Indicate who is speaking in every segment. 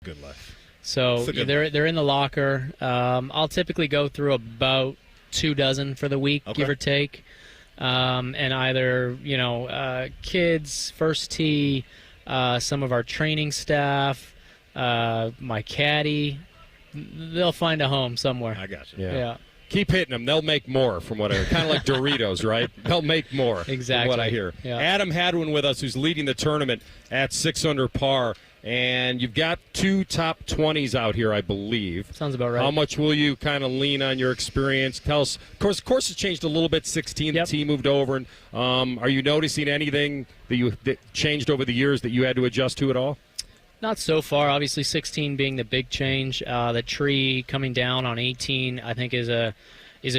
Speaker 1: Good life.
Speaker 2: So they're in the locker. I'll typically go through about 24 for the week, give or take. And either, kids, first tee, some of our training staff, my caddy, they'll find a home somewhere.
Speaker 1: I got you.
Speaker 3: Yeah. Keep hitting them. They'll make more from what I hear. Kind of like Doritos, right? They'll make more
Speaker 2: exactly.
Speaker 3: from what I hear.
Speaker 2: Yeah.
Speaker 3: Adam Hadwin with us, who's leading the tournament at 6 under par. And you've got 2 top 20s out here, I believe.
Speaker 2: Sounds about right.
Speaker 3: How much will you kind of lean on your experience? Tell us. Of course has changed a little bit. 16, the tee moved over. And are you noticing anything that changed over the years that you had to adjust to at all?
Speaker 2: Not so far. Obviously, 16 being the big change. The tree coming down on 18, I think, is a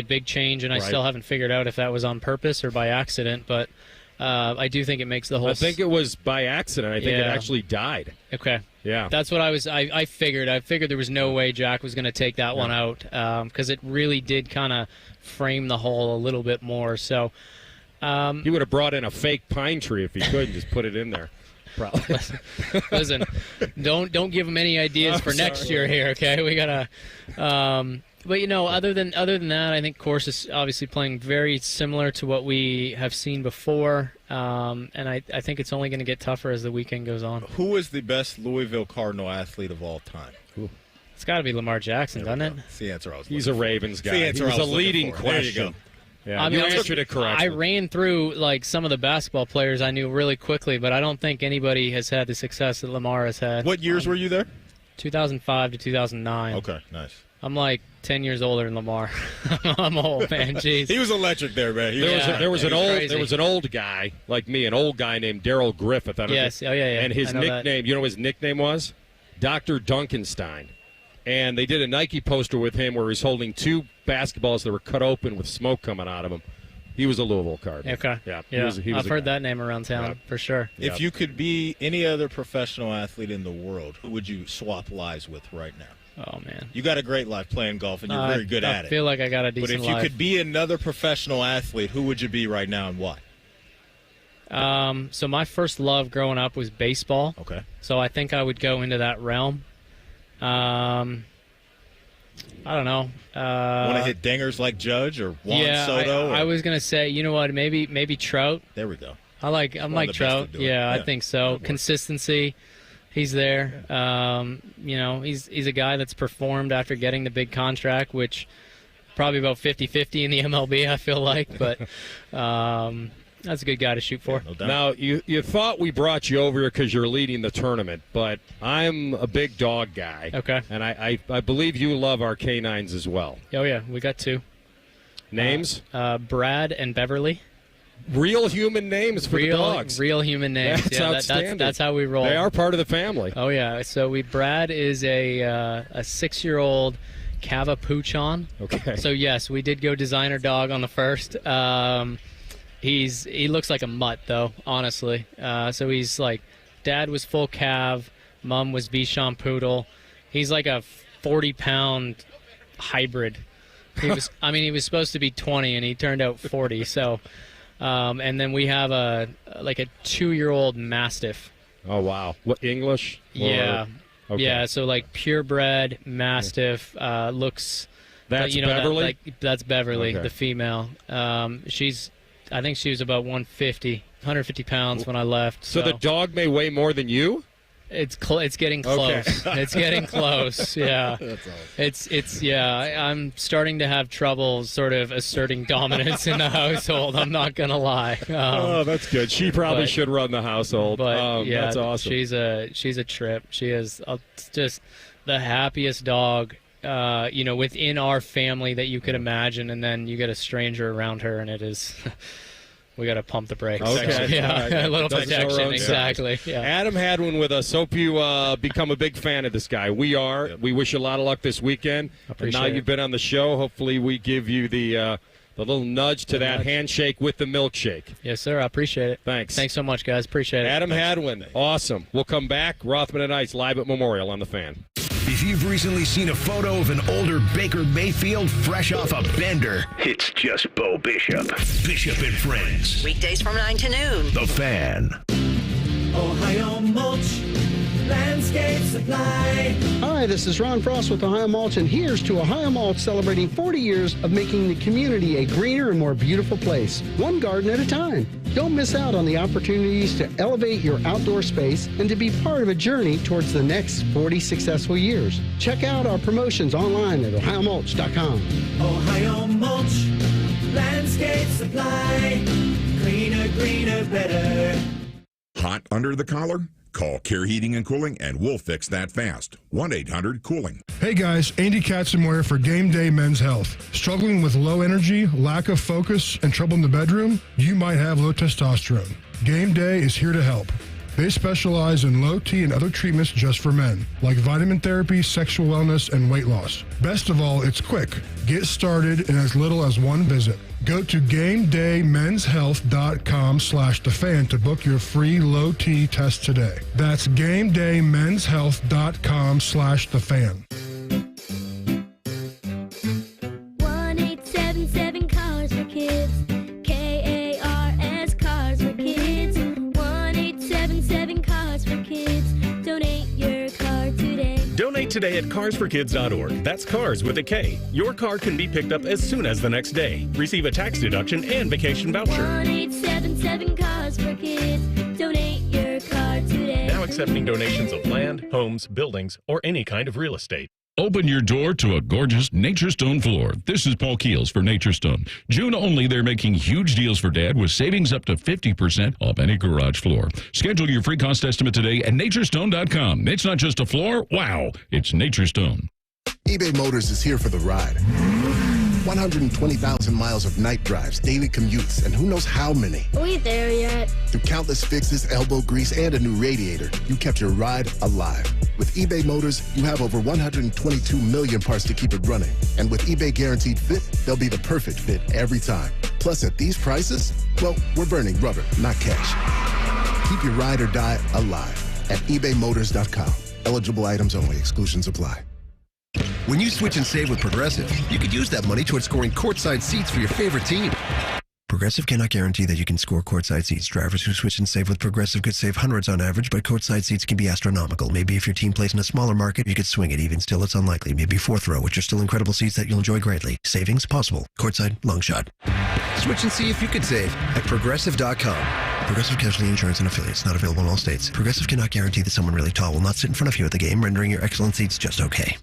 Speaker 2: big change, and I still haven't figured out if that was on purpose or by accident. But I do think it makes the whole.
Speaker 3: I think it was by accident. I think it actually died.
Speaker 2: Okay.
Speaker 3: Yeah.
Speaker 2: That's what I figured. I figured there was no way Jack was going to take that one out because it really did kind of frame the hole a little bit more. So
Speaker 3: he would have brought in a fake pine tree if he could and just put it in there. Probably.
Speaker 2: Listen, don't give him any ideas for next year here, okay? We gotta. But other than that, I think course is obviously playing very similar to what we have seen before, and I think it's only going to get tougher as the weekend goes on.
Speaker 1: Who is the best Louisville Cardinal athlete of all time?
Speaker 2: It's got to be Lamar Jackson, doesn't it?
Speaker 1: That's the answer I was.
Speaker 3: He's a Ravens guy.
Speaker 1: He's
Speaker 3: a leading question.
Speaker 1: There you go.
Speaker 3: Yeah, you answered it correctly.
Speaker 2: I ran through some of the basketball players I knew really quickly, but I don't think anybody has had the success that Lamar has had.
Speaker 1: What years were you there?
Speaker 2: 2005 to 2009.
Speaker 1: Okay, nice.
Speaker 2: I'm like 10 years older than Lamar. I'm old, man. Jeez.
Speaker 1: He was electric there, man.
Speaker 3: There was an old guy like me, an old guy named Daryl Griffith.
Speaker 2: Yes. Oh yeah.
Speaker 3: And his nickname, you know what his nickname was? Dr. Duncanstein. And they did a Nike poster with him where he's holding 2 basketballs that were cut open with smoke coming out of them. He was a Louisville Cardinal.
Speaker 2: Okay.
Speaker 3: Yeah.
Speaker 2: He was I've heard that name around town for sure.
Speaker 1: If you could be any other professional athlete in the world, who would you swap lives with right now?
Speaker 2: Oh, man.
Speaker 1: You got a great life playing golf, and you're very good at it.
Speaker 2: I feel like I got a decent life.
Speaker 1: But if you could be another professional athlete, who would you be right now and why?
Speaker 2: So my first love growing up was baseball.
Speaker 1: Okay.
Speaker 2: So I think I would go into that realm. I don't know.
Speaker 1: Want to hit dingers like Judge or Juan Soto?
Speaker 2: I was gonna say, you know what? Maybe Trout.
Speaker 1: There we go.
Speaker 2: I'm like Trout. Yeah, I think so. Consistency. He's there. He's a guy that's performed after getting the big contract, which probably about 50-50 in the MLB, I feel like. But that's a good guy to shoot for.
Speaker 1: No doubt.
Speaker 3: Now, you thought we brought you over here because you're leading the tournament, but I'm a big dog guy.
Speaker 2: Okay.
Speaker 3: And I believe you love our canines as well.
Speaker 2: Oh, yeah. We got 2.
Speaker 3: Names?
Speaker 2: Brad and Beverly.
Speaker 3: Real human names for the dogs.
Speaker 2: Real human names.
Speaker 3: That's outstanding.
Speaker 2: That's how we roll.
Speaker 3: They are part of the family.
Speaker 2: Oh, yeah. So Brad is a 6-year-old Cavapoochon.
Speaker 3: Okay.
Speaker 2: So, yes, we did go designer dog on the first. He looks like a mutt, though, honestly. So he's like, dad was full Cav, mom was Bichon Poodle. He's like a 40-pound hybrid. He was supposed to be 20, and he turned out 40. So, and then we have a 2-year-old Mastiff.
Speaker 3: Oh, wow. What, English?
Speaker 2: Yeah.
Speaker 3: Okay.
Speaker 2: Yeah, so like purebred Mastiff looks.
Speaker 3: That's Beverly?
Speaker 2: That's Beverly,
Speaker 3: Okay.
Speaker 2: the female. I think she was about 150 pounds when I left.
Speaker 3: So the dog may weigh more than you?
Speaker 2: It's getting close.
Speaker 3: Okay.
Speaker 2: It's getting close. Yeah.
Speaker 1: That's awesome.
Speaker 2: It's I'm starting to have trouble sort of asserting dominance in the household. I'm not gonna lie.
Speaker 3: That's good. She probably should run the household.
Speaker 2: But yeah,
Speaker 3: that's awesome.
Speaker 2: She's a trip. She is just the happiest dog. Within our family that you could imagine, and then you get a stranger around her, and it is. We got to pump the brakes.
Speaker 3: Okay.
Speaker 2: Yeah,
Speaker 3: Right.
Speaker 2: a little protection. Exactly.
Speaker 3: Yeah.
Speaker 2: Yeah.
Speaker 3: Adam Hadwin with us. Hope you become a big fan of this guy. We are. Yep. We wish you a lot of luck this weekend.
Speaker 2: Appreciate
Speaker 3: and now
Speaker 2: it.
Speaker 3: you've been on the show. Hopefully we give you the little nudge to that handshake with the milkshake.
Speaker 2: Yes, sir. I appreciate it.
Speaker 3: Thanks.
Speaker 2: Thanks so much, guys. Appreciate it.
Speaker 3: Adam Hadwin. Awesome. We'll come back. Rothman and Ice live at Memorial on the Fan.
Speaker 4: If you've recently seen a photo of an older Baker Mayfield fresh off a bender, it's just Bo Bishop. Bishop and Friends.
Speaker 5: Weekdays from 9 to noon.
Speaker 4: The Fan.
Speaker 6: Ohio Mulch, landscape
Speaker 5: Landscape Supply.
Speaker 6: Hi, this is Ron Frost with Ohio Mulch, and here's to Ohio Mulch celebrating 40 years of making the community a greener and more beautiful place, one garden at a time. Don't miss out on the opportunities to elevate your outdoor space and to be part of a journey towards the next 40 successful years. Check out our promotions online at ohiomulch.com.
Speaker 5: Ohio Mulch, Landscape Supply. Cleaner, greener, better.
Speaker 7: Hot under the collar? Call Care Heating and Cooling and we'll fix that fast. 1-800-COOLING.
Speaker 8: Hey guys, Andy Katzenmoyer for Game Day Men's Health. Struggling with low energy, lack of focus, and trouble in the bedroom? You might have low testosterone. Game Day is here to help. They specialize in low T and other treatments just for men, like vitamin therapy, sexual wellness, and weight loss. Best of all, it's quick. Get started in as little as one visit. Go to GameDayMen'sHealth.com/thefan to book your free low T test today. That's GameDayMen'sHealth.com/thefan.
Speaker 9: 1-877 Cars for Kids. KARS Cars for Kids. 1-877 Cars for Kids. Donate your car today.
Speaker 10: Donate today at carsforkids.org. That's cars with a K. Your car can be picked up as soon as the next day. Receive a tax deduction and vacation voucher.
Speaker 9: 1-877 Cars for Kids. Donate your car today.
Speaker 10: Now accepting donations of land, homes, buildings, or any kind of real estate.
Speaker 11: Open your door to a gorgeous Nature Stone floor. This is Paul Keels for Nature Stone. June only, they're making huge deals for Dad with savings up to 50% off any garage floor. Schedule your free cost estimate today at naturestone.com. It's not just a floor. Wow, it's Nature Stone.
Speaker 12: eBay Motors is here for the ride. 120,000 miles of night drives, daily commutes, and who knows how many.
Speaker 9: Are we there yet?
Speaker 12: Through countless fixes, elbow grease, and a new radiator, you kept your ride alive. With eBay Motors, you have over 122 million parts to keep it running. And with eBay Guaranteed Fit, they'll be the perfect fit every time. Plus, at these prices, well, we're burning rubber, not cash. Keep your ride or die alive at ebaymotors.com. Eligible items only. Exclusions apply.
Speaker 13: When you switch and save with Progressive, you could use that money towards scoring courtside seats for your favorite team. Progressive cannot guarantee that you can score courtside seats. Drivers who switch and save with Progressive could save hundreds on average, but courtside seats can be astronomical. Maybe if your team plays in a smaller market, you could swing it. Even still, it's unlikely. Maybe fourth row, which are still incredible seats that you'll enjoy greatly. Savings possible. Courtside, long shot. Switch and see if you could save at Progressive.com. Progressive Casualty Insurance and Affiliates. Not available in all states. Progressive cannot guarantee that someone really tall will not sit in front of you at the game, rendering your excellent seats just okay.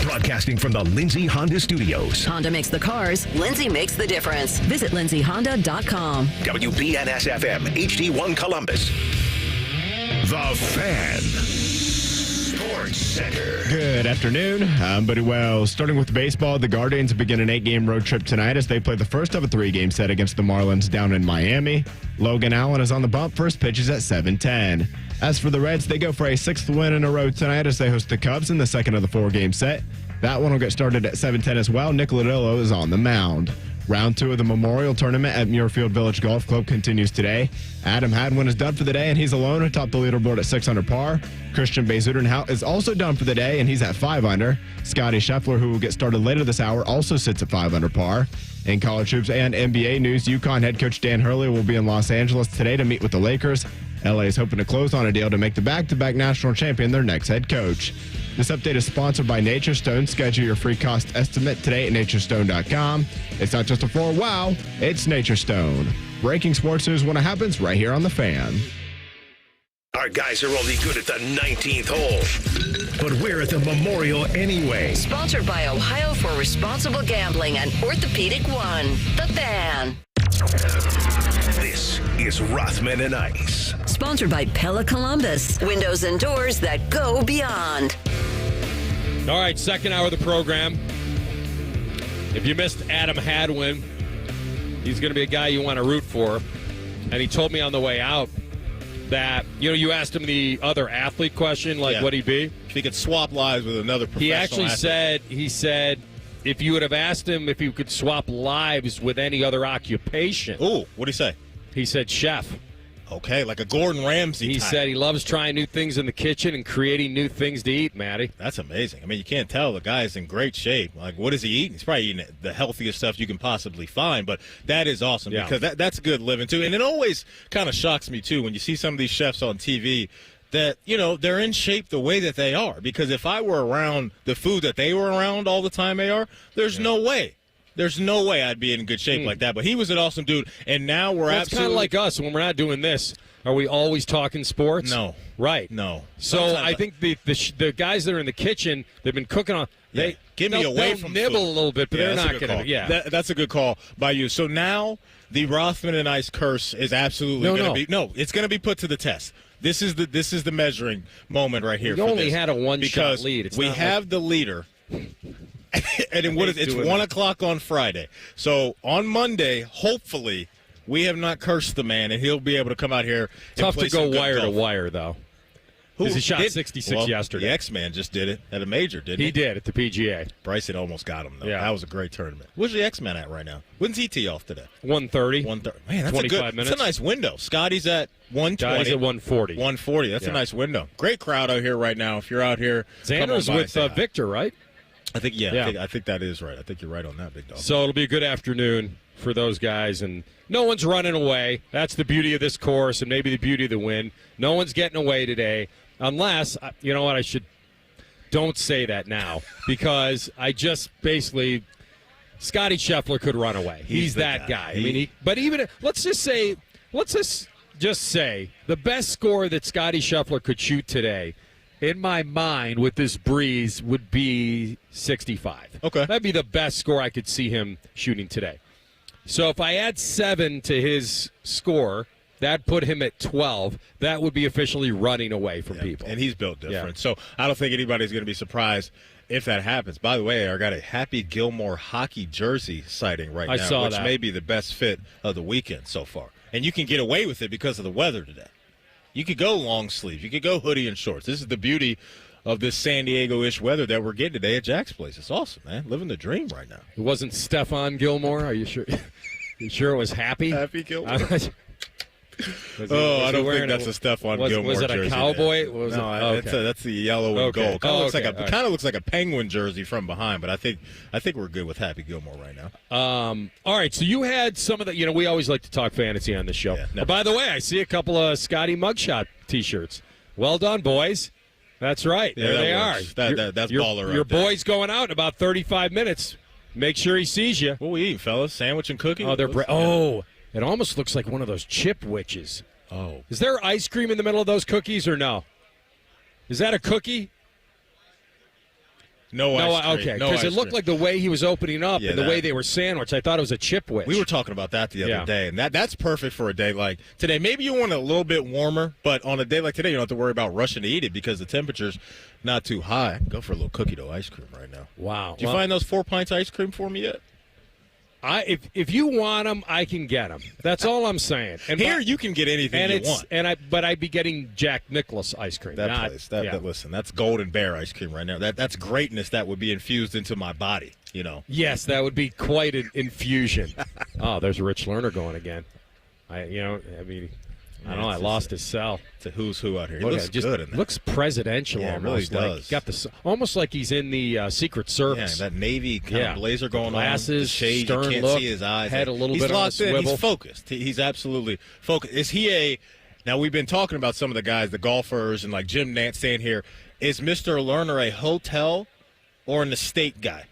Speaker 4: Broadcasting from the Lindsay Honda Studios.
Speaker 14: Honda makes the cars. Lindsay makes the difference. Visit lindsayhonda.com.
Speaker 4: WBNS-FM, HD1 Columbus. The Fan. Sports Center.
Speaker 15: Good afternoon. I'm Buddy Wells. Starting with baseball, the Guardians begin an 8-game road trip tonight as they play the first of a 3-game set against the Marlins down in Miami. Logan Allen is on the bump. First pitch is at 7:10. As for the Reds, they go for a 6th win in a row tonight as they host the Cubs in the second of the 4-game set. That one will get started at 7:10 as well. Nick Lodillo is on the mound. Round 2 of the Memorial Tournament at Muirfield Village Golf Club continues today. Adam Hadwin is done for the day, and he's alone atop the leaderboard at 6 under par. Christian Bezuidenhout is also done for the day, and he's at 5 under. Scotty Scheffler, who will get started later this hour, also sits at 5 under par. In college hoops and NBA news, UConn head coach Dan Hurley will be in Los Angeles today to meet with the Lakers. LA is hoping to close on a deal to make the back-to-back national champion their next head coach. This update is sponsored by Nature Stone. Schedule your free cost estimate today at naturestone.com. It's not just a floor, wow, it's Nature Stone. Breaking sports news when it happens right here on The Fan.
Speaker 4: Our guys are only good at the 19th hole, but we're at the Memorial anyway.
Speaker 14: Sponsored by Ohio for Responsible Gambling and Orthopedic One. The Fan.
Speaker 4: This is Rothman and Ice.
Speaker 14: Sponsored by Pella Columbus. Windows and doors that go beyond.
Speaker 3: All right, second hour of the program. If you missed Adam Hadwin, he's going to be a guy you want to root for. And he told me on the way out that, you asked him the other athlete question, what'd he be?
Speaker 1: If he could swap lives with another professional
Speaker 3: He actually
Speaker 1: athlete.
Speaker 3: said, if you would have asked him if you could swap lives with any other occupation.
Speaker 1: Ooh, what'd he say?
Speaker 3: He said chef.
Speaker 1: Okay, like a Gordon Ramsay
Speaker 3: He
Speaker 1: type.
Speaker 3: said he loves trying new things in the kitchen and creating new things to eat, Matty.
Speaker 1: That's amazing. I mean, you can't tell the guy is in great shape. Like, what is he eating? He's probably eating the healthiest stuff you can possibly find, but that is awesome because that's good living, too. And it always kind of shocks me, too, when you see some of these chefs on TV that, they're in shape the way that they are. Because if I were around the food that they were around all the time there's no way. There's no way I'd be in good shape like that. But he was an awesome dude, and now we're
Speaker 3: It's kind of like us when we're not doing this. Are we always talking sports?
Speaker 1: No.
Speaker 3: Right.
Speaker 1: No.
Speaker 3: So
Speaker 1: Sometimes
Speaker 3: I think the guys that are in the kitchen, they've been cooking on.
Speaker 1: Get me away
Speaker 3: they'll
Speaker 1: from
Speaker 3: nibble
Speaker 1: food.
Speaker 3: a little bit, but they're not going to. Yeah,
Speaker 1: that's a good call by you. So now the Rothman and Ice curse is absolutely going to be it's going to be put to the test. This is the measuring moment right here.
Speaker 3: We only had a one-shot lead.
Speaker 1: It's we have the leader. And then it's 1 o'clock on Friday. So on Monday, hopefully, we have not cursed the man, and he'll be able to come out here.
Speaker 3: Tough
Speaker 1: and play
Speaker 3: to go
Speaker 1: some good
Speaker 3: wire
Speaker 1: golf.
Speaker 3: to wire, though. Because he shot 66 yesterday.
Speaker 1: The X-Man just did it at a major, didn't he?
Speaker 3: He did at the PGA.
Speaker 1: Bryson almost got him, though.
Speaker 3: Yeah.
Speaker 1: That was a great tournament. Where's the X-Man at right now? When's he tee off today?
Speaker 3: 1:30.
Speaker 1: 1:30. Man, that's
Speaker 3: 25 minutes.
Speaker 1: That's a nice window. Scotty's at 120.
Speaker 3: Scotty's at 140.
Speaker 1: 140. That's a nice window. Great crowd out here right now. If you're out here,
Speaker 3: Xander's with Victor, right?
Speaker 1: I think, I think that is right. I think you're right on that, big dog.
Speaker 3: So it'll be a good afternoon for those guys, and no one's running away. That's the beauty of this course and maybe the beauty of the win. No one's getting away today, unless, you know what, don't say that now, because I just basically, Scotty Scheffler could run away. He's that guy. But even, let's just say the best score that Scotty Scheffler could shoot today, in my mind, with this breeze, would be 65.
Speaker 1: Okay.
Speaker 3: That'd be the best score I could see him shooting today. So if I add 7 to his score, that put him at 12. That would be officially running away from people.
Speaker 1: And he's built different. So I don't think anybody's going to be surprised if that happens. By the way, I got a Happy Gilmore hockey jersey sighting right now,
Speaker 3: saw
Speaker 1: which
Speaker 3: that.
Speaker 1: may be the best fit of the weekend so far. And you can get away with it because of the weather today. You could go long sleeves. You could go hoodie and shorts. This is the beauty of this San Diego-ish weather that we're getting today at Jack's place. It's awesome, man. Living the dream right now.
Speaker 3: It wasn't Stephon Gilmore. Are you sure? You sure it was Happy?
Speaker 1: Happy Gilmore.
Speaker 3: I don't think
Speaker 1: that's a Stephon Gilmore
Speaker 3: Was it a
Speaker 1: jersey
Speaker 3: cowboy?
Speaker 1: That's the yellow and gold. Kind of looks like a Penguin jersey from behind, but I think we're good with Happy Gilmore right now.
Speaker 3: All right, so you had some of the, we always like to talk fantasy on the show.
Speaker 1: Yeah,
Speaker 3: by the way, I see a couple of Scotty mugshot T-shirts. Well done, boys. That's right.
Speaker 1: Yeah,
Speaker 3: there they
Speaker 1: works.
Speaker 3: are.
Speaker 1: That's baller.
Speaker 3: Your boy's going out in about 35 minutes. Make sure he sees you.
Speaker 1: What we eating, fellas? Sandwich and cookie?
Speaker 3: Oh, it almost looks like one of those chip witches.
Speaker 1: Oh.
Speaker 3: Is there ice cream in the middle of those cookies or no? Is that a cookie?
Speaker 1: No ice cream.
Speaker 3: Okay,
Speaker 1: no
Speaker 3: because it looked like the way he was opening up and the way they were sandwiched, I thought it was a chip witch.
Speaker 1: We were talking about that the other day, and that's perfect for a day like today. Maybe you want it a little bit warmer, but on a day like today, you don't have to worry about rushing to eat it because the temperature's not too high. Go for a little cookie dough ice cream right now.
Speaker 3: Wow.
Speaker 1: Did you find those 4 pints ice cream for me yet?
Speaker 3: If you want them, I can get them. That's all I'm saying. And
Speaker 1: here you can get anything you want.
Speaker 3: But I'd be getting Jack Nicklaus ice cream.
Speaker 1: Listen, that's Golden Bear ice cream right now. That's greatness that would be infused into my body.
Speaker 3: Yes, that would be quite an infusion. Oh, there's Rich Lerner going again. I lost his cell.
Speaker 1: It's a who's who out here. He looks good in that.
Speaker 3: Looks presidential.
Speaker 1: Yeah,
Speaker 3: almost.
Speaker 1: Really does.
Speaker 3: Got almost like he's in the Secret Service.
Speaker 1: Yeah, that navy kind of blazer going
Speaker 3: glasses,
Speaker 1: on. The shade,
Speaker 3: stern
Speaker 1: you can't
Speaker 3: look,
Speaker 1: see his eyes.
Speaker 3: Head a little
Speaker 1: he's
Speaker 3: bit on a
Speaker 1: locked in.
Speaker 3: swivel.
Speaker 1: He's focused. He's absolutely focused. Is he now we've been talking about some of the guys, the golfers, and like Jim Nantz saying here, is Mr. Lerner a hotel or an estate guy?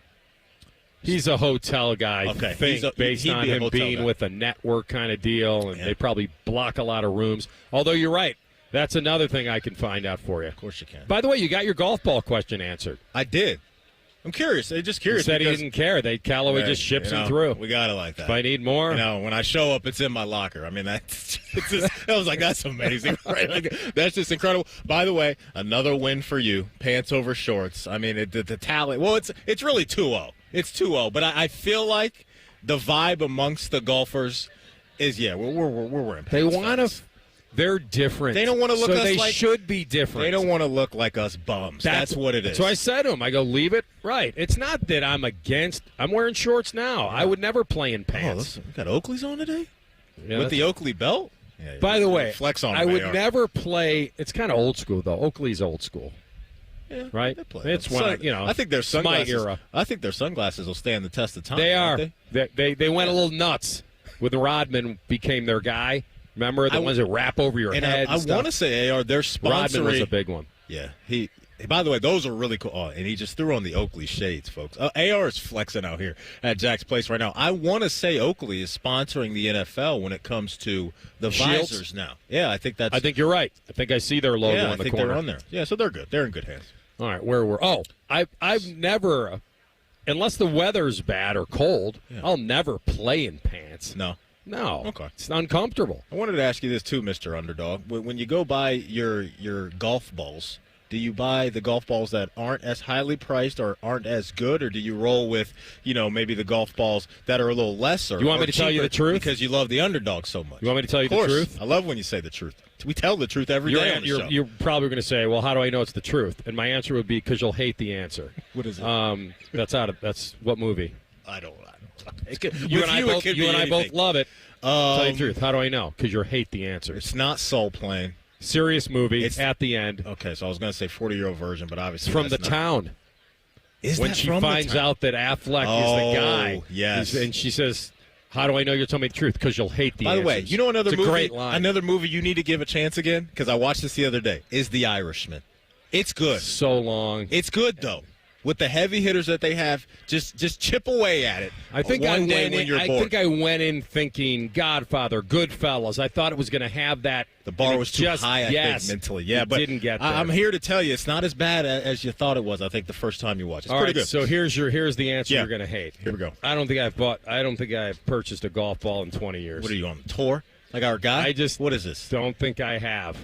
Speaker 3: He's a hotel guy.
Speaker 1: Okay.
Speaker 3: Based on him being with a network kind of deal, and they probably block a lot of rooms. Although you're right. That's another thing I can find out for you.
Speaker 1: Of course you can.
Speaker 3: By the way, you got your golf ball question answered.
Speaker 1: I did. I'm curious. I'm just curious.
Speaker 3: He said he didn't care. Callaway just ships him through.
Speaker 1: We got it like that.
Speaker 3: If I need more.
Speaker 1: When I show up, it's in my locker. I mean, I was like, that's amazing. Right? Like, that's just incredible. By the way, another win for you. Pants over shorts. I mean, the talent. Well, it's really 2-0. It's 2-0. But I feel like the vibe amongst the golfers is, we're wearing pants.
Speaker 3: They want to. They're different.
Speaker 1: They don't want to look us
Speaker 3: they
Speaker 1: like.
Speaker 3: should be different.
Speaker 1: They don't want to look like us bums. That's what it is.
Speaker 3: So I said to him, I go, leave it. Right. It's not that I'm against. I'm wearing shorts now. I would never play in pants.
Speaker 1: Oh, we got Oakley's on today?
Speaker 3: Yeah,
Speaker 1: with the Oakley belt?
Speaker 3: Yeah, by the way,
Speaker 1: flex on
Speaker 3: I would never play. It's kind of old school, though. Oakley's old school.
Speaker 1: Yeah,
Speaker 3: right? It's one,
Speaker 1: I think their sunglasses.
Speaker 3: My era.
Speaker 1: I think their sunglasses will stand the test of time.
Speaker 3: They are.
Speaker 1: They
Speaker 3: went a little nuts when Rodman became their guy. Remember the ones that wrap over your head?
Speaker 1: I want to say, AR, they're sponsoring.
Speaker 3: Rothman was a big one.
Speaker 1: Yeah. By the way, those are really cool. Oh, and he just threw on the Oakley shades, folks. AR is flexing out here at Jack's place right now. I want to say Oakley is sponsoring the NFL when it comes to the visors now. Yeah, I think
Speaker 3: you're right. I think I see their logo on the corner.
Speaker 1: I think they're on there. Yeah, so they're good. They're in good hands.
Speaker 3: All right, I've never, unless the weather's bad or cold, I'll never play in pants.
Speaker 1: No.
Speaker 3: Okay. It's uncomfortable.
Speaker 1: I wanted to ask you this too, Mr. Underdog. When you go buy your golf balls, do you buy the golf balls that aren't as highly priced or aren't as good, or do you roll with, maybe the golf balls that are a little lesser?
Speaker 3: You want me to tell you the truth?
Speaker 1: Because you love the underdog so much.
Speaker 3: You want me to tell you the truth?
Speaker 1: I love when you say the truth. We tell the truth every day on the show.
Speaker 3: You're probably going to say, well, how do I know it's the truth? And my answer would be because you'll hate the answer.
Speaker 1: What is it?
Speaker 3: That's what movie?
Speaker 1: I don't.
Speaker 3: You and I both love it. Tell you the truth. How do I know? Because you hate the answer.
Speaker 1: It's not Soul Plane.
Speaker 3: Serious movie. It's at the end.
Speaker 1: Okay, so I was going to say 40-year-old version, but obviously
Speaker 3: from the town. When she finds out that Affleck is the guy.
Speaker 1: Yes.
Speaker 3: And she says, how do I know you're telling me the truth? Because you'll hate the answers.
Speaker 1: By the way, you know another movie?
Speaker 3: A great line.
Speaker 1: Another movie you need to give a chance again, because I watched this the other day, is The Irishman. It's good.
Speaker 3: So long.
Speaker 1: It's good, though. With the heavy hitters that they have, just chip away at it.
Speaker 3: I think I went in thinking Godfather, Goodfellas. I thought it was going to have that.
Speaker 1: The bar was too high, I think, mentally. Yeah, but
Speaker 3: didn't get there.
Speaker 1: I'm here to tell you, it's not as bad as you thought it was. I think the first time you watched it. It's pretty good.
Speaker 3: So here's the answer you're going to hate.
Speaker 1: Here we go.
Speaker 3: I don't think I've purchased a golf ball in 20 years.
Speaker 1: What are you on tour? Like our guy? What is this?
Speaker 3: Don't think I have.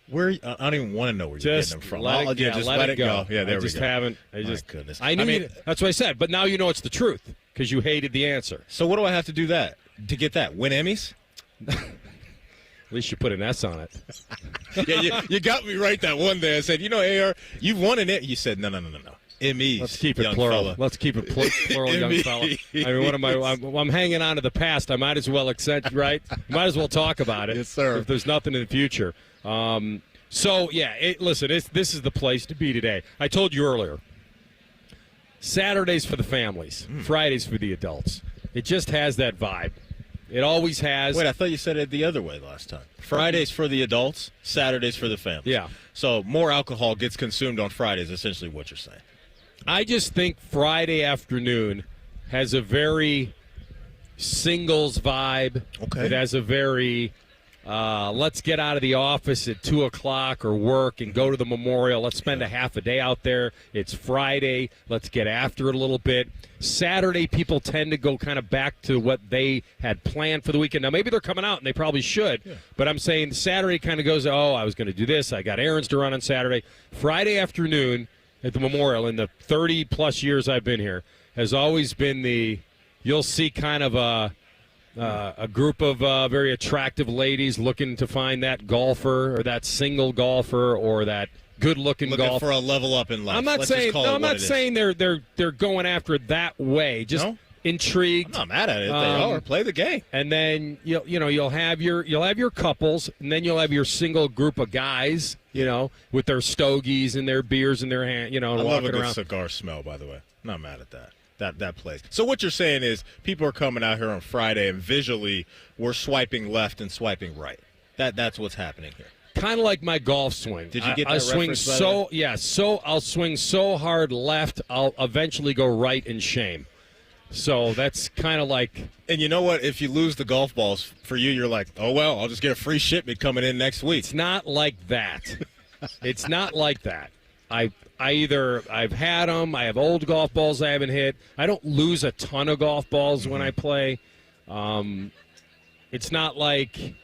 Speaker 1: I don't even want to know where you're getting them from. Let it go. Yeah, there we go.
Speaker 3: My goodness.
Speaker 1: I mean,
Speaker 3: that's what I said. But now you know it's the truth because you hated the answer.
Speaker 1: So what do I have to do to get that? Win Emmys?
Speaker 3: At least you put an S on it.
Speaker 1: Yeah, you got me right that one day. I said, AR, you've won an Emmy. You said, no. Emmys.
Speaker 3: Let's keep it plural.
Speaker 1: Fella.
Speaker 3: Let's keep it plural, young fella. I mean, what am I? I'm hanging on to the past. I might as well accept, right? Might as well talk about it.
Speaker 1: Yes, sir.
Speaker 3: If there's nothing in the future. Listen, this is the place to be today. I told you earlier. Saturdays for the families, Fridays for the adults. It just has that vibe. It always has.
Speaker 1: Wait, I thought you said it the other way last time. Fridays for the adults, Saturdays for the families.
Speaker 3: Yeah.
Speaker 1: So more alcohol gets consumed on Fridays, essentially what you're saying.
Speaker 3: I just think Friday afternoon has a very singles vibe.
Speaker 1: Okay.
Speaker 3: It has a very let's get out of the office at 2 o'clock or work and go to the memorial. Let's spend a half a day out there. It's Friday. Let's get after it a little bit. Saturday, people tend to go kind of back to what they had planned for the weekend. Now, maybe they're coming out, and they probably should. Yeah. But I'm saying Saturday kind of goes, I was going to do this. I got errands to run on Saturday. Friday afternoon at the memorial, in the 30-plus years I've been here, has always been you'll see kind of a group of very attractive ladies looking to find that golfer or that single golfer or that good-looking golfer.
Speaker 1: Looking for a level up in life.
Speaker 3: I'm not saying they're going after it that way. Just intrigued.
Speaker 1: I'm not mad at it. They are. Play the game.
Speaker 3: And then you'll have your couples, and then you'll have your single group of guys. With their stogies and their beers in their hand.
Speaker 1: I
Speaker 3: walking
Speaker 1: love a good
Speaker 3: around.
Speaker 1: Cigar smell. By the way, not mad at that. That plays. So what you're saying is people are coming out here on Friday and visually we're swiping left and swiping right. That's what's happening here.
Speaker 3: Kind of like my golf swing.
Speaker 1: Did you get that
Speaker 3: I swing
Speaker 1: reference?
Speaker 3: I'll swing so hard left, I'll eventually go right in shame. So that's kind of like.
Speaker 1: And you know what? If you lose the golf balls, for you, you're like, oh, well, I'll just get a free shipment coming in next week.
Speaker 3: It's not like that. It's not like that. I've had them. I have old golf balls I haven't hit. I don't lose a ton of golf balls when I play. It's not like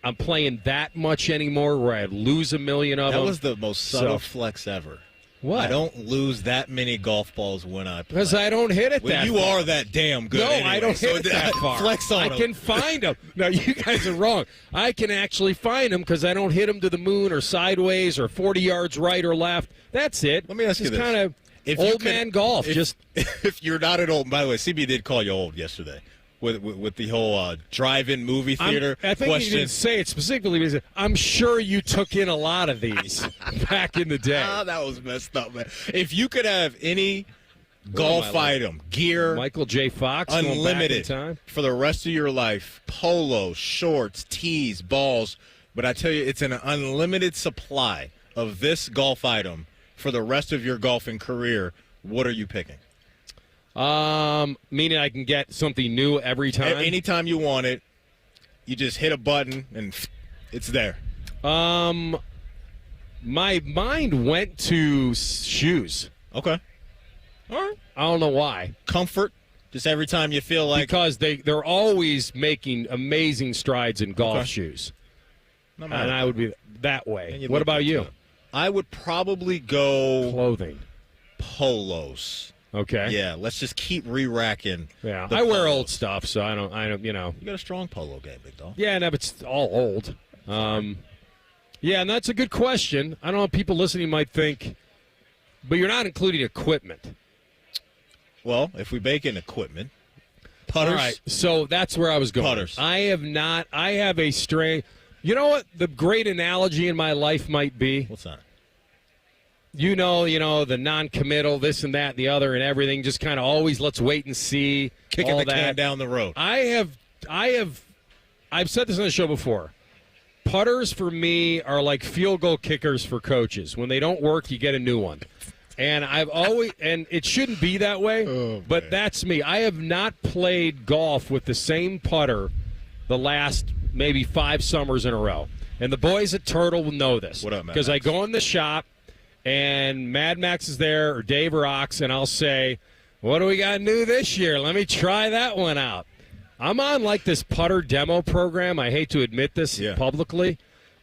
Speaker 3: I'm playing that much anymore where I lose a million of them.
Speaker 1: That was the most subtle flex ever.
Speaker 3: What?
Speaker 1: I don't lose that many golf balls when I play.
Speaker 3: Because I don't hit it that
Speaker 1: far. You
Speaker 3: far.
Speaker 1: are that damn good.
Speaker 3: No,
Speaker 1: anyway,
Speaker 3: I don't hit it that far.
Speaker 1: Flex on them.
Speaker 3: I can find them. No, you guys are wrong. I can actually find them because I don't hit them to the moon or sideways or 40 yards right or left. That's it.
Speaker 1: Let me ask you this.
Speaker 3: It's kind of old man golf.
Speaker 1: If you're not an old, by the way, CB did call you old yesterday. With the whole drive-in movie theater
Speaker 3: I think
Speaker 1: question.
Speaker 3: He didn't say it specifically, but he said, I'm sure you took in a lot of these back in the day.
Speaker 1: That was messed up, man. If you could have any golf item, gear,
Speaker 3: Michael J. Fox,
Speaker 1: unlimited
Speaker 3: going back in time.
Speaker 1: for the rest of your life. Polos, shorts, tees, balls. But I tell you, it's an unlimited supply of this golf item for the rest of your golfing career. What are you picking?
Speaker 3: Meaning I can get something new every time?
Speaker 1: Anytime you want it, you just hit a button and it's there.
Speaker 3: My mind went to shoes.
Speaker 1: Okay. All right.
Speaker 3: I don't know why.
Speaker 1: Comfort. Just every time you feel like.
Speaker 3: Because they're always making amazing strides in golf shoes. And I would be that way. What about you?
Speaker 1: I would probably go.
Speaker 3: Clothing.
Speaker 1: Polos.
Speaker 3: Okay.
Speaker 1: Yeah, let's just keep re-racking.
Speaker 3: Yeah, I wear old stuff, so I don't, you know.
Speaker 1: You got a strong polo game, big dog.
Speaker 3: Yeah, no, but it's all old. Yeah, and that's a good question. I don't know if people listening might think, but you're not including equipment.
Speaker 1: Well, if we bake in equipment, putters.
Speaker 3: All right, so that's where I was going.
Speaker 1: Putters.
Speaker 3: I have a string. You know what the great analogy in my life might be?
Speaker 1: What's that? You
Speaker 3: know, the non-committal, this and that and the other and everything, just kind of always let's wait and see.
Speaker 1: Kicking
Speaker 3: all
Speaker 1: the
Speaker 3: that.
Speaker 1: can down the road.
Speaker 3: I've said this on the show before. Putters for me are like field goal kickers for coaches. When they don't work, you get a new one. And and it shouldn't be that way, but that's me. I have not played golf with the same putter the last maybe 5 summers in a row. And the boys at Turtle will know this.
Speaker 1: What up, Mad
Speaker 3: Because I
Speaker 1: Max?
Speaker 3: go in the shop, and Mad Max is there, or Dave or Ox, and I'll say, what do we got new this year? Let me try that one out. I'm on like this putter demo program. I hate to admit this publicly,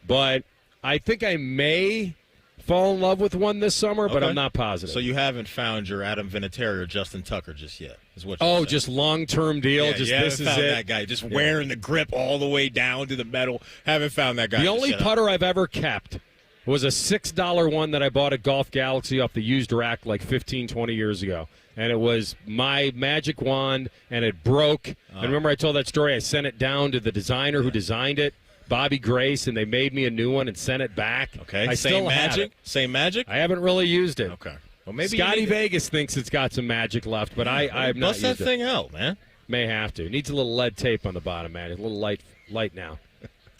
Speaker 3: but I think I may fall in love with one this summer, but I'm not positive.
Speaker 1: So you haven't found your Adam Vinatieri or Justin Tucker just yet, is what you're saying.
Speaker 3: Just long-term deal?
Speaker 1: Yeah,
Speaker 3: just
Speaker 1: you
Speaker 3: this
Speaker 1: haven't
Speaker 3: is
Speaker 1: found
Speaker 3: it?
Speaker 1: that guy. Just wearing the grip all the way down to the metal. Haven't found that guy.
Speaker 3: The only putter I've ever kept was a $6 one that I bought at Golf Galaxy off the used rack like 15, 20 years ago. And it was my magic wand, and it broke. And remember I told that story? I sent it down to the designer who designed it, Bobby Grace, and they made me a new one and sent it back.
Speaker 1: Okay.
Speaker 3: I still have it.
Speaker 1: Same magic?
Speaker 3: I haven't really used it.
Speaker 1: Okay. Well, maybe
Speaker 3: Scotty Vegas thinks it's got some magic left, but I have not
Speaker 1: bust
Speaker 3: used
Speaker 1: that thing out, man.
Speaker 3: May have to. It needs a little lead tape on the bottom, man. It's a little light now.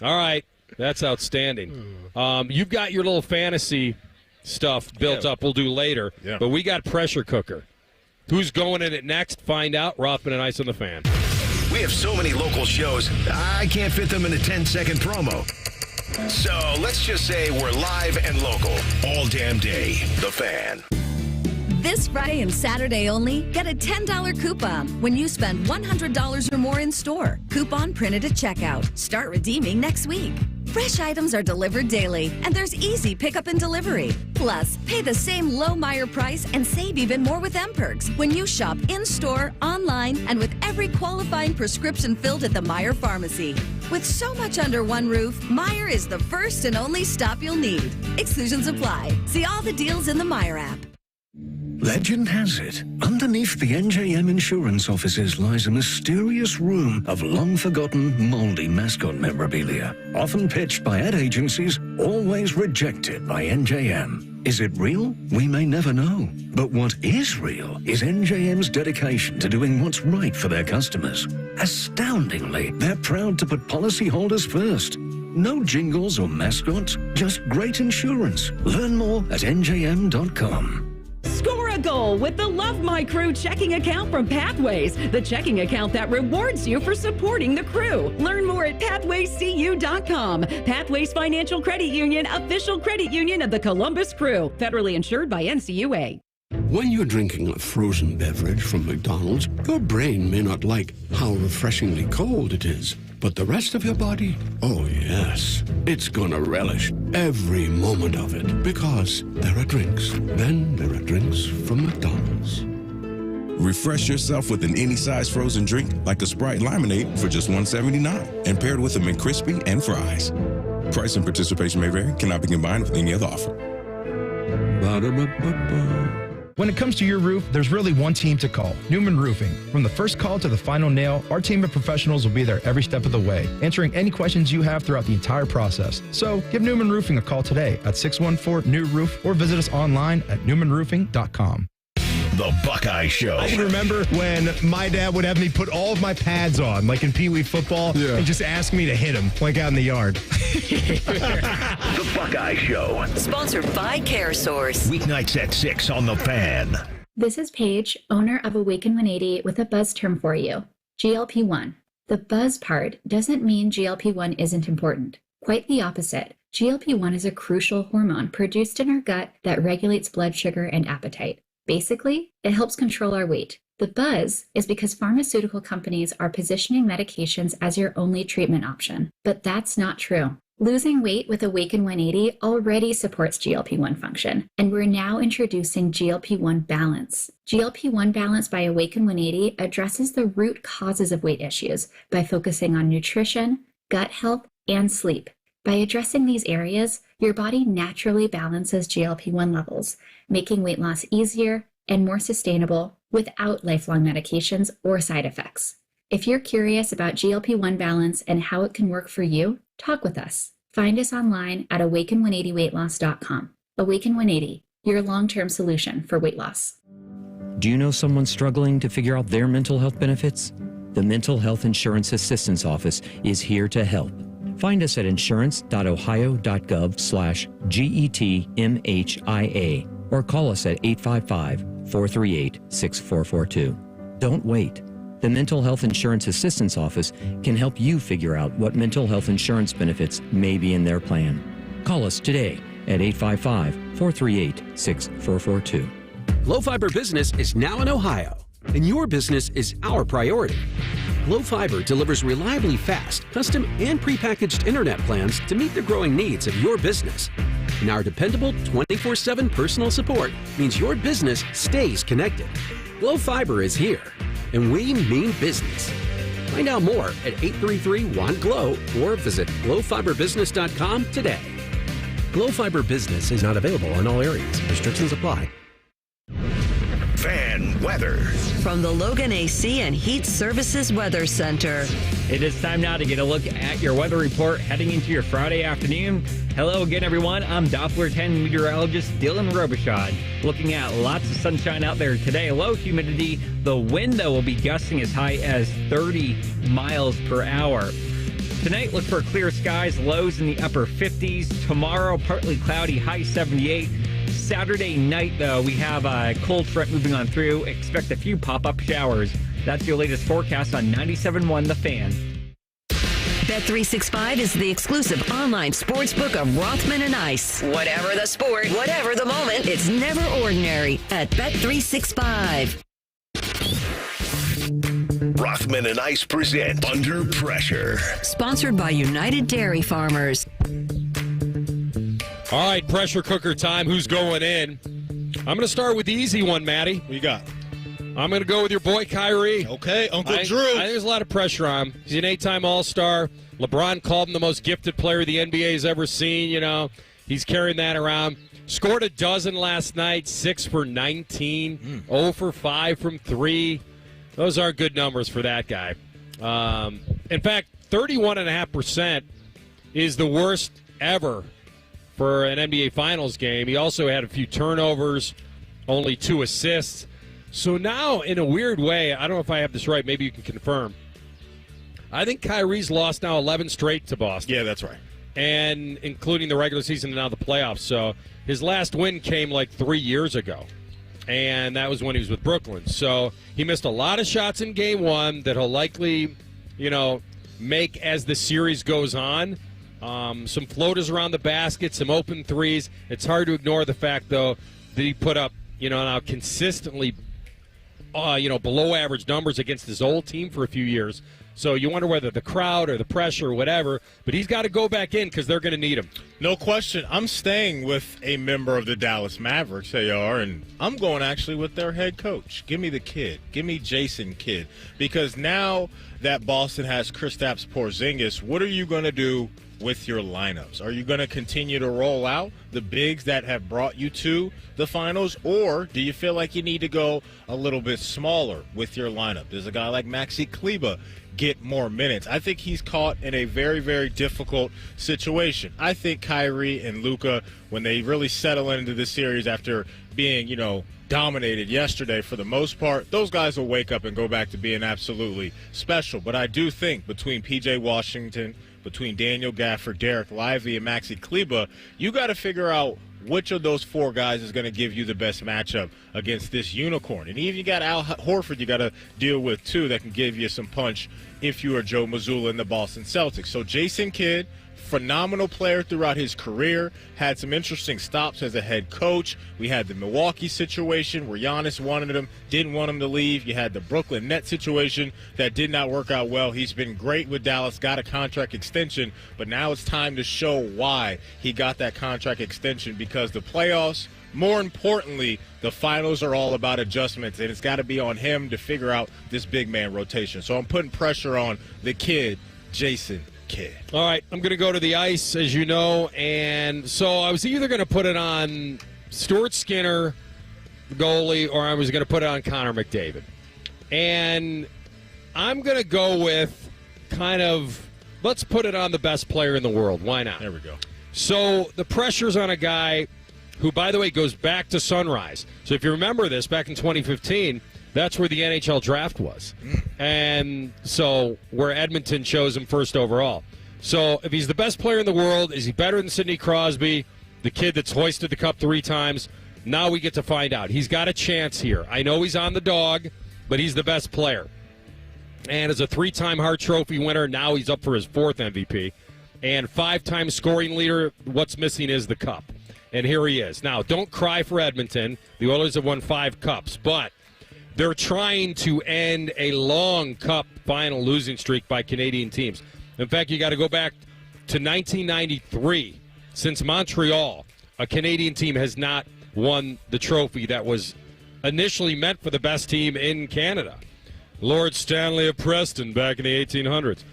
Speaker 3: All right. That's outstanding. You've got your little fantasy stuff built up we'll do later, but we got pressure cooker. Who's going in it next? Find out. Rothman and Ice on the Fan.
Speaker 4: We have so many local shows, I can't fit them in a 10-second promo. So let's just say we're live and local all damn day. The Fan.
Speaker 16: This Friday and Saturday only, get a $10 coupon when you spend $100 or more in store. Coupon printed at checkout. Start redeeming next week. Fresh items are delivered daily, and there's easy pickup and delivery. Plus, pay the same low Meijer price and save even more with M-Perks when you shop in-store, online, and with every qualifying prescription filled at the Meijer Pharmacy. With so much under one roof, Meijer is the first and only stop you'll need. Exclusions apply. See all the deals in the Meijer app.
Speaker 17: Legend has it, underneath the NJM insurance offices lies a mysterious room of long-forgotten, moldy mascot memorabilia. Often pitched by ad agencies, always rejected by NJM. Is it real? We may never know. But what is real is NJM's dedication to doing what's right for their customers. Astoundingly, they're proud to put policyholders first. No jingles or mascots, just great insurance. Learn more at njm.com.
Speaker 18: Score a goal with the Love My Crew checking account from Pathways, the checking account that rewards you for supporting the crew. Learn more at pathwayscu.com. Pathways Financial Credit Union, official credit union of the Columbus Crew, federally insured by NCUA.
Speaker 19: When you're drinking a frozen beverage from McDonald's, your brain may not like how refreshingly cold it is. But the rest of your body, oh yes, it's gonna relish every moment of it. Because there are drinks. Then there are drinks from McDonald's.
Speaker 20: Refresh yourself with an any-size frozen drink like a Sprite Lemonade for just $1.79 and paired with a McCrispy and fries. Price and participation may vary. Cannot be combined with any other offer.
Speaker 19: Ba-da-ba-ba-ba.
Speaker 21: When it comes to your roof, there's really one team to call, Newman Roofing. From the first call to the final nail, our team of professionals will be there every step of the way, answering any questions you have throughout the entire process. So give Newman Roofing a call today at 614-NEW-ROOF or visit us online at newmanroofing.com.
Speaker 4: The Buckeye Show.
Speaker 15: I can remember when my dad would have me put all of my pads on, like in Pee Wee football, and just ask me to hit him, like out in the yard.
Speaker 4: The Buckeye Show.
Speaker 14: Sponsored by CareSource.
Speaker 4: Weeknights at 6 on The Fan.
Speaker 2: This is Paige, owner of Awaken 180, with a buzz term for you. GLP-1. The buzz part doesn't mean GLP-1 isn't important. Quite the opposite. GLP-1 is a crucial hormone produced in our gut that regulates blood sugar and appetite. Basically, it helps control our weight. The buzz is because pharmaceutical companies are positioning medications as your only treatment option. But that's not true. Losing weight with Awaken 180 already supports GLP-1 function, and we're now introducing GLP-1 Balance. GLP-1 Balance by Awaken 180 addresses the root causes of weight issues by focusing on nutrition, gut health, and sleep. By addressing these areas, your body naturally balances GLP-1 levels, making weight loss easier and more sustainable without lifelong medications or side effects. If you're curious about GLP-1 Balance and how it can work for you, talk with us. Find us online at awaken180weightloss.com. Awaken 180, your long-term solution for weight loss.
Speaker 22: Do you know someone struggling to figure out their mental health benefits? The Mental Health Insurance Assistance Office is here to help. Find us at insurance.ohio.gov/GETMHIA or call us at 855-438-6442. Don't wait. The Mental Health Insurance Assistance Office can help you figure out what mental health insurance benefits may be in their plan. Call us today at 855-438-6442.
Speaker 23: Glow Fiber Business is now in Ohio, and your business is our priority. Glow Fiber delivers reliably fast, custom, and prepackaged internet plans to meet the growing needs of your business. And our dependable 24/7 personal support means your business stays connected. Glow Fiber is here, and we mean business. Find out more at 833-WANT-GLOW or visit glowfiberbusiness.com today. Glow Fiber Business is not available in all areas. Restrictions apply.
Speaker 4: Fan weather.
Speaker 14: From the Logan AC and Heat Services Weather Center.
Speaker 24: It is time now to get a look at your weather report heading into your Friday afternoon. Hello again, everyone. I'm Doppler 10 meteorologist Dylan Robichaud. Looking at lots of sunshine out there today. Low humidity. The wind, though, will be gusting as high as 30 miles per hour. Tonight, look for clear skies, lows in the upper 50s. Tomorrow, partly cloudy, high 78. Saturday night, though, we have a cold front moving on through. Expect a few pop-up showers. That's your latest forecast on 97.1 The Fan.
Speaker 14: Bet365 is the exclusive online sportsbook of Rothman and Ice. Whatever the sport, whatever the moment, it's never ordinary at Bet365.
Speaker 4: Rothman and Ice present Under Pressure.
Speaker 14: Sponsored by United Dairy Farmers.
Speaker 3: All right, pressure cooker time. Who's going in? I'm going to start with the easy one, Matty.
Speaker 1: What you got?
Speaker 3: I'm going to go with your boy Kyrie.
Speaker 1: Okay, Uncle Drew.
Speaker 3: I think there's a lot of pressure on him. He's an 8-time All-Star. LeBron called him the most gifted player the NBA's ever seen. You know, he's carrying that around. Scored a dozen last night, 6 for 19, 0 for 5 from 3. Those aren't good numbers for that guy. In fact, 31.5% is the worst ever for an NBA Finals game. He also had a few turnovers, only 2 assists. So now, in a weird way, I don't know if I have this right. Maybe you can confirm. I think Kyrie's lost now 11 straight to Boston.
Speaker 1: Yeah, that's right.
Speaker 3: And including the regular season and now the playoffs. So his last win came like 3 years ago. And that was when he was with Brooklyn. So he missed a lot of shots in game 1 that he'll likely, make as the series goes on. Some floaters around the basket, some open threes. It's hard to ignore the fact, though, that he put up, now consistently, below average numbers against his old team for a few years. So you wonder whether the crowd or the pressure or whatever, but he's got to go back in because they're going to need him.
Speaker 1: No question. I'm staying with a member of the Dallas Mavericks, they are, and I'm going actually with their head coach. Give me the kid. Give me Jason Kidd. Because now that Boston has Kristaps Porzingis, what are you going to do with your lineups? Are you going to continue to roll out the bigs that have brought you to the finals, or do you feel like you need to go a little bit smaller with your lineup? Does a guy like Maxi Kleber get more minutes? I think he's caught in a very, very difficult situation. I think Kyrie and Luka, when they really settle into this series after being, dominated yesterday for the most part. Those guys will wake up and go back to being absolutely special. But I do think between P.J. Washington, between Daniel Gafford, Derek Lively, and Maxi Kleba, you got to figure out which of those four guys is going to give you the best matchup against this unicorn. And even you got Al Horford you got to deal with, too, that can give you some punch if you are Joe Mazzulla in the Boston Celtics. So Jason Kidd, phenomenal player throughout his career, had some interesting stops as a head coach. We had the Milwaukee situation where Giannis wanted him, didn't want him to leave. You had the Brooklyn Nets situation that did not work out well. He's been great with Dallas, got a contract extension, but now it's time to show why he got that contract extension, because the playoffs, more importantly, the finals are all about adjustments, and it's got to be on him to figure out this big man rotation. So I'm putting pressure on the kid, Jason Kidd.
Speaker 3: All right, I'm going to go to the ice, as you know, and so I was either going to put it on Stuart Skinner, the goalie, or I was going to put it on Connor McDavid. And I'm going to go with let's put it on the best player in the world. Why not?
Speaker 1: There we go.
Speaker 3: So the pressure's on a guy who, by the way, goes back to Sunrise. So if you remember this, back in 2015, that's where the NHL draft was. And so where Edmonton chose him first overall. So if he's the best player in the world, is he better than Sidney Crosby, the kid that's hoisted the cup 3 times? Now we get to find out. He's got a chance here. I know he's on the dog, but he's the best player. And as a 3-time Hart Trophy winner, now he's up for his 4th MVP. And 5-time scoring leader, what's missing is the cup. And here he is. Now, don't cry for Edmonton. The Oilers have won 5 cups, but they're trying to end a long cup final losing streak by Canadian teams. In fact, you got to go back to 1993. Since Montreal, a Canadian team has not won the trophy that was initially meant for the best team in Canada. Lord Stanley of Preston back in the 1800s.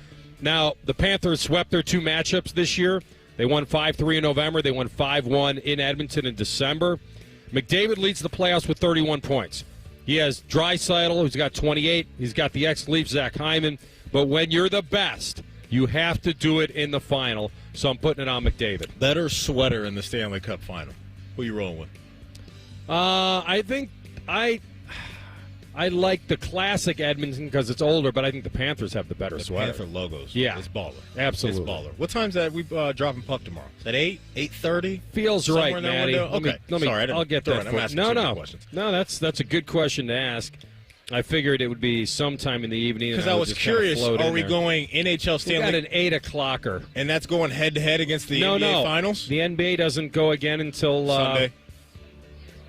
Speaker 3: Now, the Panthers swept their 2 matchups this year. They won 5-3 in November. They won 5-1 in Edmonton in December. McDavid leads the playoffs with 31 points. He has Draisaitl, who's got 28. He's got the ex-Leaf, Zach Hyman. But when you're the best, you have to do it in the final. So I'm putting it on McDavid.
Speaker 1: Better sweater in the Stanley Cup final. Who are you rolling with?
Speaker 3: I think I like the classic Edmonton because it's older, but I think the Panthers have the better sweater.
Speaker 1: Panther logos.
Speaker 3: Yeah.
Speaker 1: It's baller.
Speaker 3: Absolutely.
Speaker 1: It's baller. What time's that we dropping puck tomorrow? Is that 8? 8:30?
Speaker 3: Feels
Speaker 1: Somewhere
Speaker 3: right,
Speaker 1: in that
Speaker 3: Matty.
Speaker 1: window? Okay. Sorry,
Speaker 3: I'll get that.
Speaker 1: I'm asking too many questions.
Speaker 3: No, that's a good question to ask. I figured it would be sometime in the evening.
Speaker 1: Because I was curious, are we going NHL Stanley?
Speaker 3: We got an 8 o'clocker.
Speaker 1: And that's going head-to-head against the NBA Finals?
Speaker 3: The NBA doesn't go again until
Speaker 1: Sunday?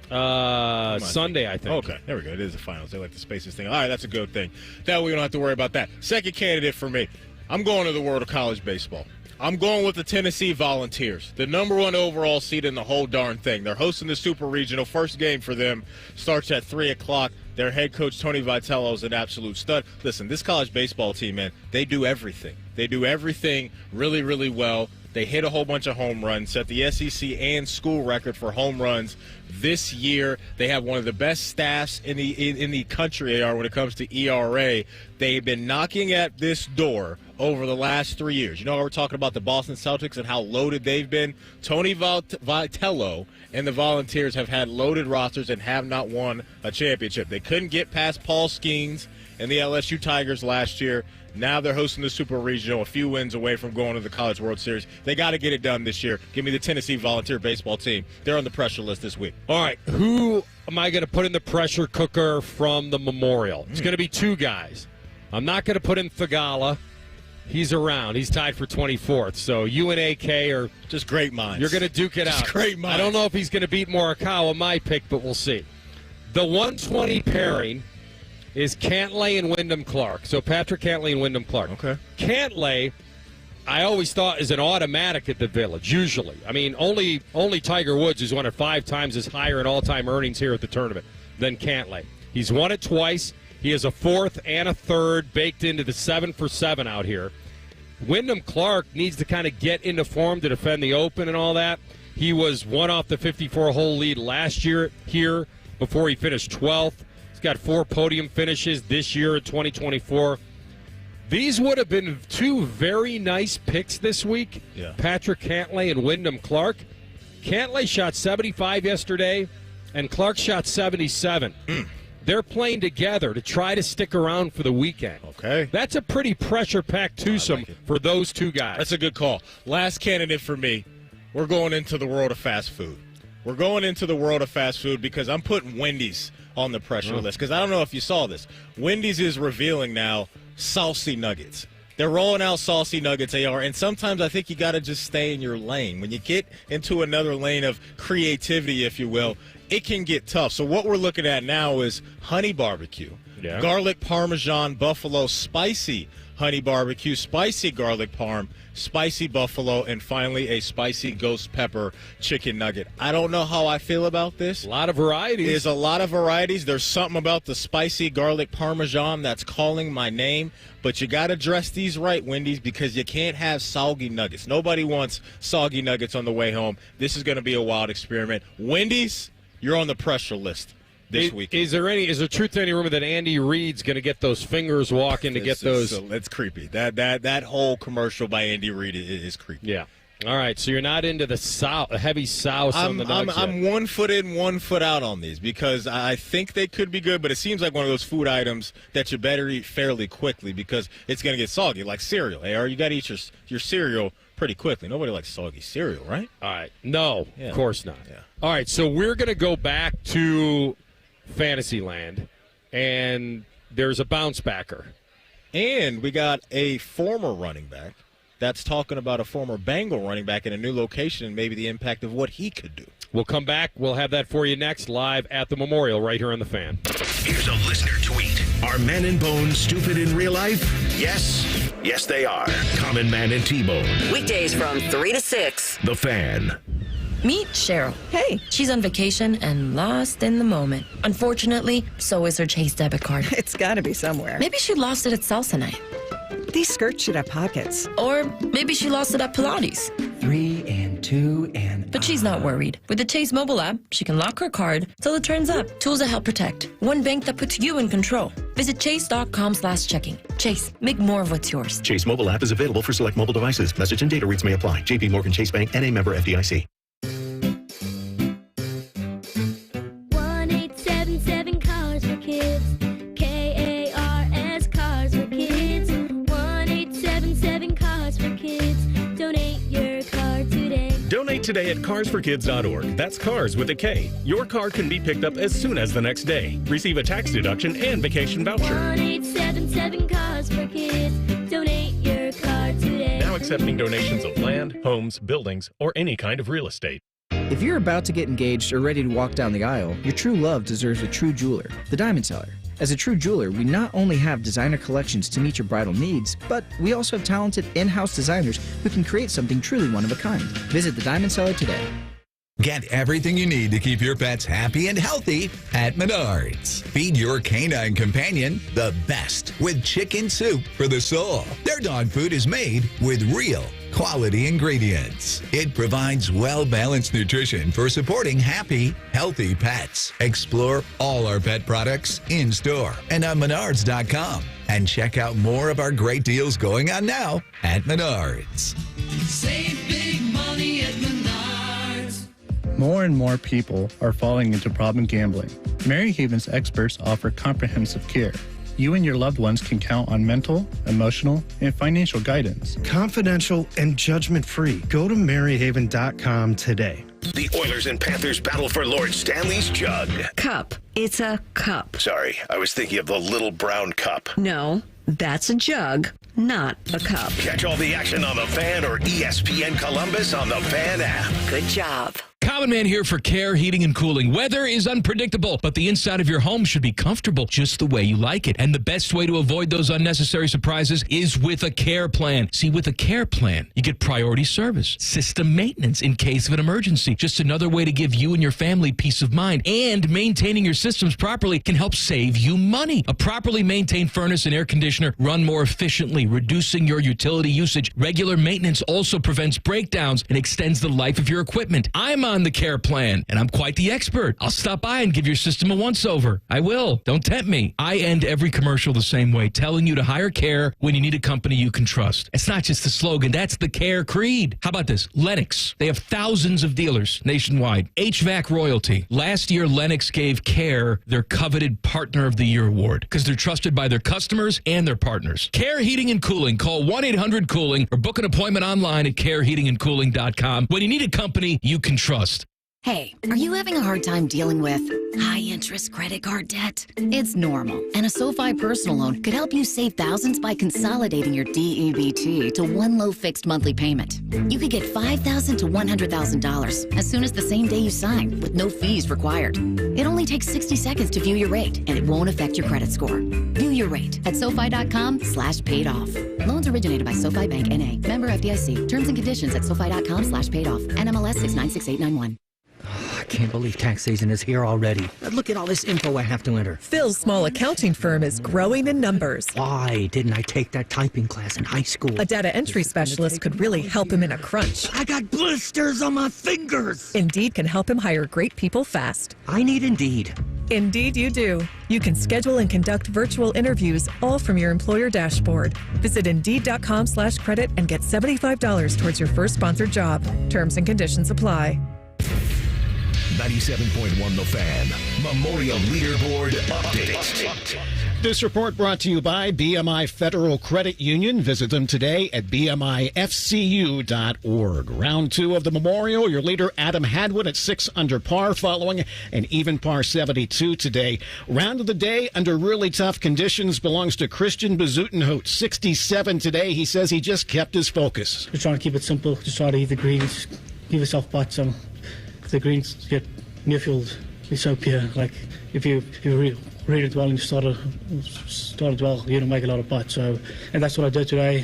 Speaker 3: Sunday, I think.
Speaker 1: Okay, there we go. It is the finals. They like to space this thing. All right, that's a good thing. That way we don't have to worry about that. Second candidate for me, I'm going to the world of college baseball. I'm going with the Tennessee Volunteers, the #1 overall seed in the whole darn thing. They're hosting the Super Regional. First game for them starts at 3 o'clock. Their head coach, Tony Vitello, is an absolute stud. Listen, this college baseball team, man, they do everything. They do everything really, really well. They hit a whole bunch of home runs, set the SEC and school record for home runs this year. They have one of the best staffs in the country when it comes to ERA. They've been knocking at this door over the last 3 years. You know, we're talking about the Boston Celtics and how loaded they've been. Tony Vitello and the Volunteers have had loaded rosters and have not won a championship. They couldn't get past Paul Skeens and the LSU Tigers last year. Now they're hosting the Super Regional, a few wins away from going to the College World Series. They got to get it done this year. Give me the Tennessee Volunteer baseball team. They're on the pressure list this week.
Speaker 3: All right, who am I going to put in the pressure cooker from the Memorial? It's going to be 2 guys. I'm not going to put in Thagala. He's around. He's tied for 24th. So you and AK are
Speaker 1: just great minds.
Speaker 3: You're going to duke it out.
Speaker 1: Great minds.
Speaker 3: I don't know if he's going to beat Morikawa, my pick, but we'll see. The 120 pairing is Cantlay and Wyndham Clark. So Patrick Cantlay and Wyndham Clark.
Speaker 1: Okay.
Speaker 3: Cantlay, I always thought, is an automatic at the Village, usually. I mean, only Tiger Woods, who's won it 5 times, is higher in all-time earnings here at the tournament than Cantlay. He's won it twice. He has a 4th and a 3rd baked into the 7 for 7 out here. Wyndham Clark needs to kind of get into form to defend the Open and all that. He was 1 off the 54-hole lead last year here before he finished 12th. Got 4 podium finishes this year in 2024. These would have been 2 very nice picks this week.
Speaker 1: Yeah.
Speaker 3: Patrick Cantlay and Wyndham Clark. Cantlay shot 75 yesterday. and Clark shot 77. They're playing together to try to stick around for the weekend.
Speaker 1: Okay.
Speaker 3: That's a pretty pressure-packed twosome for those two guys.
Speaker 1: That's a good call. Last candidate for me, we're going into the world of fast food. We're going into the world of fast food because I'm putting Wendy's on the pressure list. Because I don't know if you saw this. Wendy's is revealing now saucy nuggets. They're rolling out saucy nuggets, and sometimes I think you got to just stay in your lane. When you get into another lane of creativity, if you will, it can get tough. So what we're looking at now is honey barbecue, garlic parmesan buffalo spicy honey barbecue, spicy garlic parm, spicy buffalo, and finally a spicy ghost pepper chicken nugget. I don't know how I feel about this.
Speaker 3: A lot of varieties.
Speaker 1: There's a lot of varieties. There's something about the spicy garlic parmesan that's calling my name. But you got to dress these right, Wendy's, because you can't have soggy nuggets. Nobody wants soggy nuggets on the way home. This is going to be a wild experiment. Wendy's, you're on the pressure list this week.
Speaker 3: Is there truth to any rumor that Andy Reid's going to get those fingers walking to get those?
Speaker 1: It's creepy. That whole commercial by Andy Reid is creepy.
Speaker 3: Yeah. All right, so you're not into the heavy sauce on the nuggets
Speaker 1: I'm 1 foot in, 1 foot out on these because I think they could be good, but it seems like one of those food items that you better eat fairly quickly because it's going to get soggy, like cereal. AR, you got to eat your cereal pretty quickly. Nobody likes soggy cereal, right?
Speaker 3: All right. No,
Speaker 1: Yeah.
Speaker 3: of course not.
Speaker 1: Yeah.
Speaker 3: All right, so we're going to go back to Fantasyland, and there's a bounce backer.
Speaker 1: And we got a former running back that's talking about a former Bengal running back in a new location and maybe the impact of what he could do.
Speaker 3: We'll come back. We'll have that for you next, live at the Memorial right here on The Fan.
Speaker 4: Here's a listener tweet. Are Men and Bone stupid in real life? Yes. Yes, they are. Common Man and T-Bone.
Speaker 14: Weekdays from 3 to 6.
Speaker 4: The Fan.
Speaker 5: Meet Cheryl. Hey. She's on vacation and lost in the moment. Unfortunately, so is her Chase debit card.
Speaker 6: It's gotta be somewhere.
Speaker 5: Maybe she lost it at salsa night.
Speaker 6: These skirts should have pockets.
Speaker 5: Or maybe she lost it at Pilates.
Speaker 6: 3 and 2 and...
Speaker 5: But she's not worried. With the Chase mobile app, she can lock her card till it turns up. Tools that help protect. One bank that puts you in control. Visit chase.com/checking. Chase, make more of what's yours.
Speaker 7: Chase mobile app is available for select mobile devices. Message and data rates may apply. JP Morgan Chase Bank, N.A. member FDIC.
Speaker 9: 1877 Cars for Kids. KARS Cars for Kids. 1877 Cars for Kids. Donate your car today.
Speaker 10: Donate today at carsforkids.org. That's cars with a K. Your car can be picked up as soon as the next day. Receive a tax deduction and vacation voucher.
Speaker 9: 1877 Cars for Kids. Donate your car today.
Speaker 10: Now accepting donations of land, homes, buildings, or any kind of real estate.
Speaker 8: If you're about to get engaged or ready to walk down the aisle, your true love deserves a true jeweler, the Diamond Seller. As a true jeweler, we not only have designer collections to meet your bridal needs, but we also have talented in-house designers who can create something truly one of a kind. Visit the Diamond Seller today.
Speaker 25: Get everything you need to keep your pets happy and healthy at Menards. Feed your canine companion the best with chicken soup for the soul. Their dog food is made with real quality ingredients. It provides well-balanced nutrition for supporting happy, healthy pets. Explore all our pet products in-store and on Menards.com. And check out more of our great deals going on now at Menards.
Speaker 26: Save big money at Menards.
Speaker 27: More and more people are falling into problem gambling. Mary Haven's experts offer comprehensive care. You and your loved ones can count on mental, emotional, and financial guidance.
Speaker 28: Confidential and judgment-free. Go to maryhaven.com today.
Speaker 4: The Oilers and Panthers battle for Lord Stanley's jug.
Speaker 14: Cup. It's a cup.
Speaker 4: Sorry, I was thinking of the little brown cup.
Speaker 14: No, that's a jug, not a cup.
Speaker 4: Catch all the action on The Fan or ESPN Columbus on the Fan app.
Speaker 14: Good job.
Speaker 11: Common Man here for Care Heating and Cooling. Weather is unpredictable, but the inside of your home should be comfortable just the way you like it. And the best way to avoid those unnecessary surprises is with a care plan. See, with a care plan, you get priority service, system maintenance in case of an emergency. Just another way to give you and your family peace of mind. And maintaining your systems properly can help save you money. A properly maintained furnace and air conditioner run more efficiently, reducing your utility usage. Regular maintenance also prevents breakdowns and extends the life of your equipment. I'm on run the care plan, and I'm quite the expert. I'll stop by and give your system a once-over. I will. Don't tempt me. I end every commercial the same way, telling you to hire care when you need a company you can trust. It's not just the slogan. That's the care creed. How about this? Lennox. They have thousands of dealers nationwide. HVAC royalty. Last year, Lennox gave Care their coveted Partner of the Year award because they're trusted by their customers and their partners. Care Heating and Cooling. Call 1-800-COOLING or book an appointment online at careheatingandcooling.com when you need a company you can trust.
Speaker 12: Hey, are you having a hard time dealing with high-interest credit card debt? It's normal, and a SoFi personal loan could help you save thousands by consolidating your DEBT to one low fixed monthly payment. You could get $5,000 to $100,000 as soon as the same day you sign, with no fees required. It only takes 60 seconds to view your rate, and it won't affect your credit score. View your rate at SoFi.com/paid-off. Loans originated by SoFi Bank N.A. Member FDIC. Terms and conditions at SoFi.com/paid-off. NMLS 696891.
Speaker 13: I can't believe tax season is here already. Look at all this info I have to enter.
Speaker 16: Phil's small accounting firm is growing in numbers.
Speaker 13: Why didn't I take that typing class in high school?
Speaker 16: A data entry specialist could really help him in a crunch.
Speaker 13: I got blisters on my fingers.
Speaker 16: Indeed can help him hire great people fast.
Speaker 13: I need Indeed.
Speaker 16: Indeed you do. You can schedule and conduct virtual interviews all from your employer dashboard. Visit Indeed.com/credit and get $75 towards your first sponsored job. Terms and conditions apply.
Speaker 4: 97.1 The Fan. Memorial Leaderboard Update.
Speaker 17: This report brought to you by BMI Federal Credit Union. Visit them today at bmifcu.org. Round 2 of the Memorial. Your leader, Adam Hadwin, at 6 under par, following an even par 72 today. Round of the day, under really tough conditions, belongs to Christian Bezuidenhout, 67 today. He says he just kept his focus.
Speaker 18: Just trying to keep it simple. Just try to hit the greens, give yourself putts. The greens get Muirfield, it's up here. Like if you read it well and you started well, you don't make a lot of putts. So, and that's what I did today.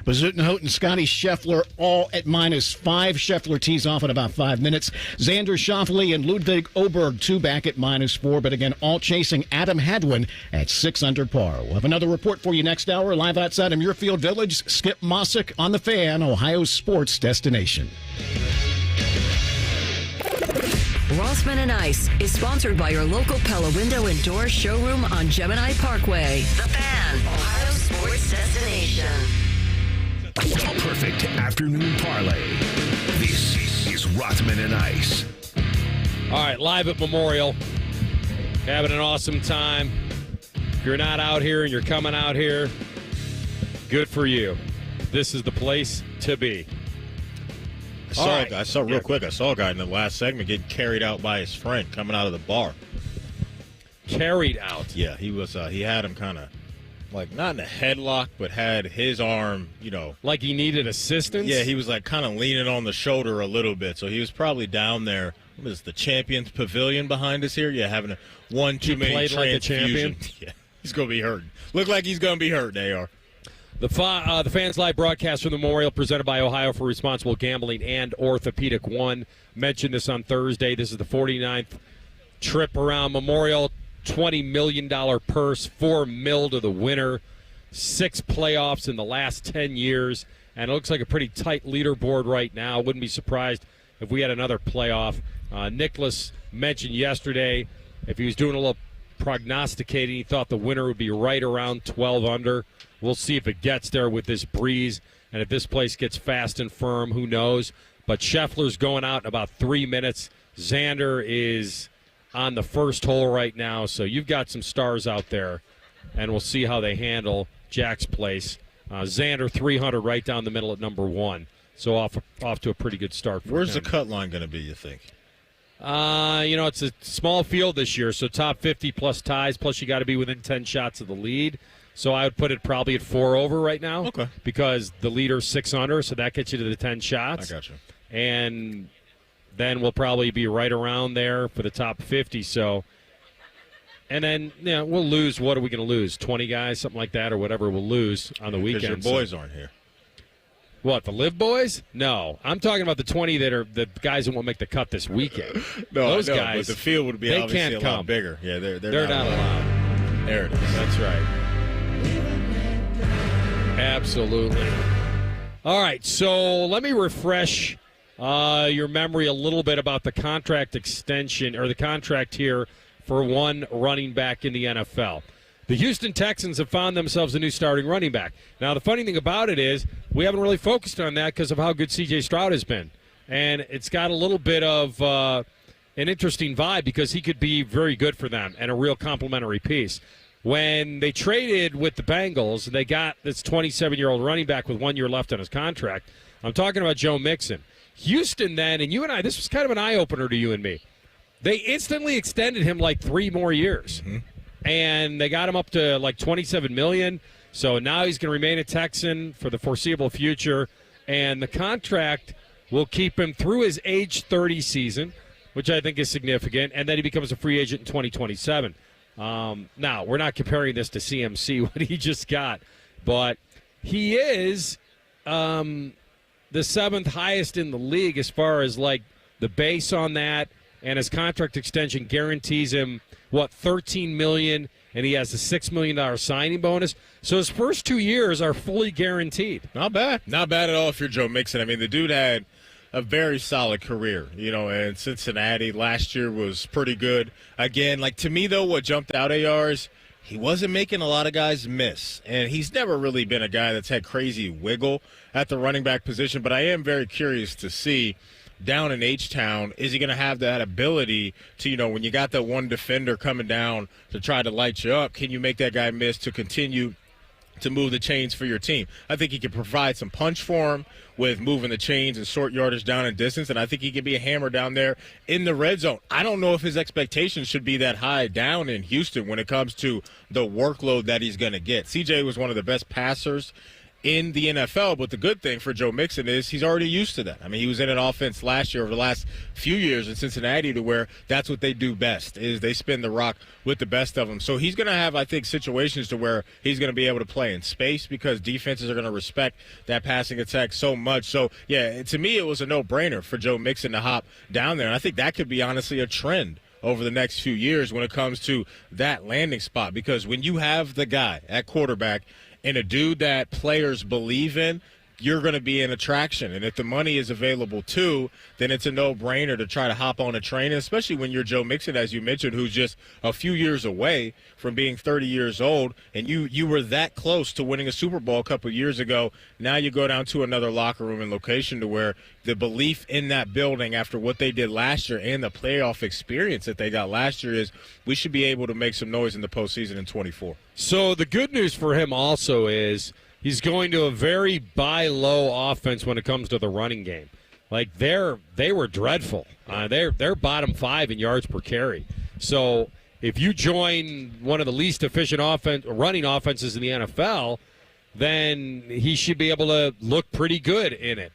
Speaker 17: Bezuidenhout and Scotty Scheffler all at -5. Scheffler tees off in about 5 minutes. Xander Schauffele and Ludwig Oberg, 2 back at -4, but again, all chasing Adam Hadwin at 6 under par. We'll have another report for you next hour, live outside of Muirfield Village. Skip Mossick on The Fan, Ohio's sports destination.
Speaker 14: Rothman and Ice is sponsored by your local Pella Window and Door showroom on Gemini Parkway. The Fan, Ohio's sports destination.
Speaker 4: A perfect afternoon parlay. This is Rothman and Ice.
Speaker 3: All right, live at Memorial. Having an awesome time. If you're not out here and you're coming out here, good for you. This is the place to be.
Speaker 1: I saw real quick. I saw a guy in the last segment getting carried out by his friend coming out of the bar.
Speaker 3: Carried out?
Speaker 1: Yeah, he was. He had him kind of like not in a headlock, but had his arm,
Speaker 3: like he needed assistance.
Speaker 1: Yeah, he was like kind of leaning on the shoulder a little bit. So he was probably down there. What is the Champions Pavilion behind us here? Yeah, having a 1-2 minute transfusion.
Speaker 3: Like a champion.
Speaker 1: Yeah, he's gonna be hurt. Look like he's gonna be hurt. They are.
Speaker 3: The Fans Live broadcast from the Memorial presented by Ohio for Responsible Gambling and Orthopedic One. Mentioned this on Thursday. This is the 49th trip around Memorial. $20 million purse, $4 million to the winner, 6 playoffs in the last 10 years, and it looks like a pretty tight leaderboard right now. Wouldn't be surprised if we had another playoff. Nicholas mentioned yesterday if he was doing a little prognosticating, he thought the winner would be right around 12 under. We'll see if it gets there with this breeze, and if this place gets fast and firm, who knows. But Scheffler's going out in about 3 minutes. Xander is on the first hole right now, so you've got some stars out there, and we'll see how they handle Jack's place. Xander 300 right down the middle at number 1, so off to a pretty good start for him.
Speaker 1: Where's the cut line going to be, you think?
Speaker 3: It's a small field this year, so top 50 plus ties, plus you got to be within 10 shots of the lead. So I would put it probably at 4 over right now.
Speaker 1: Okay.
Speaker 3: Because the leader's 6 under, so that gets you to the 10 shots.
Speaker 1: I got you.
Speaker 3: And then we'll probably be right around there for the top 50. So, and then we'll lose. What are we going to lose? 20 guys, something like that, or whatever we'll lose on the weekend.
Speaker 1: Because your boys aren't here.
Speaker 3: What, the Live boys? No, I'm talking about the 20 that are the guys that won't make the cut this weekend.
Speaker 1: Those guys, but the field would be obviously a lot bigger. Yeah, they're not allowed. There it is.
Speaker 3: That's right. Absolutely. All right, so let me refresh your memory a little bit about the contract extension or the contract here for one running back in the NFL. The Houston Texans have found themselves a new starting running back. Now, the funny thing about it is we haven't really focused on that because of how good C.J. Stroud has been. And it's got a little bit of an interesting vibe because he could be very good for them and a real complimentary piece. When they traded with the Bengals, they got this 27-year-old running back with 1 year left on his contract. I'm talking about Joe Mixon. Houston then, and you and I, this was kind of an eye-opener to you and me. They instantly extended him like 3 more years. Mm-hmm. And they got him up to like $27 million. So now he's going to remain a Texan for the foreseeable future. And the contract will keep him through his age 30 season, which I think is significant. And then he becomes a free agent in 2027. Now, we're not comparing this to CMC, what he just got. But he is the 7th highest in the league as far as like the base on that. And his contract extension guarantees him, $13 million, and he has a $6 million signing bonus. So his first 2 years are fully guaranteed.
Speaker 1: Not bad. Not bad at all if you're Joe Mixon. I mean, the dude had a very solid career, in Cincinnati. Last year was pretty good. Again, like to me, though, what jumped out at AR is he wasn't making a lot of guys miss. And he's never really been a guy that's had crazy wiggle at the running back position. But I am very curious to see down in H-Town, is he going to have that ability to, when you got that one defender coming down to try to light you up, can you make that guy miss to continue to move the chains for your team? I think he can provide some punch for him with moving the chains and short yardage down in distance, and I think he can be a hammer down there in the red zone. I don't know if his expectations should be that high down in Houston when it comes to the workload that he's going to get. CJ was one of the best passers in the NFL, but the good thing for Joe Mixon is he's already used to that. I mean, he was in an offense last year, over the last few years in Cincinnati, to where that's what they do best, is they spin the rock with the best of them. So he's going to have, I think, situations to where he's going to be able to play in space because defenses are going to respect that passing attack so much. So, yeah, to me, it was a no-brainer for Joe Mixon to hop down there, and I think that could be, honestly, a trend over the next few years when it comes to that landing spot, because when you have the guy at quarterback and a dude that players believe in, you're going to be an attraction. And if the money is available too, then it's a no-brainer to try to hop on a train, and especially when you're Joe Mixon, as you mentioned, who's just a few years away from being 30 years old, and you were that close to winning a Super Bowl a couple of years ago. Now you go down to another locker room and location to where the belief in that building after what they did last year and the playoff experience that they got last year is we should be able to make some noise in the postseason in 24.
Speaker 3: So the good news for him also is he's going to a very buy-low offense when it comes to the running game. Like they were dreadful. They're bottom 5 in yards per carry. So if you join one of the least efficient running offenses in the NFL, then he should be able to look pretty good in it.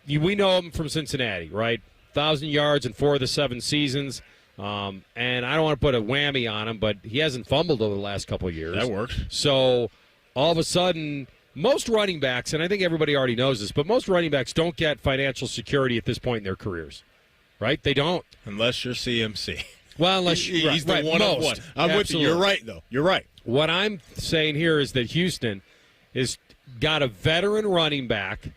Speaker 3: We know him from Cincinnati, right? 1,000 yards in 4 of the 7 seasons. And I don't want to put a whammy on him, but he hasn't fumbled over the last couple of years.
Speaker 1: That works.
Speaker 3: So all of a sudden, most running backs, and I think everybody already knows this, but most running backs don't get financial security at this point in their careers, right? They don't.
Speaker 1: Unless you're CMC.
Speaker 3: Well, unless
Speaker 1: he's the one of one. I'm with you. You're right, though. You're right.
Speaker 3: What I'm saying here is that Houston has got a veteran running back,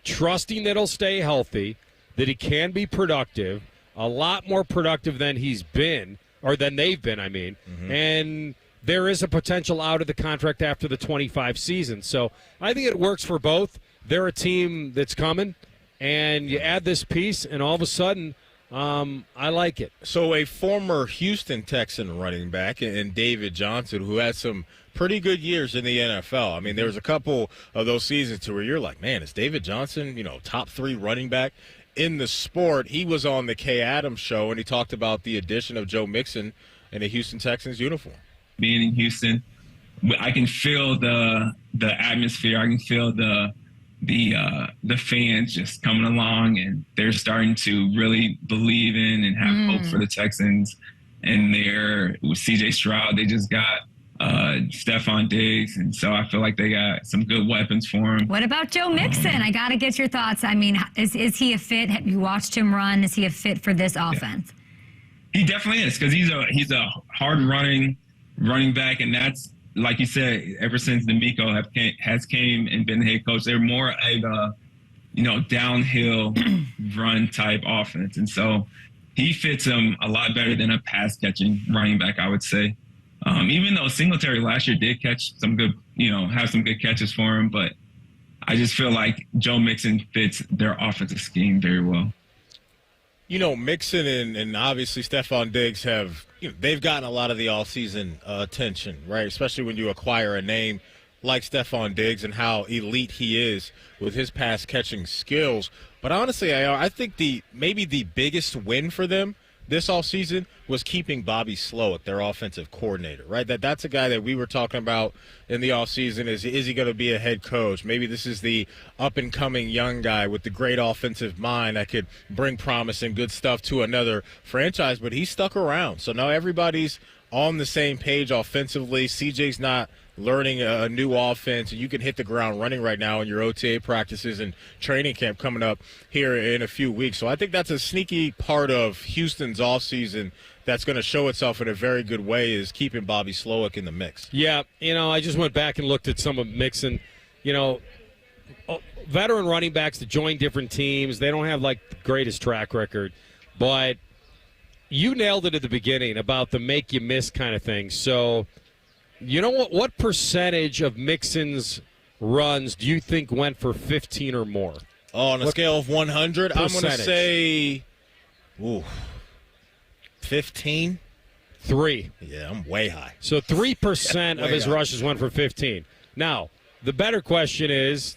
Speaker 3: trusting that he'll stay healthy, that he can be productive, a lot more productive than he's been, or than they've been, I mean. Mm-hmm. And there is a potential out of the contract after the 25 season. So I think it works for both. They're a team that's coming, and you add this piece, and all of a sudden, I like it.
Speaker 1: So a former Houston Texan running back in David Johnson, who had some pretty good years in the NFL. I mean, there was a couple of those seasons where you're like, man, is David Johnson, top 3 running back in the sport? He was on the Kay Adams show, and he talked about the addition of Joe Mixon in a Houston Texans uniform.
Speaker 2: Being in Houston, I can feel the atmosphere. I can feel the fans just coming along, and they're starting to really believe in and have hope for the Texans. And they're with C.J. Stroud, they just got Stephon Diggs, and so I feel like they got some good weapons for him.
Speaker 15: What about Joe Mixon? I got to get your thoughts. I mean, is he a fit? Have you watched him run? Is he a fit for this offense?
Speaker 2: He definitely is, because he's a hard running back, and that's, like you said, ever since D'Amico has came and been the head coach, they're more of downhill run type offense. And so he fits him a lot better than a pass catching running back, I would say. Even though Singletary last year did catch some good, have some good catches for him, but I just feel like Joe Mixon fits their offensive scheme very well.
Speaker 1: Mixon and obviously Stephon Diggs they've gotten a lot of the offseason attention, right? Especially when you acquire a name like Stephon Diggs and how elite he is with his pass catching skills. But honestly, I think maybe the biggest win for them this offseason was keeping Bobby Slowick, their offensive coordinator, right? That's a guy that we were talking about in the offseason. Is he going to be a head coach? Maybe this is the up-and-coming young guy with the great offensive mind that could bring promise and good stuff to another franchise, but he stuck around. So now everybody's on the same page offensively. CJ's not learning a new offense, and you can hit the ground running right now in your OTA practices and training camp coming up here in a few weeks. So I think that's a sneaky part of Houston's offseason that's going to show itself in a very good way, is keeping Bobby Slowick in the mix.
Speaker 3: Yeah, I just went back and looked at some of Mixon. Veteran running backs that join different teams, they don't have the greatest track record, but you nailed it at the beginning about the make you miss kind of thing. So what percentage of Mixon's runs do you think went for 15 or more?
Speaker 1: On a scale of 100, I'm going to say 15?
Speaker 3: 3.
Speaker 1: Yeah, I'm way high.
Speaker 3: So 3% of his rushes went for 15. Now, the better question is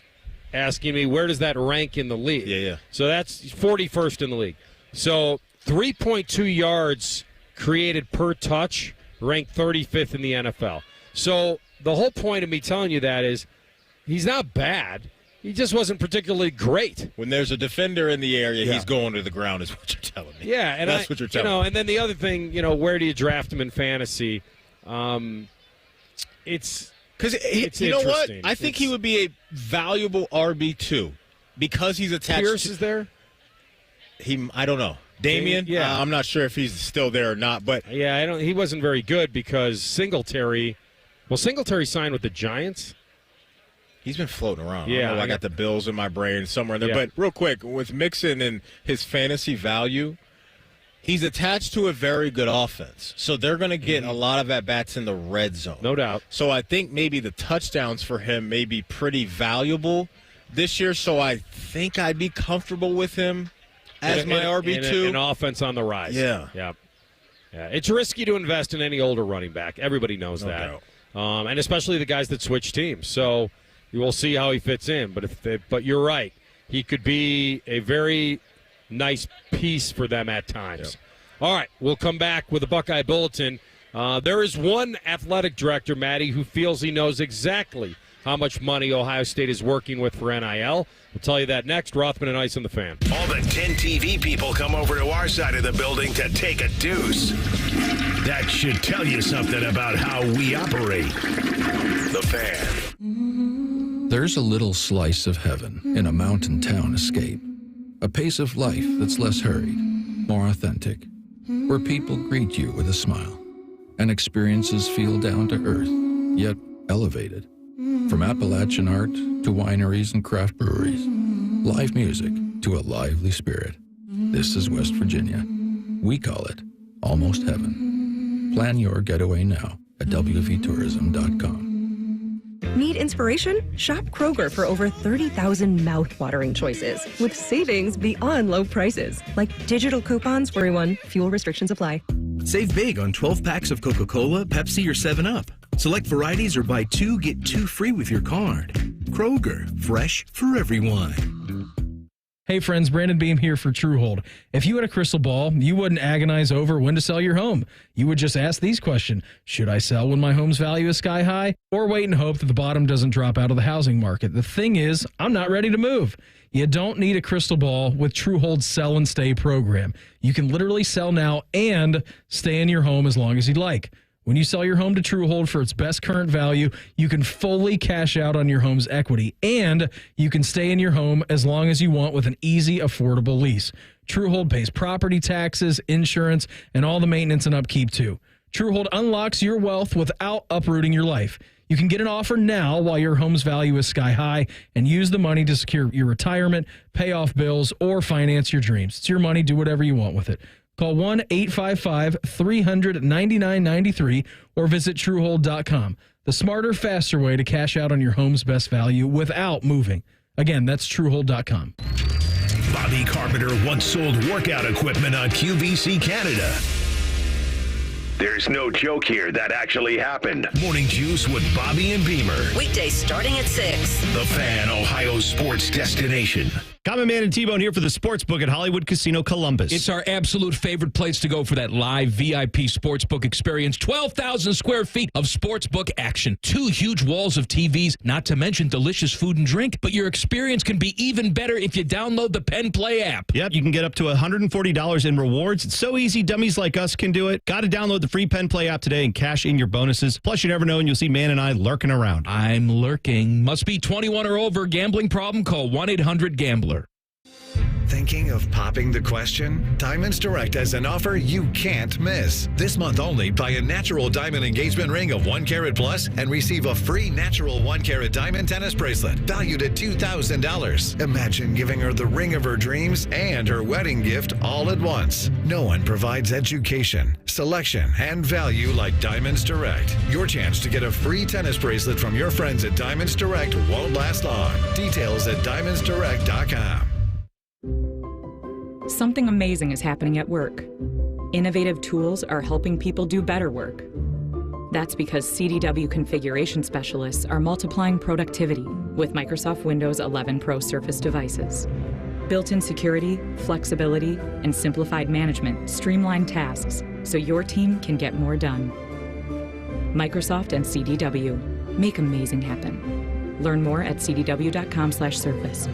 Speaker 3: asking me, where does that rank in the league?
Speaker 1: Yeah.
Speaker 3: So that's 41st in the league. So 3.2 yards created per touch, ranked 35th in the NFL. So the whole point of me telling you that is he's not bad. He just wasn't particularly great.
Speaker 1: When there's a defender in the area, he's going to the ground is what you're telling me.
Speaker 3: Yeah, and
Speaker 1: that's what you're telling me.
Speaker 3: And then the other thing, where do you draft him in fantasy? It's
Speaker 1: you know what? I think he would be a valuable RB2 because he's attached.
Speaker 3: Pierce is there?
Speaker 1: I don't know. Damian?
Speaker 3: Yeah.
Speaker 1: I'm not sure if he's still there or not, but
Speaker 3: he wasn't very good because Singletary signed with the Giants.
Speaker 1: He's been floating around.
Speaker 3: Yeah,
Speaker 1: I got the Bills in my brain somewhere in there.
Speaker 3: Yeah.
Speaker 1: But real quick, with Mixon and his fantasy value, he's attached to a very good offense. So they're going to get a lot of at-bats in the red zone.
Speaker 3: No doubt.
Speaker 1: So I think maybe the touchdowns for him may be pretty valuable this year. So I think I'd be comfortable with him as my RB2.
Speaker 3: An offense on the rise.
Speaker 1: Yeah.
Speaker 3: It's risky to invest in any older running back. Everybody knows that. And especially the guys that switch teams. So you will see how he fits in. But you're right. He could be a very nice piece for them at times. Yep. All right, we'll come back with a Buckeye Bulletin. There is one athletic director, Maddie, who feels he knows exactly how much money Ohio State is working with for NIL. We'll tell you that next. Rothman and Ice on the Fan.
Speaker 4: All the 10 TV people come over to our side of the building to take a deuce. That should tell you something about how we operate. The Fan.
Speaker 5: There's a little slice of heaven in a mountain town escape. A pace of life that's less hurried, more authentic, where people greet you with a smile and experiences feel down to earth, yet elevated. From Appalachian art to wineries and craft breweries, live music to a lively spirit. This is West Virginia. We call it Almost Heaven. Plan your getaway now at wvtourism.com.
Speaker 16: Need inspiration? Shop Kroger for over 30,000 mouth-watering choices with savings beyond low prices, like digital coupons for everyone. Fuel restrictions apply.
Speaker 6: Save big on 12 packs of Coca-Cola, Pepsi, or 7-Up. Select varieties or buy 2, get 2 free with your card. Kroger, fresh for everyone.
Speaker 19: Hey friends, Brandon Beam here for Truehold. If you had a crystal ball, you wouldn't agonize over when to sell your home. You would just ask these questions. Should I sell when my home's value is sky high? Or wait and hope that the bottom doesn't drop out of the housing market? The thing is, I'm not ready to move. You don't need a crystal ball with Truehold's Sell and Stay program. You can literally sell now and stay in your home as long as you'd like. When you sell your home to Truehold for its best current value, you can fully cash out on your home's equity, and you can stay in your home as long as you want with an easy, affordable lease. Truehold pays property taxes, insurance, and all the maintenance and upkeep, too. TrueHold unlocks your wealth without uprooting your life. You can get an offer now while your home's value is sky high and use the money to secure your retirement, pay off bills, or finance your dreams. It's your money. Do whatever you want with it. Call 1-855-300-9993 or visit TrueHold.com. The smarter, faster way to cash out on your home's best value without moving. Again, that's TrueHold.com.
Speaker 4: Bobby Carpenter once sold workout equipment on QVC Canada. There's no joke here. That actually happened. Morning Juice with Bobby and Beamer.
Speaker 14: Weekdays starting at 6.
Speaker 4: The Fan, Ohio's sports destination.
Speaker 7: Common Man and T-Bone here for the Sportsbook at Hollywood Casino Columbus.
Speaker 9: It's our absolute favorite place to go for that live VIP sportsbook experience. 12,000 square feet of sportsbook action. 2 huge walls of TVs, not to mention delicious food and drink. But your experience can be even better if you download the Penn Play app.
Speaker 7: Yep, you can get up to $140 in rewards. It's so easy, dummies like us can do it. Got to download the free Penn Play app today and cash in your bonuses. Plus, you never know, and you'll see Man and I lurking around.
Speaker 9: I'm lurking. Must be 21 or over. Gambling problem? Call 1-800-GAMBLER.
Speaker 25: Thinking of popping the question? Diamonds Direct has an offer you can't miss. This month only, buy a natural diamond engagement ring of 1 carat plus and receive a free natural 1 carat diamond tennis bracelet valued at $2,000. Imagine giving her the ring of her dreams and her wedding gift all at once. No one provides education, selection, and value like Diamonds Direct. Your chance to get a free tennis bracelet from your friends at Diamonds Direct won't last long. Details at diamondsdirect.com.
Speaker 10: Something amazing is happening at work. Innovative tools are helping people do better work. That's because CDW configuration specialists are multiplying productivity with Microsoft Windows 11 Pro Surface devices. Built-in security, flexibility, and simplified management streamline tasks so your team can get more done. Microsoft and CDW. Make amazing happen. Learn more at cdw.com/surface.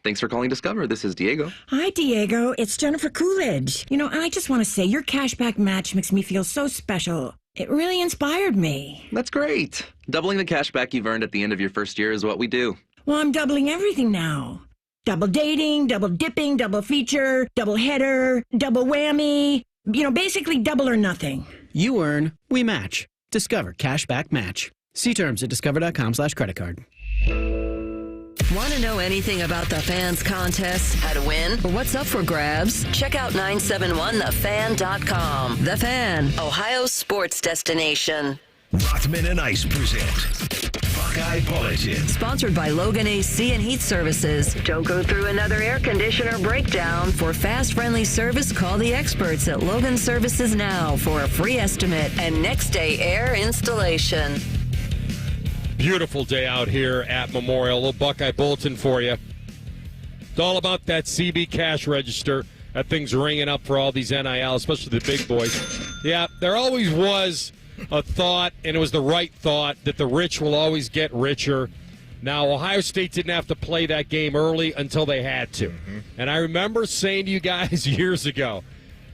Speaker 20: Thanks for calling Discover. This is Diego.
Speaker 21: Hi, Diego. It's Jennifer Coolidge. I just want to say your cashback match makes me feel so special. It really inspired me.
Speaker 20: That's great. Doubling the cashback you've earned at the end of your first year is what we do.
Speaker 21: Well, I'm doubling everything now. Double dating, double dipping, double feature, double header, double whammy. Basically double or nothing.
Speaker 22: You earn, we match. Discover Cashback Match. See terms at discover.com/creditcard.
Speaker 14: Want to know anything about the Fan's contests, how to win, or what's up for grabs? Check out 971thefan.com. The Fan, Ohio's sports destination.
Speaker 4: Rothman and Ice present Buckeye Bulletin.
Speaker 14: Sponsored by Logan AC and Heat Services. Don't go through another air conditioner breakdown. For fast, friendly service, call the experts at Logan Services now for a free estimate and next day air installation.
Speaker 3: Beautiful day out here at Memorial. A little Buckeye Bulletin for you. It's all about that CB cash register. That thing's ringing up for all these NIL, especially the big boys. Yeah, there always was a thought, and it was the right thought, that the rich will always get richer. Now, Ohio State didn't have to play that game early until they had to. And I remember saying to you guys years ago,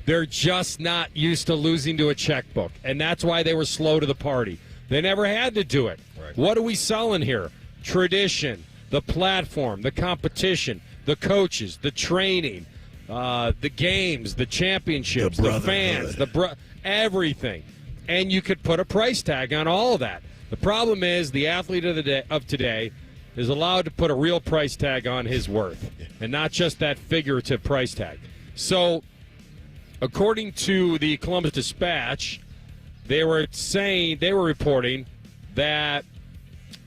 Speaker 3: they're just not used to losing to a checkbook, and that's why they were slow to the party. They never had to do it. Right. What are we selling here? Tradition, the platform, the competition, the coaches, the training, the games, the championships, the fans, everything. And you could put a price tag on all of that. The problem is the athlete of today is allowed to put a real price tag on his worth and not just that figurative price tag. So, according to the Columbus Dispatch, they were reporting that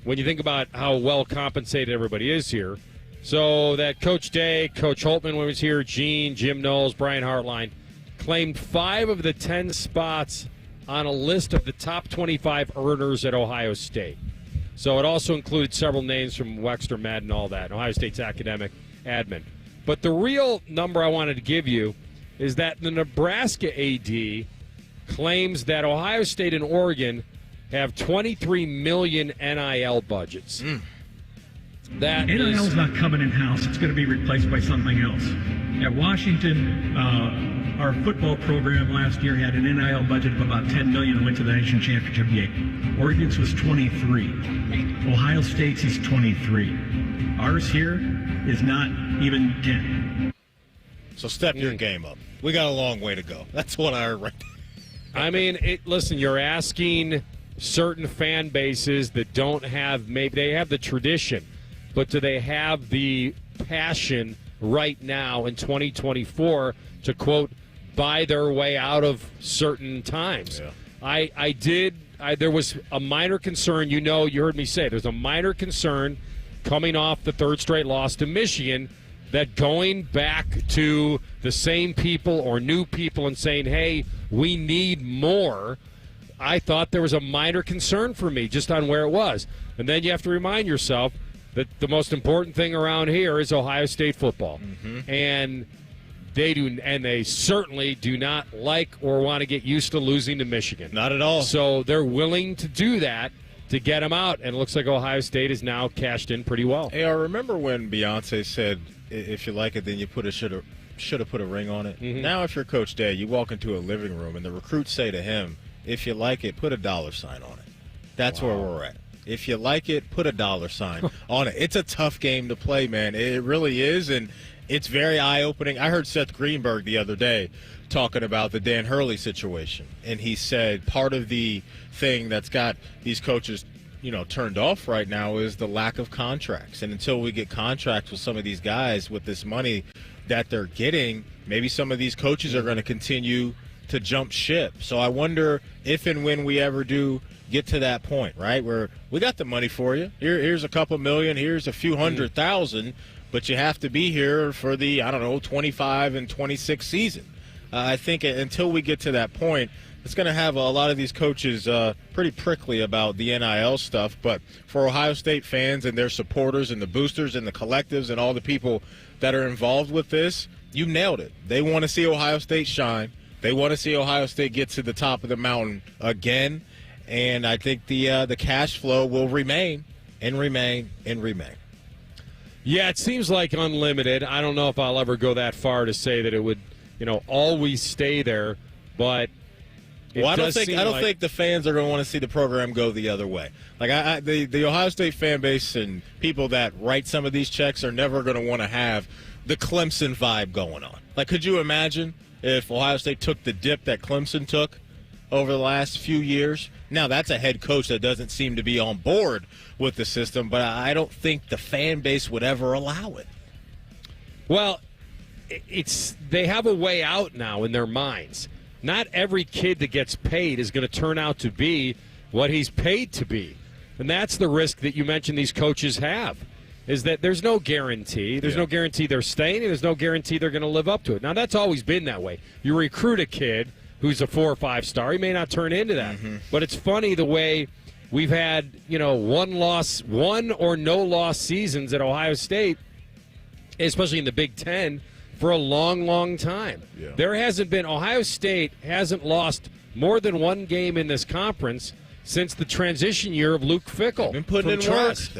Speaker 3: when you think about how well compensated everybody is here, so that Coach Day, Coach Holtman when he was here, Gene, Jim Knowles, Brian Hartline, claimed 5 of the 10 spots on a list of the top 25 earners at Ohio State. So it also included several names from Wexter, Med, and all that, Ohio State's academic admin. But the real number I wanted to give you is that the Nebraska AD claims that Ohio State and Oregon have $23 million NIL budgets.
Speaker 23: NIL's not coming in-house. It's going to be replaced by something else. At Washington, our football program last year had an NIL budget of about $10 million and went to the nation championship game. Oregon's was 23. Ohio State's is 23. Ours here is not even 10.
Speaker 1: So step your game up. We got a long way to go. That's what I heard right there.
Speaker 3: I mean, listen, you're asking certain fan bases that don't have, maybe they have the tradition, but do they have the passion right now in 2024 to, quote, buy their way out of certain times? Yeah. There was a minor concern, you heard me say, there's a minor concern coming off the third straight loss to Michigan that going back to the same people or new people and saying, hey, we need more, I thought there was a minor concern for me just on where it was. And then you have to remind yourself that the most important thing around here is Ohio State football. Mm-hmm. And they certainly do not like or want to get used to losing to Michigan.
Speaker 1: Not at all.
Speaker 3: So they're willing to do that to get them out, and it looks like Ohio State is now cashed in pretty well.
Speaker 1: Hey, I remember when Beyonce said, if you like it, then you should have put a ring on it. Mm-hmm. Now if you're Coach Day, you walk into a living room, and the recruits say to him, if you like it, put a $ sign on it. That's where we're at. If you like it, put a $ sign on it. It's a tough game to play, man. It really is, and it's very eye-opening. I heard Seth Greenberg the other day talking about the Dan Hurley situation, and he said part of the thing that's got these coaches, turned off right now is the lack of contracts. And until we get contracts with some of these guys with this money that they're getting, maybe some of these coaches are going to continue to jump ship. So I wonder if and when we ever do get to that point, right, where we got the money for you. Here's a couple million, here's a few $100,000, but you have to be here for the, 25 and 26 season. I think until we get to that point, it's going to have a lot of these coaches pretty prickly about the NIL stuff. But for Ohio State fans and their supporters and the boosters and the collectives and all the people that are involved with this, you nailed it. They want to see Ohio State shine. They want to see Ohio State get to the top of the mountain again. And I think the cash flow will remain and remain and remain.
Speaker 3: Yeah, it seems like unlimited. I don't know if I'll ever go that far to say that it would, always stay there. But
Speaker 1: I don't think the fans are going to want to see the program go the other way. Like the Ohio State fan base and people that write some of these checks are never going to want to have the Clemson vibe going on. Like, could you imagine if Ohio State took the dip that Clemson took over the last few years? Now, that's a head coach that doesn't seem to be on board with the system, but I don't think the fan base would ever allow it.
Speaker 3: Well, they have a way out now in their minds. Not every kid that gets paid is going to turn out to be what he's paid to be. And that's the risk that you mentioned these coaches have, is that there's no guarantee. There's no guarantee they're staying, and there's no guarantee they're going to live up to it. Now, that's always been that way. You recruit a kid who's a 4 or 5 star. He may not turn into that. Mm-hmm. But it's funny the way we've had, one or no loss seasons at Ohio State, especially in the Big Ten, for a long, long time. Yeah. Ohio State hasn't lost more than one game in this conference since the transition year of Luke Fickell.
Speaker 1: They've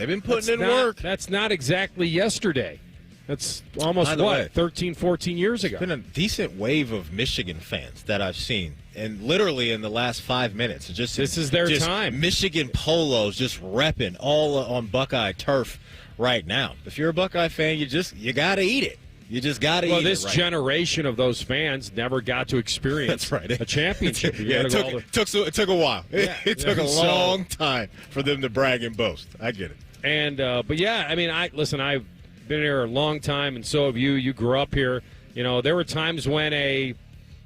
Speaker 1: been putting in work.
Speaker 3: That's not exactly yesterday. That's almost, 13, 14 years ago.
Speaker 1: It's been a decent wave of Michigan fans that I've seen. And literally in the last 5 minutes. This
Speaker 3: is their time.
Speaker 1: Michigan polos just repping all on Buckeye turf right now. If you're a Buckeye fan, you got to eat it. You just got to eat it.
Speaker 3: Well, this generation of those fans never got to experience a championship.
Speaker 1: It took a while. Yeah. It took a long time for them to brag and boast. I get it.
Speaker 3: And but yeah, I mean, I've been here a long time, and so have you. You grew up here. There were times when a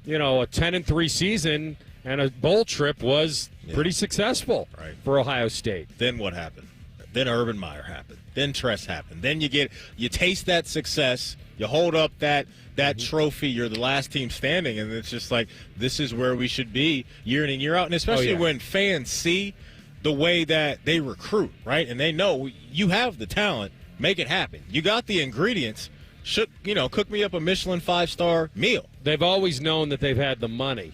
Speaker 3: 10-3 season and a bowl trip was pretty successful for Ohio State.
Speaker 1: Then what happened? Then Urban Meyer happened. Then Tress happened. Then you taste that success. You hold up that trophy. You're the last team standing, and it's just like, this is where we should be year in and year out. And especially when fans see the way that they recruit, right? And they know you have the talent. Make it happen. You got the ingredients. Cook me up a Michelin 5-star meal.
Speaker 3: They've always known that they've had the money.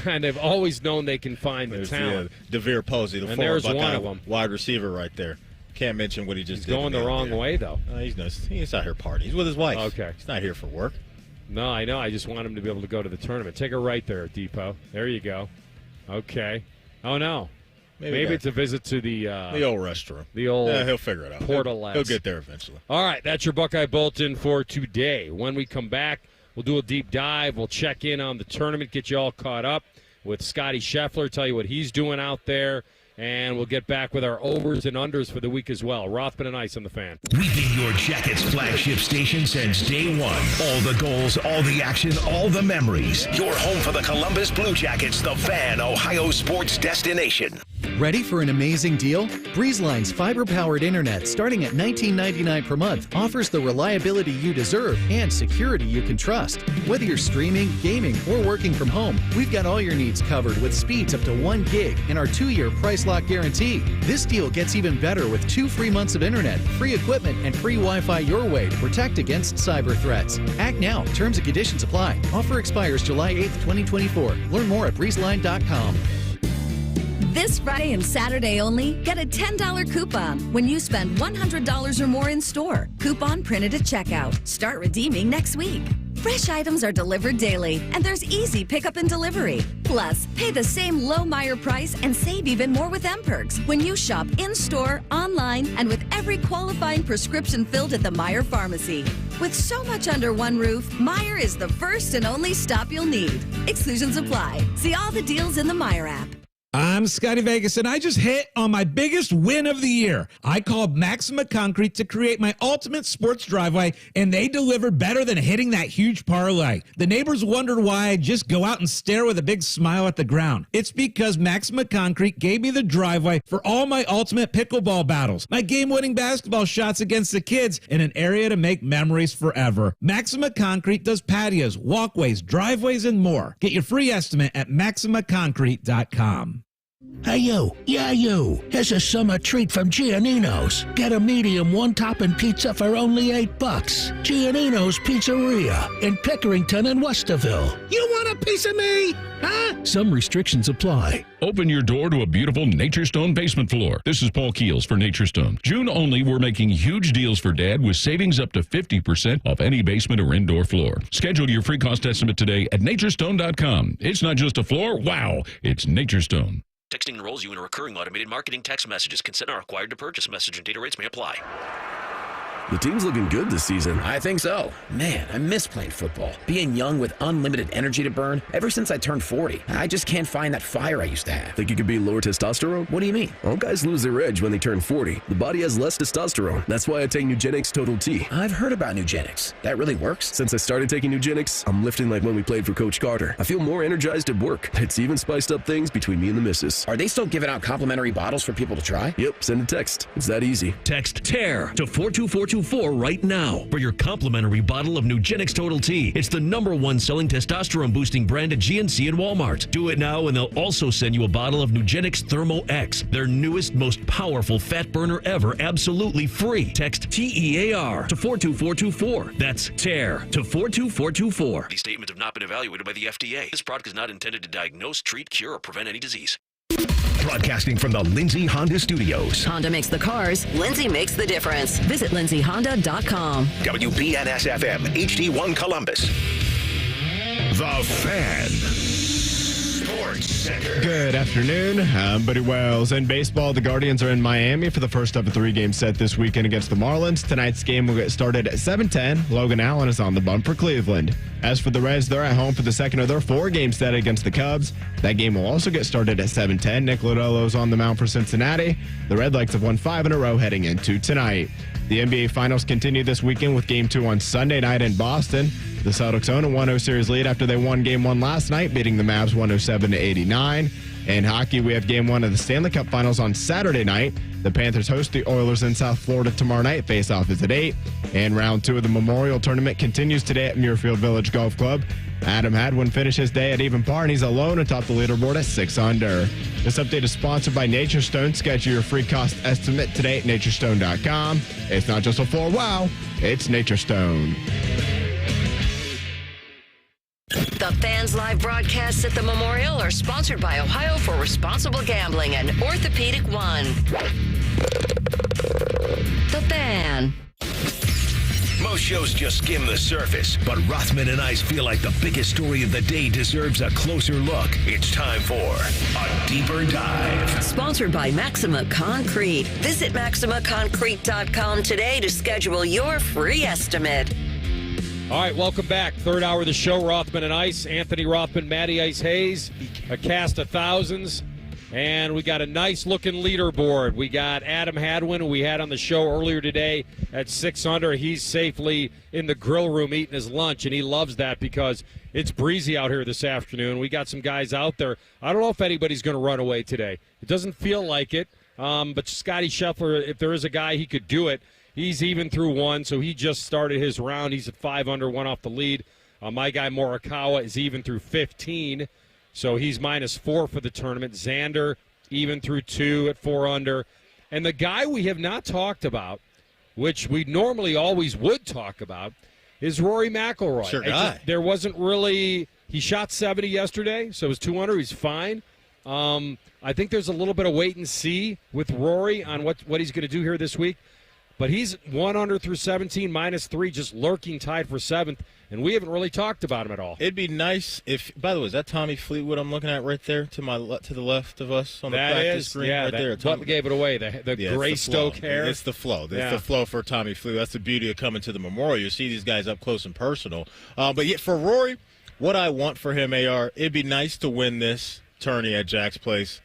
Speaker 3: And they've always known they can find the talent.
Speaker 1: DeVere Posey, the former
Speaker 3: there's
Speaker 1: Buckeye
Speaker 3: one of them.
Speaker 1: Wide receiver right there. Can't mention what he just did.
Speaker 3: He's going the wrong way, though.
Speaker 1: He's out here partying. He's with his wife.
Speaker 3: Okay.
Speaker 1: He's not here for work.
Speaker 3: No, I know. I just want him to be able to go to the tournament. Take a right there, Depot. There you go. Okay. Oh, no. Maybe it's a visit to the
Speaker 1: old restroom.
Speaker 3: The old
Speaker 1: he'll figure it out.
Speaker 3: Portalettes.
Speaker 1: He'll get there eventually.
Speaker 3: All right, that's your Buckeye Bulletin for today. When we come back, we'll do a deep dive. We'll check in on the tournament, get you all caught up with Scotty Scheffler, tell you what he's doing out there. And we'll get back with our overs and unders for the week as well. Rothman and Ice on the Fan.
Speaker 4: We've been your Jackets flagship station since day one. All the goals, all the action, all the memories. Your home for the Columbus Blue Jackets, the Fan, Ohio sports destination.
Speaker 8: Ready for an amazing deal? BreezeLine's fiber-powered internet, starting at $19.99 per month, offers the reliability you deserve and security you can trust. Whether you're streaming, gaming, or working from home, we've got all your needs covered with speeds up to 1 gig and our 2-year price lock guarantee. This deal gets even better with 2 free months of internet, free equipment, and free Wi-Fi your way to protect against cyber threats. Act now. Terms and conditions apply. Offer expires July 8th, 2024. Learn more at breezeline.com.
Speaker 11: This Friday and Saturday only, get a $10 coupon when you spend $100 or more in store. Coupon printed at checkout. Start redeeming next week. Fresh items are delivered daily, and there's easy pickup and delivery. Plus, pay the same low Meijer price and save even more with M-Perks when you shop in-store, online, and with every qualifying prescription filled at the Meijer Pharmacy. With so much under one roof, Meijer is the first and only stop you'll need. Exclusions apply. See all the deals in the Meijer app.
Speaker 12: I'm Scotty Vegas, and I just hit on my biggest win of the year. I called Maxima Concrete to create my ultimate sports driveway, and they delivered better than hitting that huge parlay. The neighbors wondered why I just go out and stare with a big smile at the ground. It's because Maxima Concrete gave me the driveway for all my ultimate pickleball battles, my game-winning basketball shots against the kids, and an area to make memories forever. Maxima Concrete does patios, walkways, driveways, and more. Get your free estimate at maximaconcrete.com.
Speaker 13: Hey, you. Yeah, you. Here's a summer treat from Giannino's. Get a medium one-topping pizza for only $8. Giannino's Pizzeria in Pickerington and Westerville. You want a piece of me? Huh?
Speaker 24: Some restrictions apply. Open your door to a beautiful Nature Stone basement floor. This is Paul Keels for Nature Stone. June only, we're making huge deals for Dad with savings up to 50% off any basement or indoor floor. Schedule your free cost estimate today at naturestone.com. It's not just a floor. Wow, it's Nature Stone.
Speaker 26: Texting enrolls you in a recurring automated marketing text messages. Consent are required to purchase. Message and data rates may apply.
Speaker 27: The team's looking good this season.
Speaker 28: I think so. Man, I miss playing football. Being young with unlimited energy to burn. Ever since I turned 40, I just can't find that fire I used to have.
Speaker 27: Think you could be lower testosterone?
Speaker 28: What do you mean?
Speaker 27: All guys lose their edge when they turn 40. The body has less testosterone. That's why I take Nugenix Total T.
Speaker 28: I've heard about Nugenix. That really works?
Speaker 27: Since I started taking Nugenix, I'm lifting like when we played for Coach Carter. I feel more energized at work. It's even spiced up things between me and the missus.
Speaker 28: Are they still giving out complimentary bottles for people to try?
Speaker 27: Yep, send a text. It's that easy.
Speaker 29: Text TEAR to 42424 right now for your complimentary bottle of Nugenix Total T. It's the #1 selling testosterone boosting brand at GNC and Walmart. Do it now and they'll also send you a bottle of Nugenix Thermo X, their newest, most powerful fat burner ever, absolutely free. Text TEAR to 42424. That's TEAR to 42424.
Speaker 26: These statements have not been evaluated by the FDA. This product is not intended to diagnose, treat, cure, or prevent any disease.
Speaker 4: Broadcasting from the Lindsay Honda Studios.
Speaker 14: Honda makes the cars. Lindsay makes the difference. Visit lindsayhonda.com.
Speaker 4: WBNS-FM, HD1 Columbus. The Fan. Sports Center.
Speaker 30: Good afternoon. I'm Buddy Wells. In baseball, the Guardians are in Miami for the first of a 3-game set this weekend against the Marlins. Tonight's game will get started at 7:10. Logan Allen is on the bump for Cleveland. As for the Reds, they're at home for the second of their 4-game set against the Cubs. That game will also get started at 7:10. Nick Lodolo's on the mound for Cincinnati. The Redlegs have won 5 in a row heading into tonight. The NBA Finals continue this weekend with Game 2 on Sunday night in Boston. The Celtics own a 1-0 series lead after they won Game 1 last night, beating the Mavs 107-89. In hockey, we have Game 1 of the Stanley Cup Finals on Saturday night. The Panthers host the Oilers in South Florida tomorrow night. Face-off is at 8. And round 2 of the Memorial Tournament continues today at Muirfield Village Golf Club. Adam Hadwin finished his day at even par, and he's alone atop the leaderboard at 6 under. This update is sponsored by Nature Stone. Schedule your free cost estimate today at naturestone.com. It's not just a floor, wow, it's Nature Stone.
Speaker 14: The Fans Live broadcasts at the Memorial are sponsored by Ohio for Responsible Gambling and Orthopedic One. The Fan.
Speaker 4: Both shows just skim the surface, but Rothman and I feel like the biggest story of the day deserves a closer look. It's time for a deeper dive.
Speaker 14: Sponsored by Maxima Concrete. Visit MaximaConcrete.com today to schedule your free estimate.
Speaker 3: All right, welcome back. Third hour of the show, Rothman and Ice. Anthony Rothman, Matty Ice Hayes, a cast of thousands. And we got a nice-looking leaderboard. We got Adam Hadwin, who we had on the show earlier today at 6 under. He's safely in the grill room eating his lunch, and he loves that because it's breezy out here this afternoon. We got some guys out there. I don't know if anybody's going to run away today. It doesn't feel like it, but Scotty Scheffler, if there is a guy, he could do it. He's even through one, so he just started his round. He's at 5 under, one off the lead. My guy Morikawa is even through 15. So he's -4 for the tournament. Xander even through 2 at 4 under. And the guy we have not talked about, which we normally always would talk about, is Rory McIlroy.
Speaker 1: Sure guy.
Speaker 3: There wasn't really – he shot 70 yesterday, so it was 2 under. He's fine. I think there's a little bit of wait and see with Rory on what he's going to do here this week. But he's 1 under through 17, -3, just lurking tied for 7th. And we haven't really talked about him at all.
Speaker 1: It'd be nice if, by the way, is that Tommy Fleetwood I'm looking at right there to the left of us on the practice screen right there?
Speaker 3: What gave it away? The gray Stoke hair?
Speaker 1: It's the flow. It's the flow for Tommy Fleetwood. That's the beauty of coming to the Memorial. You see these guys up close and personal. But yet for Rory, what I want for him, AR, it'd be nice to win this tourney at Jack's Place.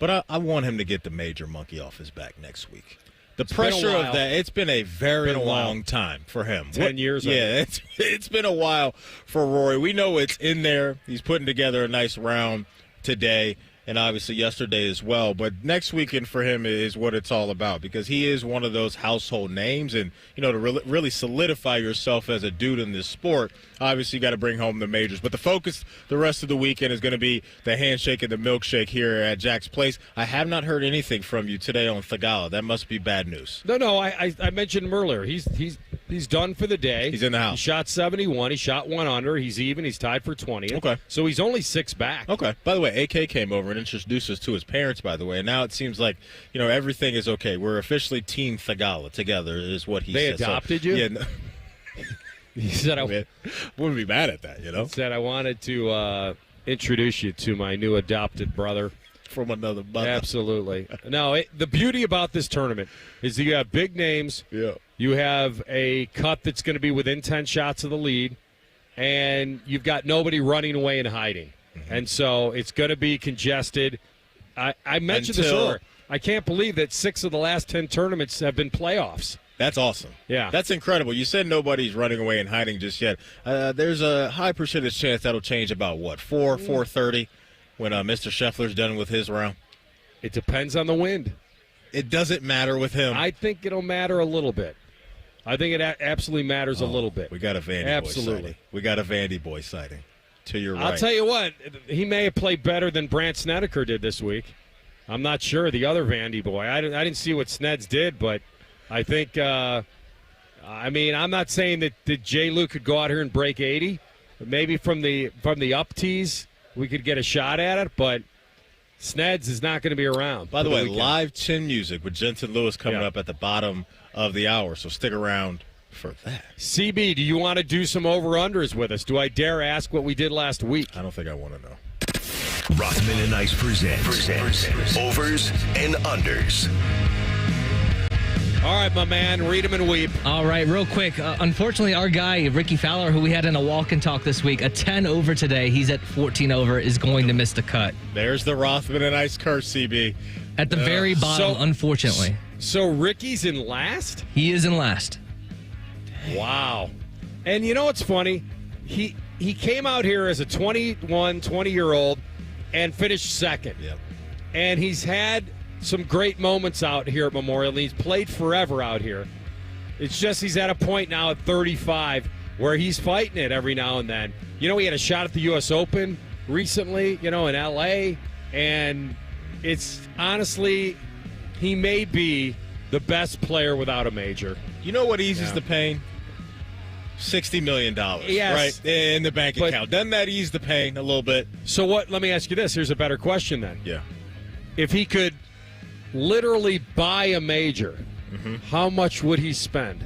Speaker 1: But I want him to get the major monkey off his back next week. The pressure of that, it's been a very long time for him.
Speaker 3: 10 years.
Speaker 1: Yeah, it's been a while for Rory. We know it's in there. He's putting together a nice round today and obviously yesterday as well. But next weekend for him is what it's all about because he is one of those household names. And, you know, to really solidify yourself as a dude in this sport, obviously you got to bring home the majors. But the focus the rest of the weekend is going to be the handshake and the milkshake here at Jack's Place. I have not heard anything from you today on Thagala. That must be bad news.
Speaker 3: No, I mentioned him earlier. He's done for the day.
Speaker 1: He's in the house.
Speaker 3: He shot 71. He shot 1 under. He's even. He's tied for 20th.
Speaker 1: Okay.
Speaker 3: So he's only 6 back.
Speaker 1: Okay. By the way, AK came over and introduced us to his parents, by the way. And now it seems like, you know, everything is okay. We're officially Team Thagala together is what he said.
Speaker 3: They adopted you?
Speaker 1: Yeah. No.
Speaker 3: He said I
Speaker 1: wouldn't be mad at that, you know?
Speaker 3: He said I wanted to introduce you to my new adopted brother.
Speaker 1: From another mother.
Speaker 3: Absolutely. No, the beauty about this tournament is that you have big names.
Speaker 1: Yeah.
Speaker 3: You have a cut that's going to be within 10 shots of the lead, and you've got nobody running away and hiding. Mm-hmm. And so it's going to be congested. I mentioned this earlier. I can't believe that 6 of the last 10 tournaments have been playoffs.
Speaker 1: That's awesome.
Speaker 3: Yeah.
Speaker 1: That's incredible. You said nobody's running away and hiding just yet. There's a high percentage chance that'll change about, 4:30 when Mr. Scheffler's done with his round?
Speaker 3: It depends on the wind.
Speaker 1: It doesn't matter with him.
Speaker 3: I think it'll matter a little bit. I think it absolutely matters a little bit.
Speaker 1: We got a Vandy boy sighting. We got a Vandy boy sighting. To your right.
Speaker 3: I'll tell you what, he may have played better than Brant Snedeker did this week. I'm not sure. The other Vandy boy. I didn't see what Sneds did, but I think, I'm not saying that J. Lou could go out here and break 80. But maybe from the up tees, we could get a shot at it, but Sneds is not going to be around.
Speaker 1: By the way, live chin music with Jensen Lewis coming up at the bottom of the hour, so stick around for that.
Speaker 3: CB, do you want to do some over-unders with us? Do I dare ask what we did last week?
Speaker 1: I don't think I want to know.
Speaker 4: Rothman and Ice presents Overs and Unders.
Speaker 3: All right, my man, read them and weep.
Speaker 2: All right, real quick. Unfortunately, our guy, Ricky Fowler, who we had in a walk and talk this week, a 10 over today. He's at 14 over, is going to miss the cut.
Speaker 1: There's the Rothman and Ice curse, CB.
Speaker 2: At the very bottom, unfortunately.
Speaker 3: So Ricky's in last?
Speaker 2: He is in last.
Speaker 3: Wow. And you know what's funny? He came out here as a 20-year-old and finished second.
Speaker 1: Yep.
Speaker 3: And he's had some great moments out here at Memorial. He's played forever out here. It's just he's at a point now at 35 where he's fighting it every now and then. You know, he had a shot at the U.S. Open recently, in L.A., and it's honestly, he may be the best player without a major.
Speaker 1: You know what eases the pain? $60 million,
Speaker 3: yes,
Speaker 1: right, in the bank account. Doesn't that ease the pain a little bit?
Speaker 3: So let me ask you this. Here's a better question then.
Speaker 1: Yeah.
Speaker 3: If he could literally buy a major, how much would he spend?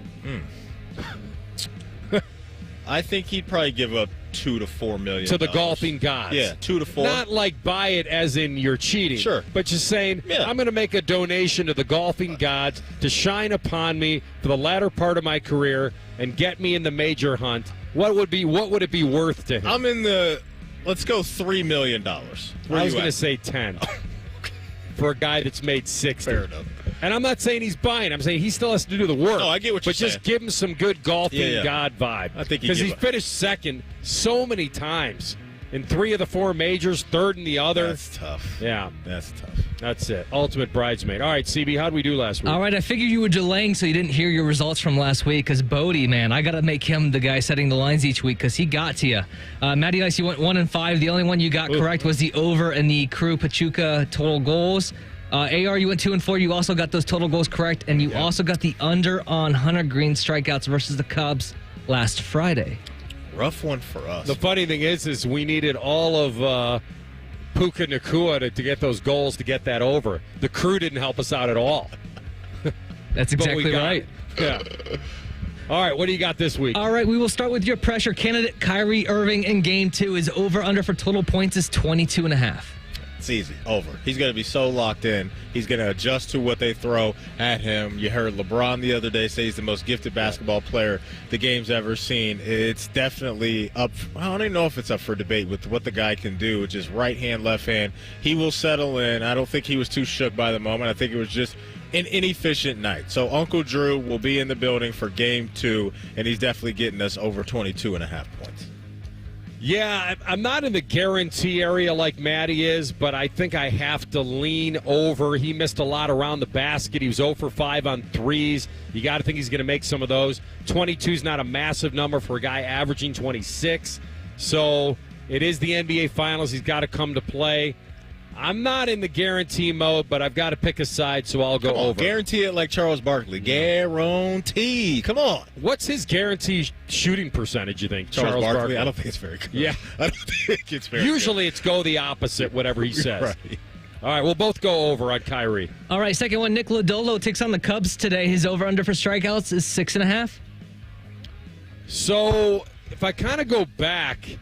Speaker 1: I think he'd probably give up $2 to $4 million
Speaker 3: to the golfing gods.
Speaker 1: Yeah, 2 to 4.
Speaker 3: Not like buy it as in you're cheating.
Speaker 1: Sure.
Speaker 3: But just saying, I'm going to make a donation to the golfing gods to shine upon me for the latter part of my career and get me in the major hunt. What would it be worth to him?
Speaker 1: I'm in the, let's go $3 million.
Speaker 3: I was going to say 10 for a guy that's made 60.
Speaker 1: Fair enough.
Speaker 3: And I'm not saying he's buying. I'm saying he still has to do the work.
Speaker 1: No, I get what you're saying.
Speaker 3: But just give him some good golfing god vibe.
Speaker 1: I think
Speaker 3: because he's finished second so many times in 3 of the 4 majors, third in the other.
Speaker 1: That's tough.
Speaker 3: Yeah.
Speaker 1: That's tough.
Speaker 3: That's it. Ultimate bridesmaid. All right, CB, how'd we do last week?
Speaker 2: All right, I figured you were delaying so you didn't hear your results from last week because Bodie, man, I got to make him the guy setting the lines each week because he got to you. Matty Ice, you went 1-5. The only one you got correct was the over in the Crew Pachuca total goals. AR, you went 2-4. You also got those total goals correct, and you also got the under on Hunter Green strikeouts versus the Cubs last Friday.
Speaker 1: Rough one for us.
Speaker 3: The funny thing is we needed all of Puka Nacua to get those goals to get that over. The Crew didn't help us out at all.
Speaker 2: That's exactly right.
Speaker 3: Yeah. All right, what do you got this week?
Speaker 2: All right, we will start with your pressure candidate. Kyrie Irving in Game 2. His over-under for total points is 22.5.
Speaker 1: It's easy. Over. He's going to be so locked in. He's going to adjust to what they throw at him. You heard LeBron the other day say he's the most gifted basketball player the game's ever seen. It's definitely up. I don't even know if it's up for debate with what the guy can do, which is right hand, left hand. He will settle in. I don't think he was too shook by the moment. I think it was just an inefficient night. So Uncle Drew will be in the building for Game 2, and he's definitely getting us over 22.5 points.
Speaker 3: Yeah, I'm not in the guarantee area like Matty is, but I think I have to lean over. He missed a lot around the basket. He was 0 for 5 on threes. You got to think he's going to make some of those. 22 is not a massive number for a guy averaging 26. So it is the NBA Finals. He's got to come to play. I'm not in the guarantee mode, but I've got to pick a side, so I'll go over.
Speaker 1: Guarantee it like Charles Barkley. Guarantee. Come on.
Speaker 3: What's his guarantee shooting percentage, you think?
Speaker 1: Charles Barkley? I don't think it's very good.
Speaker 3: Yeah.
Speaker 1: I don't think it's very
Speaker 3: Usually
Speaker 1: good.
Speaker 3: it's go the opposite, whatever he says.
Speaker 1: Right.
Speaker 3: All right, we'll both go over on Kyrie.
Speaker 2: All right, second one, Nick Lodolo takes on the Cubs today. His over-under for strikeouts is 6.5.
Speaker 3: So if I kind of go back,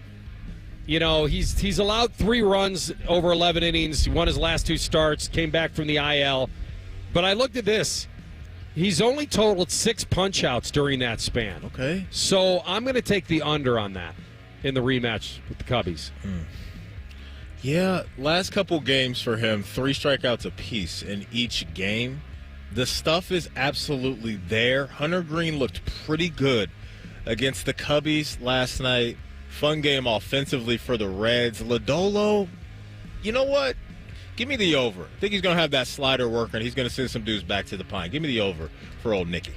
Speaker 3: you know, he's allowed 3 runs over 11 innings. He won his last 2 starts, came back from the IL. But I looked at this. He's only totaled 6 punch-outs during that span.
Speaker 1: Okay.
Speaker 3: So I'm going to take the under on that in the rematch with the Cubbies.
Speaker 1: Yeah, last couple games for him, 3 strikeouts apiece in each game. The stuff is absolutely there. Hunter Green looked pretty good against the Cubbies last night. Fun game offensively for the Reds. Lodolo, you know what? Give me the over. I think he's going to have that slider working, and he's going to send some dudes back to the pine. Give me the over for old Nicky.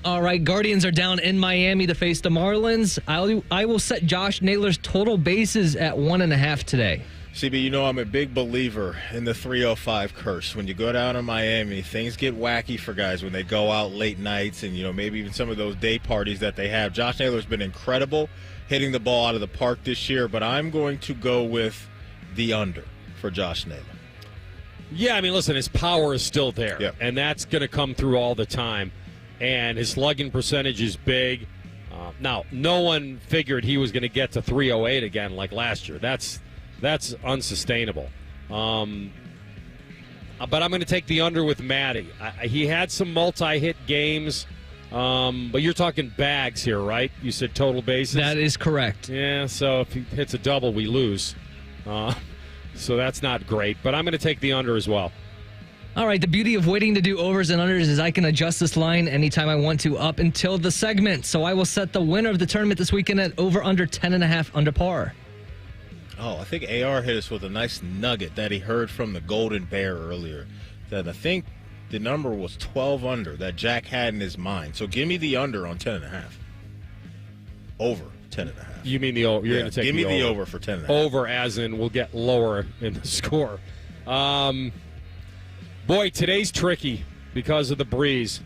Speaker 2: All right, Guardians are down in Miami to face the Marlins. I will set Josh Naylor's total bases at 1.5 today.
Speaker 1: CB, you know I'm a big believer in the 305 curse. When you go down to Miami, things get wacky for guys when they go out late nights and, you know, maybe even some of those day parties that they have. Josh Naylor's been incredible hitting the ball out of the park this year, but I'm going to go with the under for Josh Naylor.
Speaker 3: Yeah, I mean, listen, his power is still there, and that's going to come through all the time, and his slugging percentage is big. Now, no one figured he was going to get to 308 again like last year. That's unsustainable. But I'm going to take the under with Matty. He had some multi-hit games, but you're talking bags here, right? You said total bases?
Speaker 2: That is correct.
Speaker 3: Yeah, so if he hits a double, we lose. So that's not great, but I'm going to take the under as well.
Speaker 2: All right, the beauty of waiting to do overs and unders is I can adjust this line anytime I want to up until the segment. So I will set the winner of the tournament this weekend at over under 10.5 under par.
Speaker 1: Oh, I think AR hit us with a nice nugget that he heard from the Golden Bear earlier. That I think the number was 12 under that Jack had in his mind. So give me the under on 10.5. Over 10.5.
Speaker 3: You mean the over? You're going to take
Speaker 1: give
Speaker 3: the
Speaker 1: me the
Speaker 3: over.
Speaker 1: over for 10.5.
Speaker 3: Over as in we'll get lower in the score. Boy, today's tricky because of the breeze.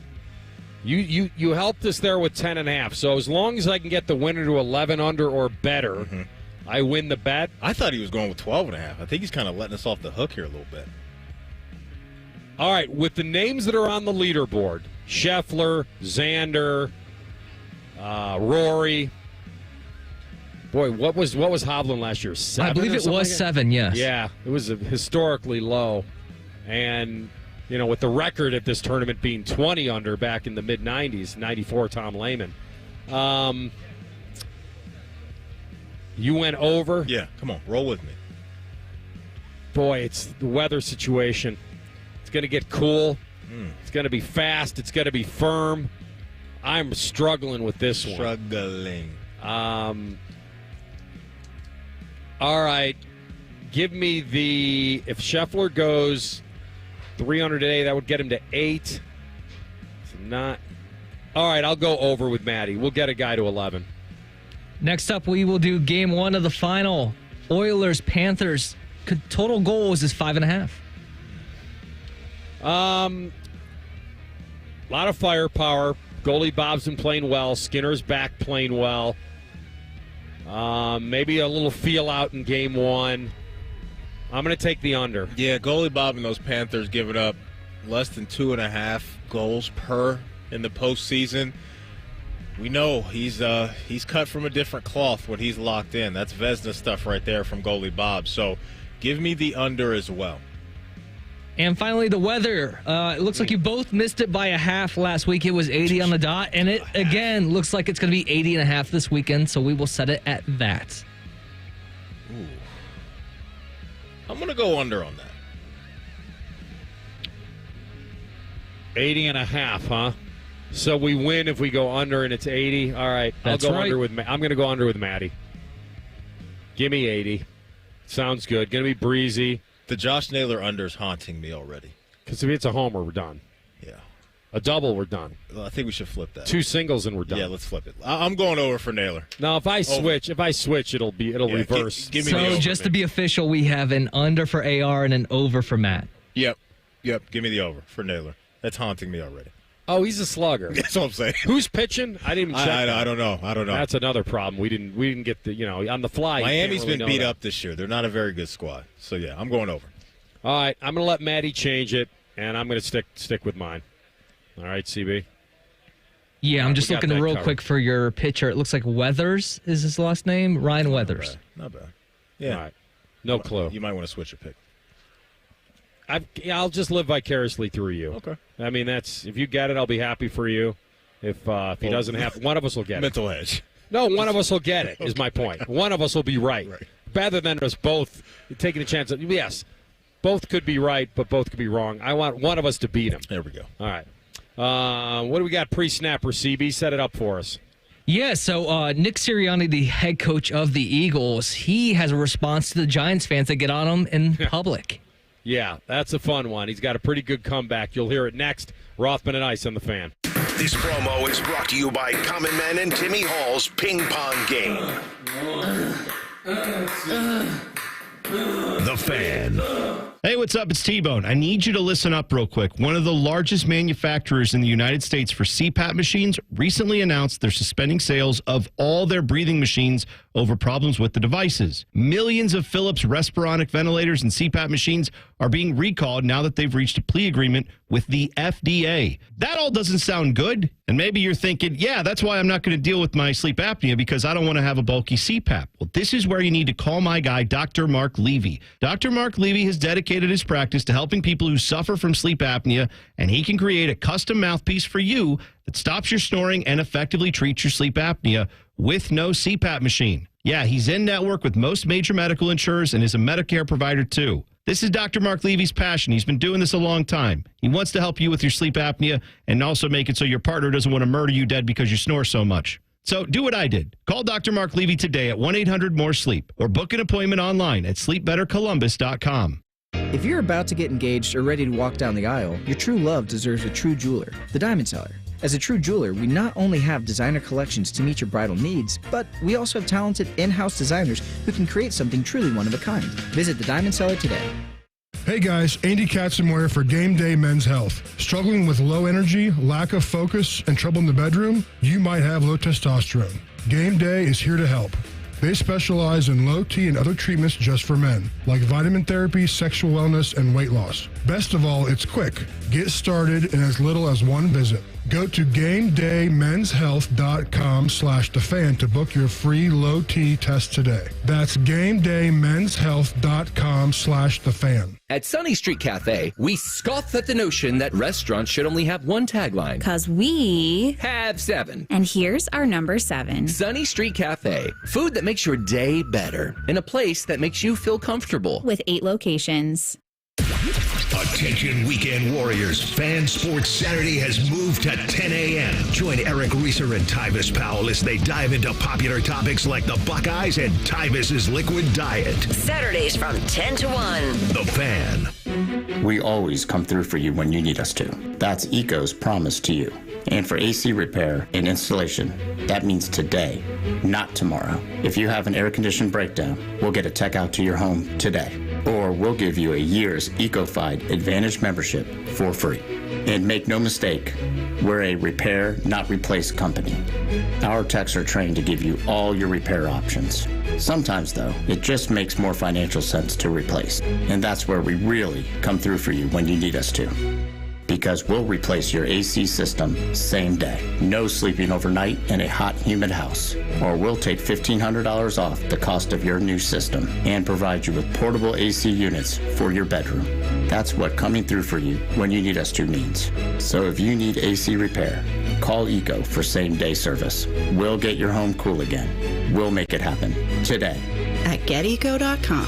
Speaker 3: You helped us there with 10.5. So as long as I can get the winner to 11 under or better, I win the bet.
Speaker 1: I thought he was going with 12.5. I think he's kind of letting us off the hook here a little bit.
Speaker 3: All right, with the names that are on the leaderboard, Scheffler, Xander, Rory, Boy, what was Hovland last year? 7?
Speaker 2: I believe it was 7, yes.
Speaker 3: Yeah, it was historically low. And, with the record at this tournament being 20 under back in the mid-90s, 94 Tom Lehman. You went over?
Speaker 1: Yeah, come on, roll with me.
Speaker 3: Boy, it's the weather situation. It's going to get cool. It's going to be fast. It's going to be firm. I'm struggling with this one.
Speaker 1: Struggling.
Speaker 3: All right. Give me if Scheffler goes 300 today, that would get him to 8. It's not. All right, I'll go over with Maddie. We'll get a guy to 11.
Speaker 2: Next up, we will do game 1 of the final. Oilers-Panthers. Total goals is 5.5.
Speaker 3: A lot of firepower. Goalie Bob's been playing well. Skinner's back playing well. Maybe a little feel out in game 1. I'm going to take the under.
Speaker 1: Yeah, goalie Bob and those Panthers giving up less than 2.5 goals per in the postseason. We know he's cut from a different cloth when he's locked in. That's Vezina stuff right there from goalie Bob. So give me the under as well.
Speaker 2: And finally, the weather. It looks like you both missed it by a half last week. It was 80 on the dot. And it, again, looks like it's going to be 80.5 this weekend. So we will set it at that.
Speaker 1: Ooh. I'm going to go under on that.
Speaker 3: 80.5, huh? So we win if we go under and it's 80. All right.
Speaker 2: That's
Speaker 3: I'll go
Speaker 2: right.
Speaker 3: under with I'm going to go under with Maddie. Give me 80. Sounds good. Going to be breezy.
Speaker 1: The Josh Naylor under's haunting me already.
Speaker 3: Because if it's a homer, we're done.
Speaker 1: Yeah.
Speaker 3: A double, we're done.
Speaker 1: Well, I think we should flip that.
Speaker 3: 2 singles and we're done.
Speaker 1: Yeah, let's flip it. I'm going over for Naylor.
Speaker 3: Now, if I switch, it'll reverse.
Speaker 1: Give me the over,
Speaker 2: so just
Speaker 1: man.
Speaker 2: to be official, we have an under for AR and an over for Matt.
Speaker 1: Yep. Give me the over for Naylor. That's haunting me already.
Speaker 3: Oh, he's a slugger.
Speaker 1: That's what I'm saying.
Speaker 3: Who's pitching? I didn't even check.
Speaker 1: I don't know.
Speaker 3: That's another problem. We didn't get the on the fly.
Speaker 1: Miami's been beat up this year. They're not a very good squad. So yeah, I'm going over.
Speaker 3: All right, I'm going to let Maddie change it, and I'm going to stick with mine. All right, CB.
Speaker 2: Yeah, I'm just looking real quick for your pitcher. It looks like Weathers is his last name. Ryan Weathers.
Speaker 1: Not bad. Yeah.
Speaker 3: All right. No clue.
Speaker 1: You might want to switch your pick.
Speaker 3: I'll just live vicariously through you.
Speaker 1: Okay.
Speaker 3: I mean, if you get it, I'll be happy for you. If he doesn't have, one of us will get
Speaker 1: mental edge.
Speaker 3: No, one of us will get it. Is my point. One of us will be right, rather than us both taking a chance. Yes, both could be right, but both could be wrong. I want one of us to beat him.
Speaker 1: There we go.
Speaker 3: All right. What do we got pre-snapper? CB, set it up for us.
Speaker 2: Yeah, so Nick Sirianni, the head coach of the Eagles, he has a response to the Giants fans that get on him in public.
Speaker 3: Yeah, that's a fun one. He's got a pretty good comeback. You'll hear it next. Rothman and Ice on the Fan.
Speaker 4: This promo is brought to you by Common Man and Timmy Hall's Ping Pong Game. The Fan.
Speaker 30: Hey, what's up? It's T-Bone. I need you to listen up real quick. One of the largest manufacturers in the United States for CPAP machines recently announced they're suspending sales of all their breathing machines over problems with the devices. Millions of Philips Respironic ventilators and CPAP machines are being recalled now that they've reached a plea agreement with the FDA. That all doesn't sound good. And maybe you're thinking, yeah, that's why I'm not going to deal with my sleep apnea because I don't want to have a bulky CPAP. Well, this is where you need to call my guy, Dr. Mark Levy. Dr. Mark Levy has dedicated his practice to helping people who suffer from sleep apnea, and he can create a custom mouthpiece for you that stops your snoring and effectively treats your sleep apnea with no CPAP machine. Yeah, he's in network with most major medical insurers and is a Medicare provider too. This is Dr. Mark Levy's passion. He's been doing this a long time. He wants to help you with your sleep apnea and also make it so your partner doesn't want to murder you dead because you snore so much. So do what I did. Call Dr. Mark Levy today at 1-800-MORE-SLEEP or book an appointment online at sleepbettercolumbus.com.
Speaker 5: If you're about to get engaged or ready to walk down the aisle, your true love deserves a true jeweler, the Diamond Seller. As a true jeweler, we not only have designer collections to meet your bridal needs, but we also have talented in-house designers who can create something truly one of a kind. Visit the Diamond Seller today.
Speaker 6: Hey guys, Andy Katzenmoyer for Game Day Men's Health. Struggling with low energy, lack of focus, and trouble in the bedroom? You might have low testosterone. Game Day is here to help. They specialize in low T and other treatments just for men, like vitamin therapy, sexual wellness, and weight loss. Best of all, it's quick. Get started in as little as one visit. Go to GameDayMen'sHealth.com/thefan to book your free low T test today. That's GameDayMen'sHealth.com/thefan.
Speaker 7: At Sunny Street Cafe, we scoff at the notion that restaurants should only have one tagline.
Speaker 9: 'Cause we
Speaker 7: have 7.
Speaker 9: And here's our number 7.
Speaker 7: Sunny Street Cafe. Food that makes your day better. In a place that makes you feel comfortable.
Speaker 9: With 8 locations.
Speaker 4: Attention weekend warriors. Fan Sports Saturday has moved to 10 a.m. Join Eric Reeser and Tyvis Powell as they dive into popular topics like the Buckeyes and Tyvis's liquid diet.
Speaker 14: Saturdays from 10 to 1.
Speaker 4: The Fan.
Speaker 10: We always come through for you when you need us to. That's ECO's promise to you. And for AC repair and installation, that means today, not tomorrow. If you have an air condition breakdown, we'll get a tech out to your home today. Or we'll give you a year's EcoFi Advantage membership for free. And make no mistake, we're a repair, not replace company. Our techs are trained to give you all your repair options. Sometimes, though, it just makes more financial sense to replace. And that's where we really come through for you when you need us to. Because we'll replace your AC system same day. No sleeping overnight in a hot, humid house. Or we'll take $1,500 off the cost of your new system and provide you with portable AC units for your bedroom. That's what coming through for you when you need us to means. So if you need AC repair, call ECO for same-day service. We'll get your home cool again. We'll make it happen today.
Speaker 9: At GetEco.com.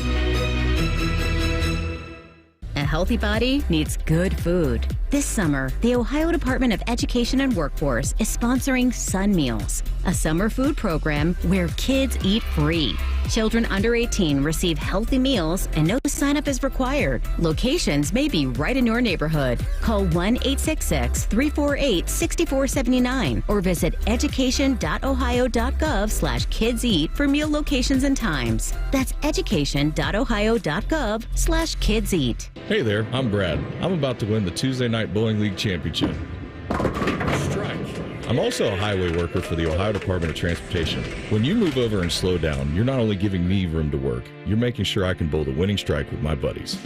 Speaker 9: A healthy body needs good food. This summer, the Ohio Department of Education and Workforce is sponsoring Sun Meals, a summer food program where kids eat free. Children under 18 receive healthy meals and no sign-up is required. Locations may be right in your neighborhood. Call 1-866-348-6479 or visit education.ohio.gov/kidseat for meal locations and times. That's education.ohio.gov/kidseat.
Speaker 3: Hey there, I'm Brad. I'm about to win the Tuesday Night Bowling League Championship. Strike. I'm also a highway worker for the Ohio Department of Transportation. When you move over and slow down, you're not only giving me room to work, you're making sure I can bowl the winning strike with my buddies.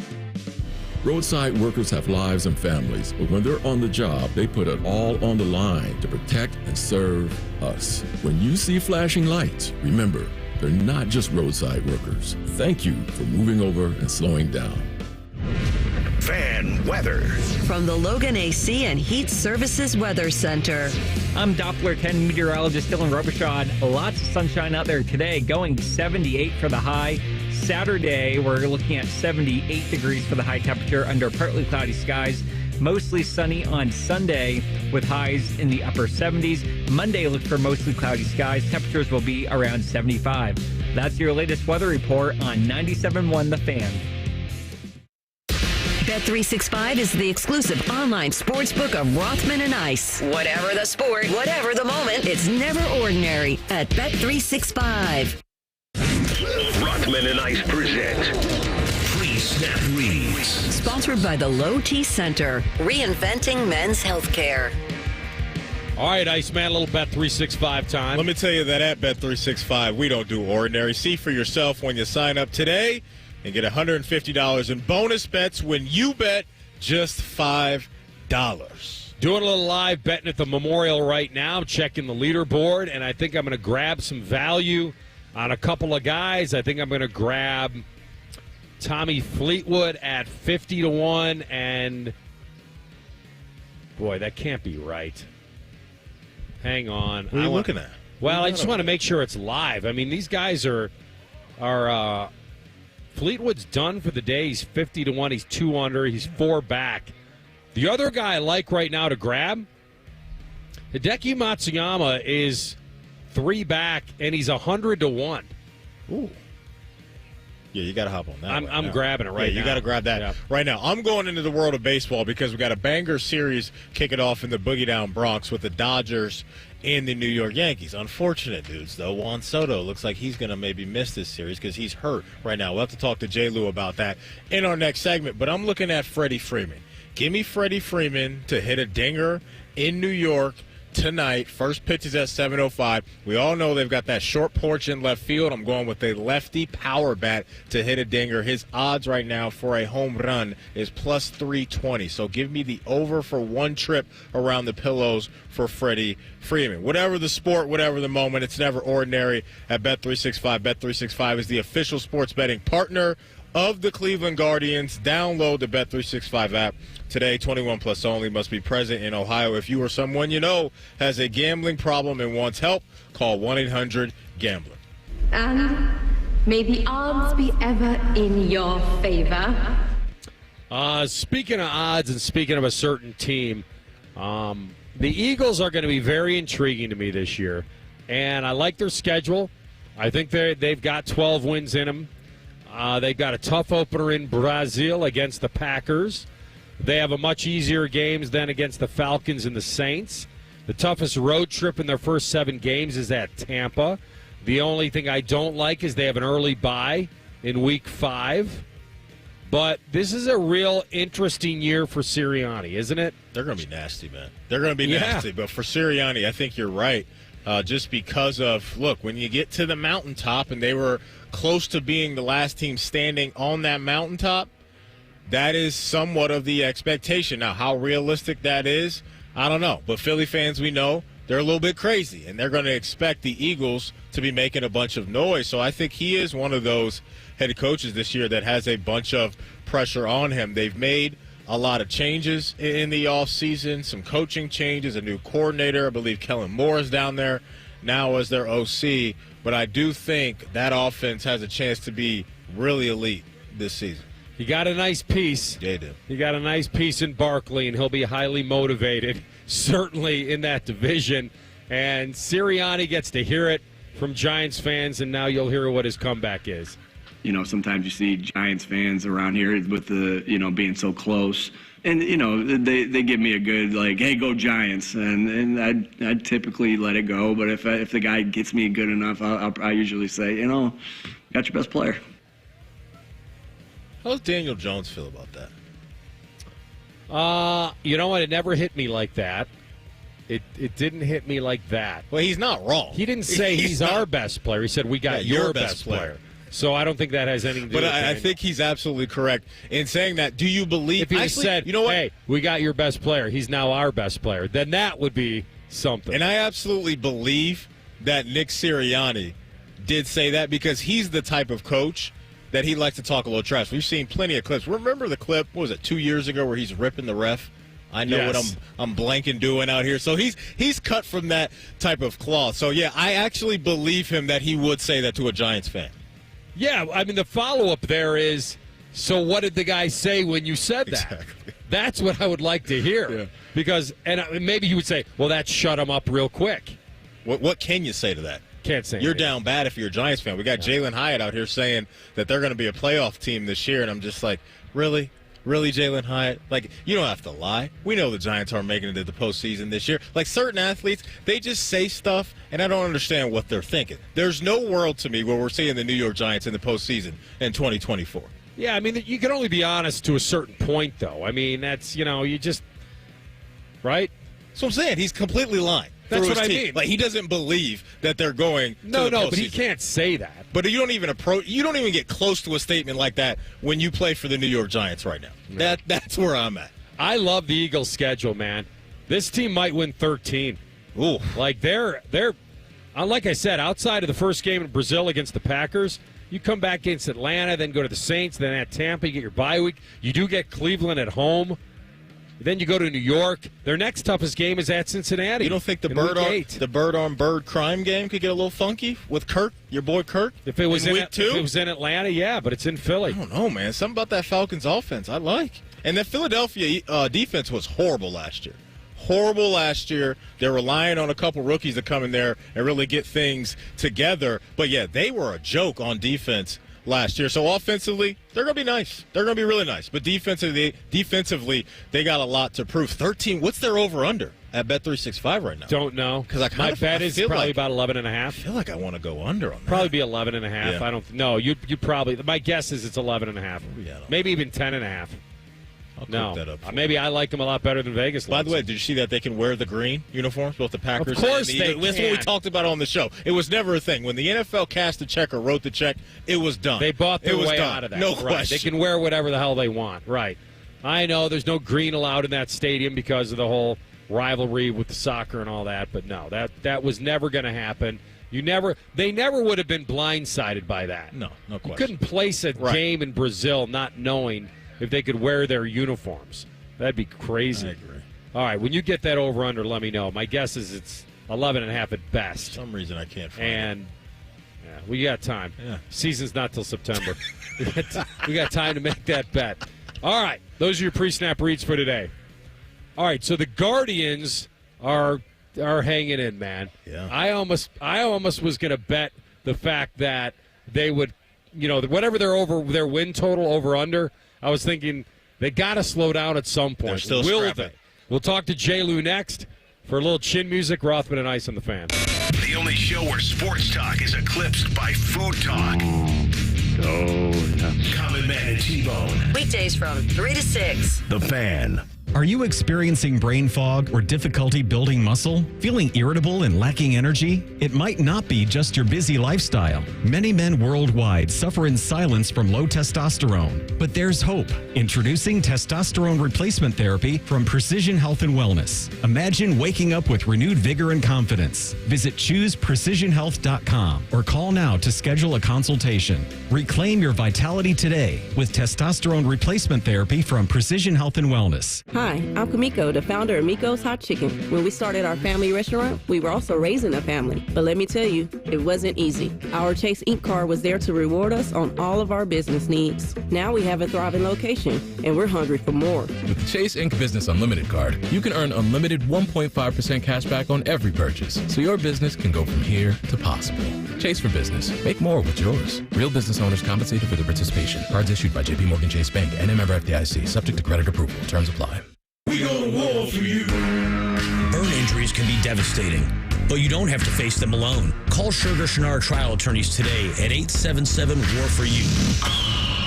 Speaker 15: Roadside workers have lives and families, but when they're on the job, they put it all on the line to protect and serve us. When you see flashing lights, remember, they're not just roadside workers. Thank you for moving over and slowing down.
Speaker 4: Fan weather.
Speaker 14: From the Logan AC and Heat Services Weather Center.
Speaker 16: I'm Doppler 10 meteorologist Dylan Robichaud. Lots of sunshine out there today, going 78 for the high. Saturday, we're looking at 78 degrees for the high temperature under partly cloudy skies. Mostly sunny on Sunday with highs in the upper 70s. Monday, look for mostly cloudy skies. Temperatures will be around 75. That's your latest weather report on 97.1 The Fan.
Speaker 14: Bet365 is the exclusive online sportsbook of Rothman and Ice. Whatever the sport, whatever the moment, it's never ordinary at Bet365.
Speaker 4: Rothman and Ice present Pre-Snap Reads.
Speaker 14: Sponsored by the Low T Center, reinventing men's healthcare.
Speaker 3: All right, Iceman, a little Bet365 time.
Speaker 1: Let me tell you that at Bet365, we don't do ordinary. See for yourself when you sign up today and get $150 in bonus bets when you bet just $5.
Speaker 3: Doing a little live betting at the Memorial right now, checking the leaderboard, and I think I'm going to grab some value on a couple of guys. I think I'm going to grab Tommy Fleetwood at 50-1, and boy, that can't be right. Hang on.
Speaker 1: What are you looking at?
Speaker 3: Well, I just want to make sure it's live. I mean, these guys are Fleetwood's done for the day. He's 50-1. He's 2 under. He's 4 back. The other guy I like right now to grab, Hideki Matsuyama is 3 back, and he's 100-1.
Speaker 1: Ooh. Yeah, you got to hop on that.
Speaker 3: I'm grabbing it right now.
Speaker 1: You got to grab that right now. I'm going into the world of baseball because we got a banger series kicking off in the Boogie Down Bronx with the Dodgers and the New York Yankees. Unfortunate dudes, though. Juan Soto looks like he's going to maybe miss this series because he's hurt right now. We'll have to talk to J. Lou about that in our next segment. But I'm looking at Freddie Freeman. Give me Freddie Freeman to hit a dinger in New York tonight. First pitch is at 7:05. We all know they've got that short porch in left field. I'm going with a lefty power bat to hit a dinger. His odds right now for a home run is plus 320. So give me the over for one trip around the pillows for Freddie Freeman. Whatever the sport, whatever the moment, it's never ordinary at Bet365. Bet365 is the official sports betting partner of the Cleveland Guardians. Download the Bet365 app today. 21 plus only. Must be present in Ohio. If you or someone you know has a gambling problem and wants help, call 1-800-GAMBLER.
Speaker 8: And may the odds be ever in your favor.
Speaker 3: Speaking of odds and speaking of a certain team, the Eagles are going to be very intriguing to me this year. And I like their schedule. I think they've got 12 wins in them. They've got a tough opener in Brazil against the Packers. They have a much easier games than against the Falcons and the Saints. The toughest road trip in their first 7 games is at Tampa. The only thing I don't like is they have an early bye in Week 5. But this is a real interesting year for Sirianni, isn't it?
Speaker 1: They're going to be nasty, man. They're going to be nasty. But for Sirianni, I think you're right. Just because of, look, when you get to the mountaintop, and they were close to being the last team standing on that mountaintop, that is somewhat of the expectation. Now, how realistic that is, I don't know. But Philly fans, we know, they're a little bit crazy, and they're going to expect the Eagles to be making a bunch of noise. So I think he is one of those head coaches this year that has a bunch of pressure on him. They've made a lot of changes in the offseason, some coaching changes, a new coordinator. I believe Kellen Moore is down there now as their OC. But I do think that offense has a chance to be really elite this season.
Speaker 3: You got a nice piece.
Speaker 1: Yeah, he did.
Speaker 3: You got a nice piece in Barkley, and he'll be highly motivated, certainly in that division. And Sirianni gets to hear it from Giants fans, and now you'll hear what his comeback is.
Speaker 11: You know, sometimes you see Giants fans around here with the, being so close. And, they give me a good, hey, go Giants. And I'd typically let it go. But if the guy gets me good enough, I usually say, got your best player.
Speaker 1: How does Daniel Jones feel about that?
Speaker 3: You know what? It never hit me like that. It didn't hit me like that.
Speaker 1: Well, he's not wrong.
Speaker 3: He didn't say he's our best player. He said we got your best player. So I don't think that has anything to do with it.
Speaker 1: But I think he's absolutely correct in saying that. Do you believe?
Speaker 3: If he said, you know what? Hey, we got your best player. He's now our best player. Then that would be something.
Speaker 1: And I absolutely believe that Nick Sirianni did say that because he's the type of coach that he likes to talk a little trash. We've seen plenty of clips. Remember the clip, what was it, 2 years ago where he's ripping the ref? I know what I'm blanking doing out here. So he's cut from that type of cloth. So, yeah, I actually believe him that he would say that to a Giants fan.
Speaker 3: Yeah, I mean, the follow-up there is, so what did the guy say when you said that?
Speaker 1: Exactly.
Speaker 3: That's what I would like to hear.
Speaker 1: Yeah.
Speaker 3: Because, and maybe he would say, well, that shut him up real quick.
Speaker 1: What can you say to that?
Speaker 3: Can't say
Speaker 1: You're
Speaker 3: anything.
Speaker 1: down bad if you're a Giants fan. We got Jalin Hyatt out here saying that they're going to be a playoff team this year, and I'm just like, really? Really, Jalin Hyatt? Like, you don't have to lie. We know the Giants aren't making it to the postseason this year. Like, certain athletes, they just say stuff, and I don't understand what they're thinking. There's no world to me where we're seeing the New York Giants in the postseason in 2024.
Speaker 3: Yeah, I mean, you can only be honest to a certain point, though. I mean, that's, you just, right?
Speaker 1: That's what I'm saying. He's completely lying.
Speaker 3: That's what I mean.
Speaker 1: Like, he doesn't believe that they're going to the
Speaker 3: No,
Speaker 1: postseason.
Speaker 3: but he can't say that.
Speaker 1: But you don't even get close to a statement like that when you play for the New York Giants right now. No. That's where I'm at.
Speaker 3: I love the Eagles' schedule, man. This team might win 13.
Speaker 1: Ooh.
Speaker 3: Like, they're like I said, outside of the first game in Brazil against the Packers, you come back against Atlanta, then go to the Saints, then at Tampa, you get your bye week. You do get Cleveland at home. Then you go to New York. Their next toughest game is at Cincinnati.
Speaker 1: You don't think the bird on bird crime game could get a little funky with Kirk, your boy Kirk?
Speaker 3: If it was
Speaker 1: in week 2?
Speaker 3: If it was in Atlanta, yeah, but it's in Philly.
Speaker 1: I don't know, man. Something about that Falcons offense I like. And that Philadelphia defense was horrible last year. Horrible last year. They're relying on a couple rookies to come in there and really get things together. But, yeah, they were a joke on defense last year. So offensively, they're going to be nice. They're going to be really nice. But defensively, they got a lot to prove. 13, what's their over-under at Bet365 right now?
Speaker 3: Don't know.
Speaker 1: Because
Speaker 3: my bet is probably about 11.5.
Speaker 1: I feel like I want to go under on that.
Speaker 3: Probably be 11.5.
Speaker 1: Yeah.
Speaker 3: I don't know. You probably, my guess is it's 11.5.
Speaker 1: Yeah,
Speaker 3: maybe even 10.5. No.
Speaker 1: That up
Speaker 3: Maybe I like them a lot better than Vegas.
Speaker 1: By the way, did you see that they can wear the green uniforms, both the Packers
Speaker 3: Of course
Speaker 1: and
Speaker 3: they
Speaker 1: Eagles? That's
Speaker 3: can.
Speaker 1: what we talked about on the show. It was never a thing. When the NFL cast the check or wrote the check, it was done.
Speaker 3: They bought their
Speaker 1: it was
Speaker 3: way
Speaker 1: done.
Speaker 3: out of that.
Speaker 1: No
Speaker 3: Right.
Speaker 1: question.
Speaker 3: They can wear whatever the hell they want. Right. I know there's no green allowed in that stadium because of the whole rivalry with the soccer and all that, but no, that was never going to happen. They never would have been blindsided by that.
Speaker 1: No question.
Speaker 3: You couldn't place a game in Brazil not knowing if they could wear their uniforms. That'd be crazy.
Speaker 1: I agree.
Speaker 3: All right, when you get that over-under, let me know. My guess is it's 11.5 at best.
Speaker 1: For some reason I can't find
Speaker 3: it. Yeah, we got time.
Speaker 1: Yeah.
Speaker 3: Season's not till September. we got time to make that bet. All right, those are your pre-snap reads for today. All right, so the Guardians are hanging in, man.
Speaker 1: Yeah.
Speaker 3: I almost was going to bet the fact that they would, whatever their win total over under. I was thinking they got to slow down at some point.
Speaker 1: They're still
Speaker 3: Will
Speaker 1: scrapping.
Speaker 3: they? We'll talk to J. Lou next for a little chin music. Rothman and Ice on the Fan.
Speaker 4: The only show where sports talk is eclipsed by food talk. Common Man and T-Bone.
Speaker 14: Weekdays from 3 to 6.
Speaker 4: The Fan.
Speaker 12: Are you experiencing brain fog or difficulty building muscle? Feeling irritable and lacking energy? It might not be just your busy lifestyle. Many men worldwide suffer in silence from low testosterone. But there's hope. Introducing testosterone replacement therapy from Precision Health and Wellness. Imagine waking up with renewed vigor and confidence. Visit ChoosePrecisionHealth.com or call now to schedule a consultation. Reclaim your vitality today with testosterone replacement therapy from Precision Health and Wellness.
Speaker 13: Hi, I'm Kamiko, the founder of Miko's Hot Chicken. When we started our family restaurant, we were also raising a family. But let me tell you, it wasn't easy. Our Chase Inc. card was there to reward us on all of our business needs. Now we have a thriving location, and we're hungry for more.
Speaker 17: With the Chase Inc. Business Unlimited card, you can earn unlimited 1.5% cash back on every purchase, so your business can go from here to possible. Chase for business. Make more with yours. Real business owners compensated for their participation. Cards issued by J.P. Morgan Chase Bank and a member FDIC. Subject to credit approval. Terms apply.
Speaker 4: We go to war for you.
Speaker 18: Burn injuries can be devastating, but you don't have to face them alone. Call Sugar Shinar Trial Attorneys today at 877-WAR-FOR-YOU.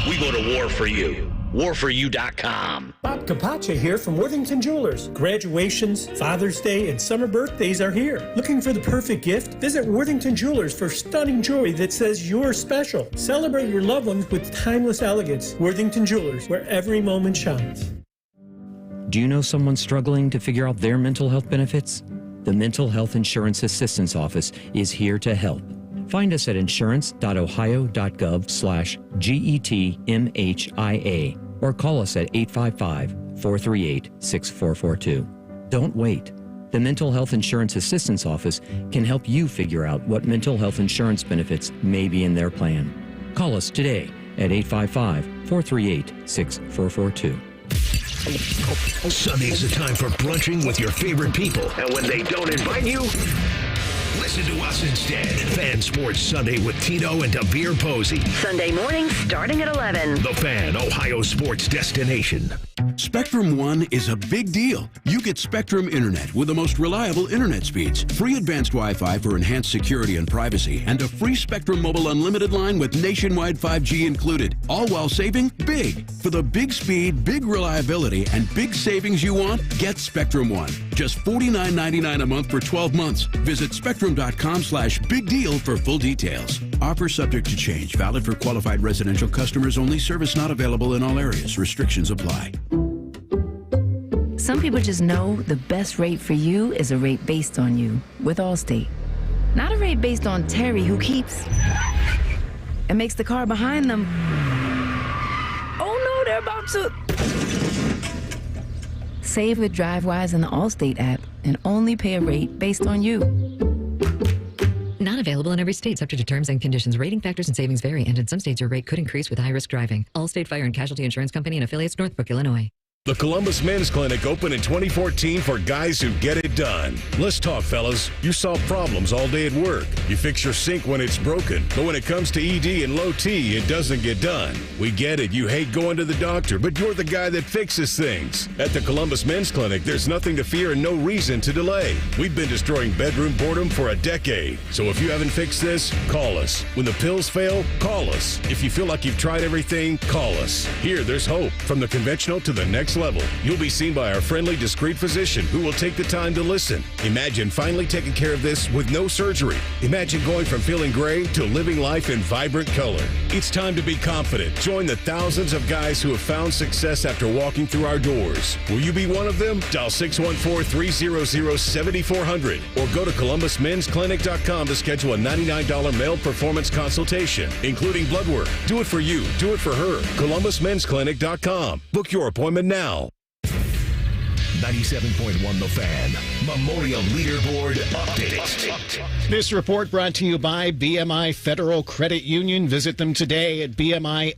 Speaker 26: We go to war for you. WarForYou.com.
Speaker 19: Bob Capace here from Worthington Jewelers. Graduations, Father's Day, and summer birthdays are here. Looking for the perfect gift? Visit Worthington Jewelers for stunning jewelry that says you're special. Celebrate your loved ones with timeless elegance. Worthington Jewelers, where every moment shines.
Speaker 20: Do you know someone struggling to figure out their mental health benefits? The Mental Health Insurance Assistance Office is here to help. Find us at insurance.ohio.gov/GETMHIA or call us at 855-438-6442. Don't wait. The Mental Health Insurance Assistance Office can help you figure out what mental health insurance benefits may be in their plan. Call us today at 855-438-6442.
Speaker 4: Sunday's the time for brunching with your favorite people. And when they don't invite you, listen to us instead. Fan Sports Sunday with Tito and DeVere Posey.
Speaker 14: Sunday morning starting at 11.
Speaker 4: The Fan, Ohio sports destination.
Speaker 21: Spectrum One is a big deal. You get Spectrum Internet with the most reliable internet speeds, free advanced Wi-Fi for enhanced security and privacy, and a free Spectrum Mobile Unlimited line with nationwide 5G included, all while saving big. For the big speed, big reliability, and big savings you want, get Spectrum One. Just $49.99 a month for 12 months. Visit spectrum.com/big deal for full details. Offer subject to change. Valid for qualified residential customers only. Service not available in all areas. Restrictions apply.
Speaker 22: Some people just know the best rate for you is a rate based on you with Allstate. Not a rate based on Terry, who keeps and makes the car behind them. Oh no, they're about to. Save with DriveWise in the Allstate app and only pay a rate based on you.
Speaker 23: Not available in every state, subject to terms and conditions. Rating factors and savings vary, and in some states your rate could increase with high-risk driving. Allstate Fire and Casualty Insurance Company and affiliates, Northbrook, Illinois.
Speaker 4: The Columbus Men's Clinic opened in 2014 for guys who get it done. Let's talk, fellas. You solve problems all day at work. You fix your sink when it's broken. But when it comes to ED and low T, it doesn't get done. We get it. You hate going to the doctor, but you're the guy that fixes things. At the Columbus Men's Clinic, there's nothing to fear and no reason to delay. We've been destroying bedroom boredom for a decade. So if you haven't fixed this, call us. When the pills fail, call us. If you feel like you've tried everything, call us. Here, there's hope. From the conventional to the next next level. You'll be seen by our friendly, discreet physician who will take the time to listen. Imagine finally taking care of this with no surgery. Imagine going from feeling gray to living life in vibrant color. It's time to be confident. Join the thousands of guys who have found success after walking through our doors. Will you be one of them? Dial 614-300-7400 or go to ColumbusMen'sClinic.com to schedule a $99 male performance consultation, including blood work. Do it for you. Do it for her. ColumbusMen'sClinic.com. Book your appointment now. 97.1 The Fan. Memorial Leaderboard Update.
Speaker 2: This report brought to you by BMI Federal Credit Union. Visit them today at bmifcu.org.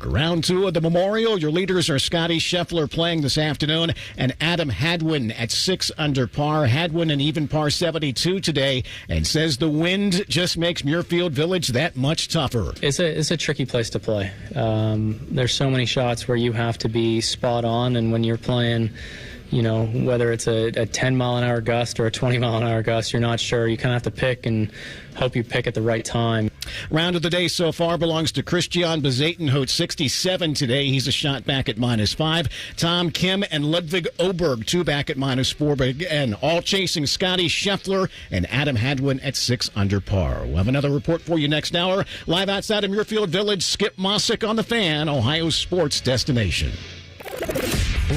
Speaker 2: Round 2 of the Memorial. Your leaders are Scotty Scheffler playing this afternoon and Adam Hadwin at 6 under par. Hadwin an even par 72 today and says the wind just makes Muirfield Village that much tougher.
Speaker 5: It's a tricky place to play. There's so many shots where you have to be spot on, and when you're playing, whether it's a 10-mile-an-hour gust or a 20-mile-an-hour gust, you're not sure. You kind of have to pick and hope you pick at the right time.
Speaker 2: Round of the day so far belongs to Christian Bezaten, who at 67 today. He's a shot back at -5. Tom Kim and Ludwig Oberg, 2 back at -4. But again, all chasing Scotty Scheffler and Adam Hadwin at 6 under par. We'll have another report for you next hour. Live outside of Muirfield Village, Skip Mossick on The Fan, Ohio's sports destination.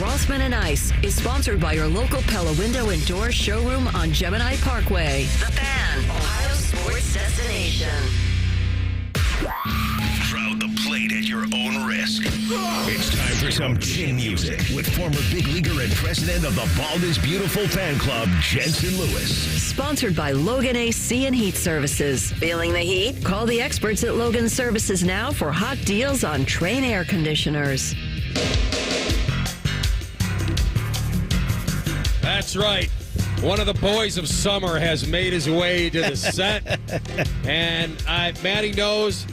Speaker 14: Rothman and Ice is sponsored by your local Pella Window and Door showroom on Gemini Parkway. The Fan, Ohio sports destination.
Speaker 4: Crowd the plate at your own risk. It's time for some chin music with former big leaguer and president of the Bald is Beautiful fan club, Jensen Lewis.
Speaker 14: Sponsored by Logan AC and Heat Services. Feeling the heat? Call the experts at Logan Services now for hot deals on Train air conditioners.
Speaker 3: That's right. One of the boys of summer has made his way to the set. And Maddie knows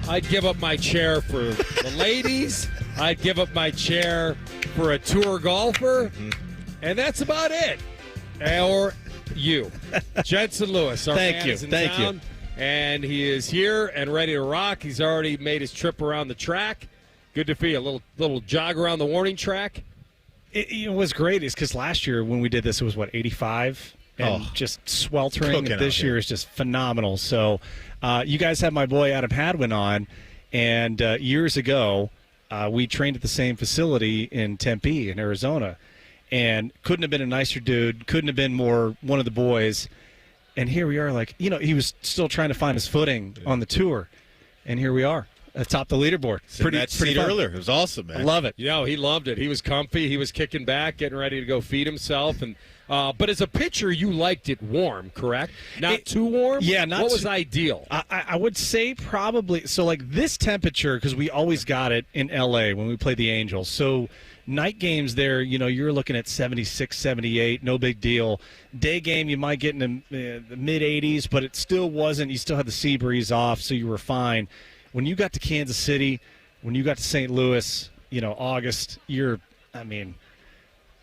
Speaker 3: I'd give up my chair for the ladies. I'd give up my chair for a tour golfer. And that's about it. Or you. Jensen Lewis, our man, is in town. And he is here and ready to rock. He's already made his trip around the track. Good to see a little jog around the warning track.
Speaker 6: It was great is because last year when we did this, it was, 85? And just sweltering. This year is just phenomenal. So you guys had my boy Adam Hadwin on, and years ago we trained at the same facility in Tempe in Arizona, and couldn't have been a nicer dude, couldn't have been more one of the boys. And here we are, he was still trying to find his footing on the tour, and here we are. Atop the leaderboard.
Speaker 1: Pretty fun. Earlier. It was awesome, man.
Speaker 6: I love it.
Speaker 3: He loved it. He was comfy. He was kicking back, getting ready to go feed himself. And but as a pitcher, you liked it warm, correct? Not too warm?
Speaker 6: Yeah.
Speaker 3: What was ideal?
Speaker 6: I would say probably, so this temperature, because we always got it in L.A. when we played the Angels. So night games there, you're looking at 76, 78, no big deal. Day game, you might get in the mid-80s, but it still wasn't. You still had the sea breeze off, so you were fine. When you got to Kansas City, when you got to St. Louis, August,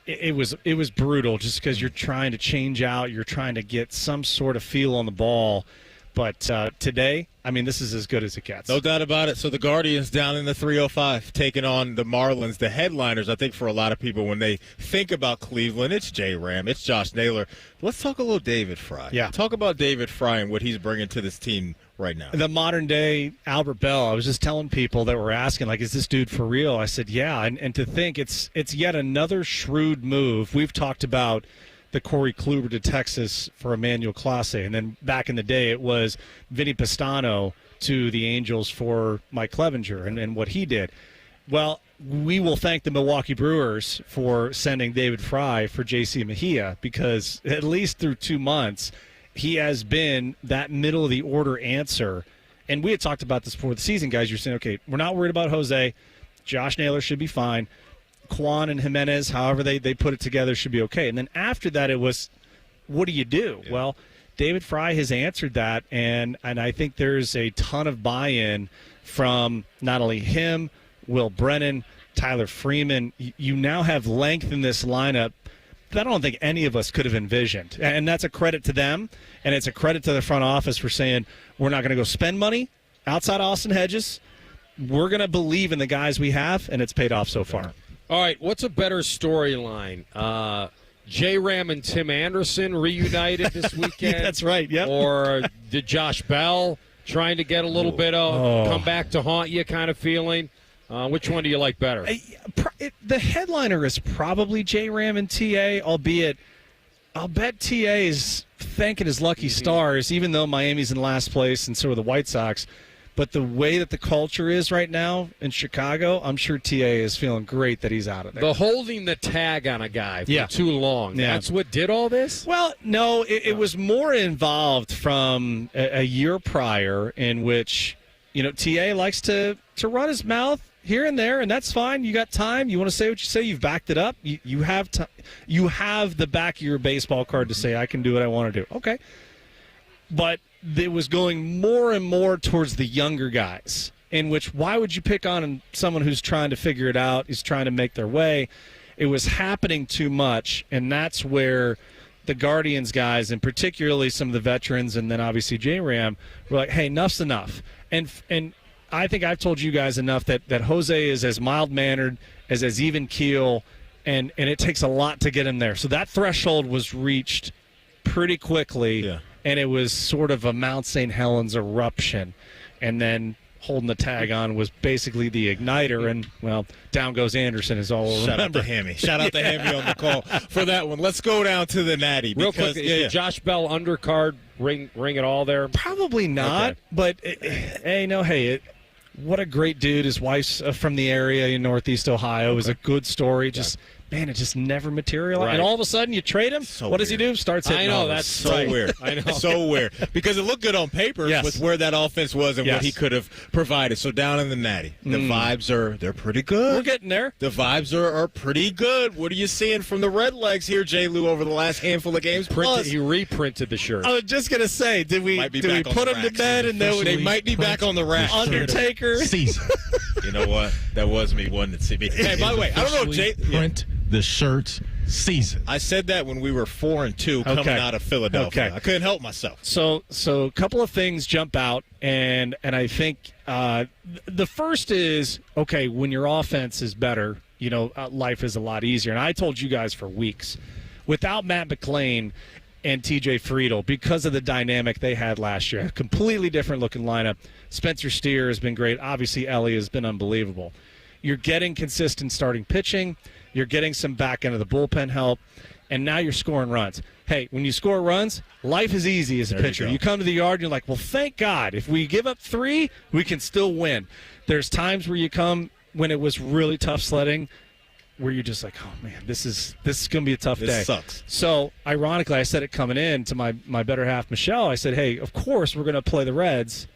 Speaker 6: it was brutal just because you're trying to change out, you're trying to get some sort of feel on the ball. But today, this is as good as it gets.
Speaker 1: No doubt about it. So the Guardians down in the 305 taking on the Marlins. The headliners, I think, for a lot of people, when they think about Cleveland, it's J-Ram, it's Josh Naylor. Let's talk a little David Fry.
Speaker 6: Yeah.
Speaker 1: Talk about David Fry and what he's bringing to this team right now.
Speaker 6: The modern-day Albert Bell. I was just telling people that were asking, is this dude for real? I said, yeah. And to think it's yet another shrewd move. We've talked about the Corey Kluber to Texas for Emmanuel Clase. And then back in the day, it was Vinny Pastano to the Angels for Mike Clevenger and what he did. Well, we will thank the Milwaukee Brewers for sending David Fry for J.C. Mejia, because at least through 2 months, he has been that middle-of-the-order answer. And we had talked about this before the season, guys. You're saying, okay, we're not worried about Jose. Josh Naylor should be fine. Kwan and Jimenez, however they put it together, should be okay. And then after that, it was, what do you do? Yeah. Well, David Fry has answered that, and I think there's a ton of buy-in from not only him, Will Brennan, Tyler Freeman. You now have length in this lineup that I don't think any of us could have envisioned. And that's a credit to them, and it's a credit to the front office for saying, we're not going to go spend money outside Austin Hedges. we're going to believe in the guys we have, and it's paid off so far.
Speaker 3: All right, what's a better storyline? J-Ram and Tim Anderson reunited this weekend?
Speaker 6: Yeah, that's right, yep.
Speaker 3: Or did Josh Bell trying to get a little bit of come back to haunt you kind of feeling? Which one do you like better?
Speaker 6: The headliner is probably J-Ram and TA, albeit I'll bet TA is thanking his lucky stars, even though Miami's in last place and so are the White Sox. But the way that the culture is right now in Chicago, I'm sure TA is feeling great that he's out of there.
Speaker 3: The holding the tag on a guy for too long, that's what did all this?
Speaker 6: Well, no, it was more involved from a year prior in which, TA likes to run his mouth here and there, and that's fine. You got time. You want to say what you say. You've backed it up. You have you have the back of your baseball card to say, I can do what I want to do. Okay. But it was going more and more towards the younger guys, in which why would you pick on someone who's trying to figure it out, who's trying to make their way? It was happening too much, and that's where the Guardians guys, and particularly some of the veterans, and then obviously J-Ram, were like, hey, enough's enough. And I think I've told you guys enough that Jose is as mild-mannered, as even keel, and it takes a lot to get him there. So that threshold was reached pretty quickly, and it was sort of a Mount St. Helens eruption. And then holding the tag on was basically the igniter, and, well, down goes Anderson is all we'll
Speaker 1: remember. Shout out to Hammy on the call for that one. Let's go down to the Natty.
Speaker 3: Real quick, is the Josh Bell undercard ring it all there?
Speaker 6: Probably not, but, what a great dude. His wife's from the area in Northeast Ohio. It was a good story. Man, it just never materialized.
Speaker 3: Right.
Speaker 6: And all of a sudden, you trade him? What does he do? Starts hitting.
Speaker 3: I know,
Speaker 6: overs.
Speaker 3: that's
Speaker 1: so weird.
Speaker 3: I know.
Speaker 1: So weird. Because it looked good on paper with where that offense was and what he could have provided. So down in the Natty, the vibes they're pretty good.
Speaker 6: We're getting there.
Speaker 1: The vibes are pretty good. What are you seeing from the Red Legs here, J. Lou, over the last handful of games?
Speaker 3: He reprinted the shirt.
Speaker 6: I was just going to say, did we put him to bed? And then
Speaker 1: they might be back on the rack.
Speaker 6: Undertaker.
Speaker 12: Season.
Speaker 1: You know what? That was me, wasn't it, CB? Hey, by the way, I don't know, Jay.
Speaker 12: Print the shirt season.
Speaker 1: I said that when we were 4-2 coming out of Philadelphia.
Speaker 6: Okay.
Speaker 1: I couldn't help myself.
Speaker 6: So a couple of things jump out, and I think the first is, okay, when your offense is better, life is a lot easier. And I told you guys for weeks, without Matt McClain and TJ Friedel, because of the dynamic they had last year, a completely different looking lineup. Spencer Steer has been great. Obviously, Ellie has been unbelievable. You're getting consistent starting pitching. You're getting some back end of the bullpen help, and now you're scoring runs. Hey, when you score runs, life is easy as a pitcher. You come to the yard, and you're like, well, thank God. If we give up 3, we can still win. There's times where you come when it was really tough sledding, where you're just like, oh, man, this is going to be a tough day.
Speaker 1: This sucks.
Speaker 6: So, ironically, I said it coming in to my better half, Michelle. I said, hey, of course we're going to play the Reds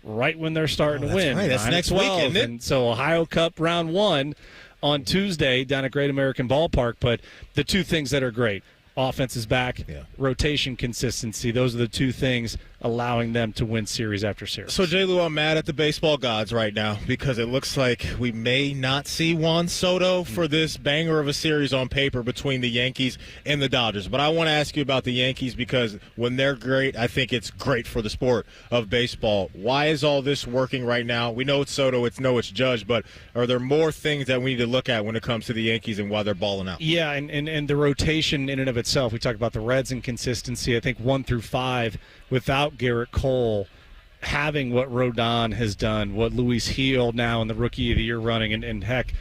Speaker 6: right when they're starting to win.
Speaker 1: Right. That's next week, isn't it?
Speaker 6: And so Ohio Cup round 1 on Tuesday down at Great American Ballpark. But the two things that are great, offense is back, rotation consistency. Those are the two things allowing them to win series after series.
Speaker 1: So, J. Lou, I'm mad at the baseball gods right now because it looks like we may not see Juan Soto for this banger of a series on paper between the Yankees and the Dodgers. But I want to ask you about the Yankees because when they're great, I think it's great for the sport of baseball. Why is all this working right now? We know it's Soto, it's Judge, but are there more things that we need to look at when it comes to the Yankees and why they're balling out?
Speaker 6: Yeah, and the rotation in and of itself. We talked about the Reds and consistency. I think 1 through 5 without Garrett Cole having what Rodon has done, what Luis Gil now in the Rookie of the Year running, and heck,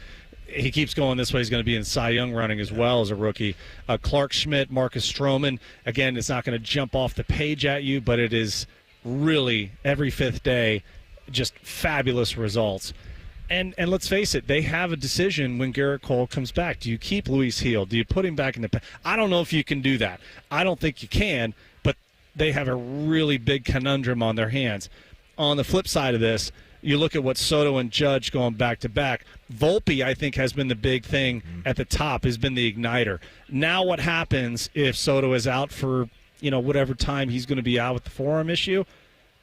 Speaker 6: he keeps going this way. He's going to be in Cy Young running as well as a rookie. Clark Schmidt, Marcus Stroman. Again, it's not going to jump off the page at you, but it is really every 5th day just fabulous results. And let's face it, they have a decision when Garrett Cole comes back. Do you keep Luis Gil? Do you put him back in the – I don't know if you can do that. I don't think you can, but they have a really big conundrum on their hands. On the flip side of this, you look at what Soto and Judge going back-to-back. Volpe, I think, has been the big thing at the top, has been the igniter. Now what happens if Soto is out for, whatever time he's going to be out with the forearm issue?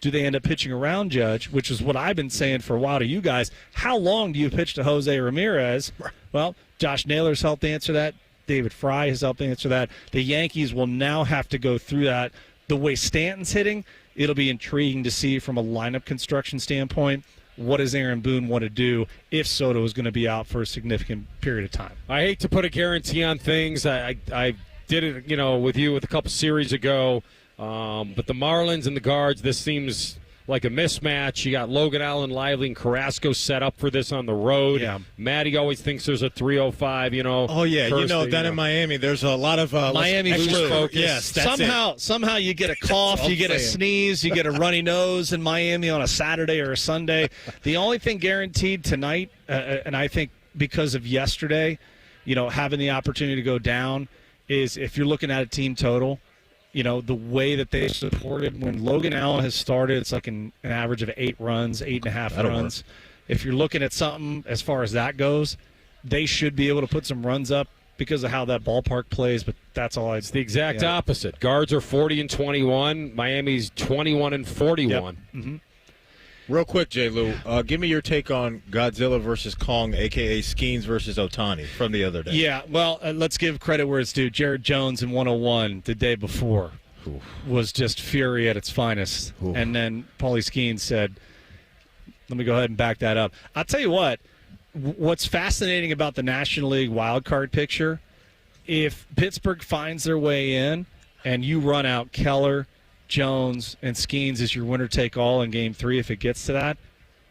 Speaker 6: Do they end up pitching around Judge, which is what I've been saying for a while to you guys. How long do you pitch to Jose Ramirez? Well, Josh Naylor's helped answer that. David Fry has helped answer that. The Yankees will now have to go through that. The way Stanton's hitting, it'll be intriguing to see from a lineup construction standpoint what does Aaron Boone want to do if Soto is going to be out for a significant period of time.
Speaker 3: I hate to put a guarantee on things. I did it, with you with a couple series ago. But the Marlins and the Guards, this seems like a mismatch. You got Logan Allen, Lively, and Carrasco set up for this on the road.
Speaker 6: Yeah.
Speaker 3: Matty always thinks there's a 305,
Speaker 1: Oh, yeah. Down in Miami, there's a lot of
Speaker 6: Miami
Speaker 1: extra
Speaker 6: focus.
Speaker 1: Yes, that's
Speaker 6: somehow you get a cough, you get a sneeze, you get a runny nose in Miami on a Saturday or a Sunday. The only thing guaranteed tonight, and I think because of yesterday, having the opportunity to go down, is if you're looking at a team total, the way that they supported when Logan Allen has started, it's like an average of 8 runs, 8.5 runs. If you're looking at something as far as that goes, they should be able to put some runs up because of how that ballpark plays, but that's all
Speaker 3: It's the exact opposite. Guards are 40-21. Miami's 21-41.
Speaker 6: Yep. Mm-hmm.
Speaker 1: Real quick, J. Lou, give me your take on Godzilla versus Kong, a.k.a. Skeens versus Ohtani from the other day.
Speaker 6: Yeah, well, let's give credit where it's due. Jared Jones in 101 the day before was just fury at its finest. And then Paulie Skeens said, let me go ahead and back that up. I'll tell you what's fascinating about the National League wildcard picture, if Pittsburgh finds their way in and you run out Keller, Jones, and Skeens as your winner-take-all in Game 3, if it gets to that,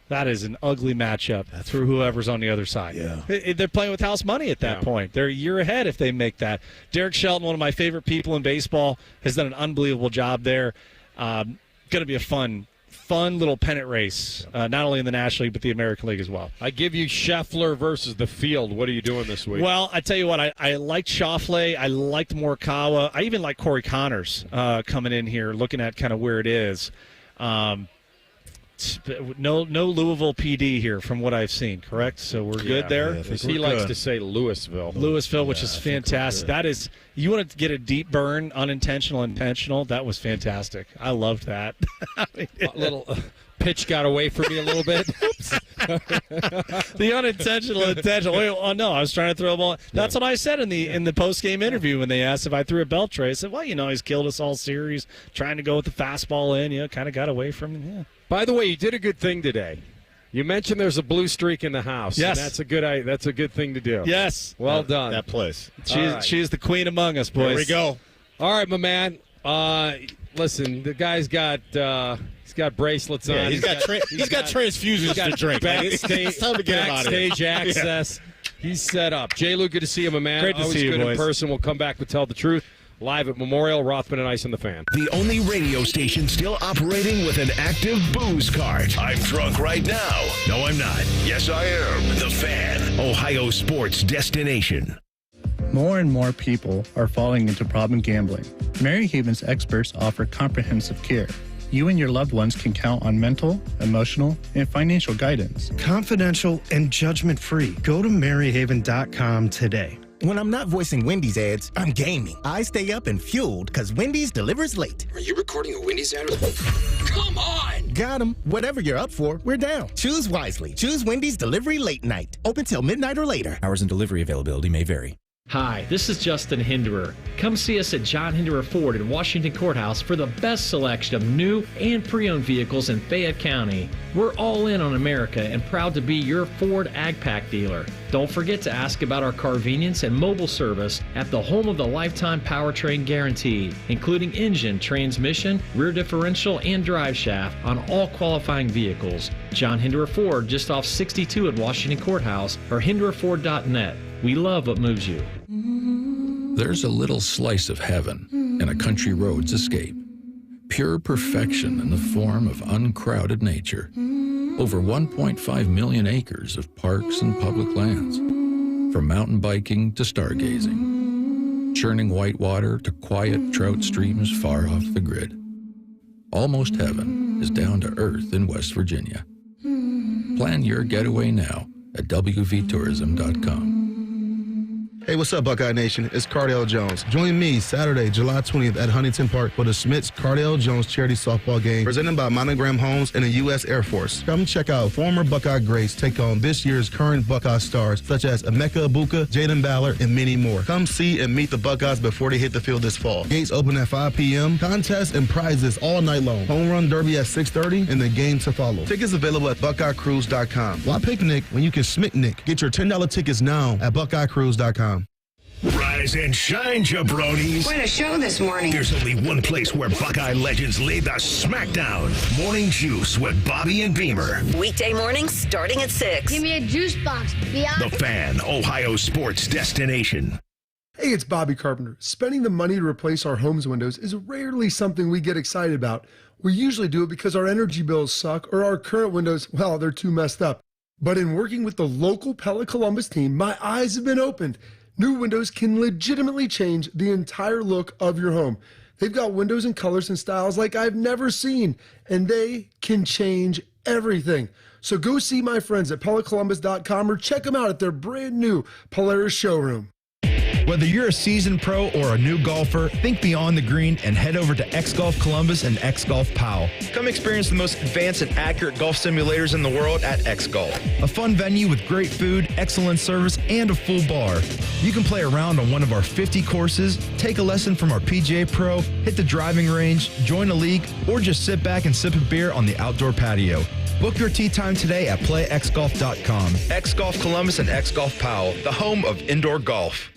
Speaker 6: that is an ugly matchup for whoever's on the other side.
Speaker 1: Yeah.
Speaker 6: They're playing with house money at that point. They're a year ahead if they make that. Derek Shelton, one of my favorite people in baseball, has done an unbelievable job there. Going to be a fun little pennant race, not only in the National League but the American League as well.
Speaker 3: I give you Scheffler versus the field. What are you doing this week?
Speaker 6: Well, I tell you what, I liked Schauffele. I liked Morikawa. I even like Corey Connors coming in here, looking at kind of where it is. No Louisville PD here from what I've seen, correct? So we're good there.
Speaker 3: Yeah, he likes to say Louisville.
Speaker 6: Louisville, which is fantastic. That is, you want to get a deep burn, unintentional, intentional. That was fantastic. I loved that.
Speaker 3: Little pitch got away from me a little bit.
Speaker 6: The unintentional, intentional. Oh no, I was trying to throw a ball. That's what I said in the post game interview when they asked if I threw a Beltre. I said, well, he's killed us all series, trying to go with the fastball in. Kind of got away from him. Yeah.
Speaker 3: By the way, you did a good thing today. You mentioned there's a blue streak in the house.
Speaker 6: Yes,
Speaker 3: and that's a good thing to do.
Speaker 6: Yes,
Speaker 3: well done.
Speaker 1: That place.
Speaker 6: She's the queen among us, boys.
Speaker 1: There we go.
Speaker 3: All right, my man. Listen, the guy's got. He's got bracelets on.
Speaker 1: He's got transfusions to drink.
Speaker 3: Backstage,
Speaker 1: time to get him out of here.
Speaker 3: backstage access. Yeah. He's set up. J. Lou, good to see you, my man.
Speaker 6: Great to
Speaker 3: Always
Speaker 6: see you,
Speaker 3: good
Speaker 6: boys.
Speaker 3: in person. We'll come back to Tell the Truth. Live at Memorial, Rothman and Ice on the Fan.
Speaker 4: The only radio station still operating with an active booze cart. I'm drunk right now. No, I'm not. Yes, I am. The Fan, Ohio sports destination.
Speaker 7: More and more people are falling into problem gambling. Mary Haven's experts offer comprehensive care. You and your loved ones can count on mental, emotional, and financial guidance.
Speaker 9: Confidential and judgment-free. Go to maryhaven.com today.
Speaker 10: When I'm not voicing Wendy's ads, I'm gaming. I stay up and fueled because Wendy's delivers late.
Speaker 15: Are you recording a Wendy's ad? Come on!
Speaker 10: Got 'em. Whatever you're up for, we're down. Choose wisely. Choose Wendy's Delivery Late Night. Open till midnight or later.
Speaker 24: Hours and delivery availability may vary.
Speaker 25: Hi, this is Justin Hinderer. Come see us at John Hinderer Ford in Washington Courthouse for the best selection of new and pre-owned vehicles in Fayette County. We're all in on America and proud to be your Ford AgPack dealer. Don't forget to ask about our convenience and mobile service at the home of the lifetime powertrain guarantee, including engine, transmission, rear differential, and drive shaft on all qualifying vehicles. John Hinderer Ford, just off 62 at Washington Courthouse, or hindererford.net. We love what moves you.
Speaker 27: There's a little slice of heaven in a country road's escape. Pure perfection in the form of uncrowded nature. Over 1.5 million acres of parks and public lands. From mountain biking to stargazing. Churning white water to quiet trout streams far off the grid. Almost heaven is down to earth in West Virginia. Plan your getaway now at wvtourism.com.
Speaker 8: Hey, what's up, Buckeye Nation? It's Cardale Jones. Join me Saturday, July 20th at Huntington Park for the Smiths Cardale Jones charity softball game presented by Monogram Homes and the U.S. Air Force. Come check out former Buckeye greats take on this year's current Buckeye stars such as Emeka Ibuka, Jaden Ballard, and many more. Come see and meet the Buckeyes before they hit the field this fall. Gates open at 5 p.m. Contests and prizes all night long. Home run derby at 6:30 and the game to follow. Tickets available at BuckeyeCruise.com. Why picnic when you can Smicknick? Get your $10 tickets now at BuckeyeCruise.com.
Speaker 4: Rise and shine, jabronis.
Speaker 11: Quite a show this morning.
Speaker 4: There's only one place where Buckeye legends lay the smackdown. Morning Juice with Bobby and Beamer.
Speaker 14: Weekday mornings starting at 6.
Speaker 13: Give me a juice box,
Speaker 4: The Fan, Ohio sports destination.
Speaker 16: Hey, it's Bobby Carpenter. Spending the money to replace our home's windows is rarely something we get excited about. We usually do it because our energy bills suck or our current windows, well, they're too messed up. But in working with the local Pella Columbus team, my eyes have been opened. New windows can legitimately change the entire look of your home. They've got windows and colors and styles like I've never seen, and they can change everything. So go see my friends at PellaColumbus.com or check them out at their brand new Polaris showroom.
Speaker 17: Whether you're a seasoned pro or a new golfer, think beyond the green and head over to X Golf Columbus and X Golf Powell. Come experience the most advanced and accurate golf simulators in the world at X Golf. A fun venue with great food, excellent service, and a full bar. You can play around on one of our 50 courses, take a lesson from our PGA Pro, hit the driving range, join a league, or just sit back and sip a beer on the outdoor patio. Book your tee time today at playxgolf.com. X Golf Columbus and X Golf Powell, the home of indoor golf.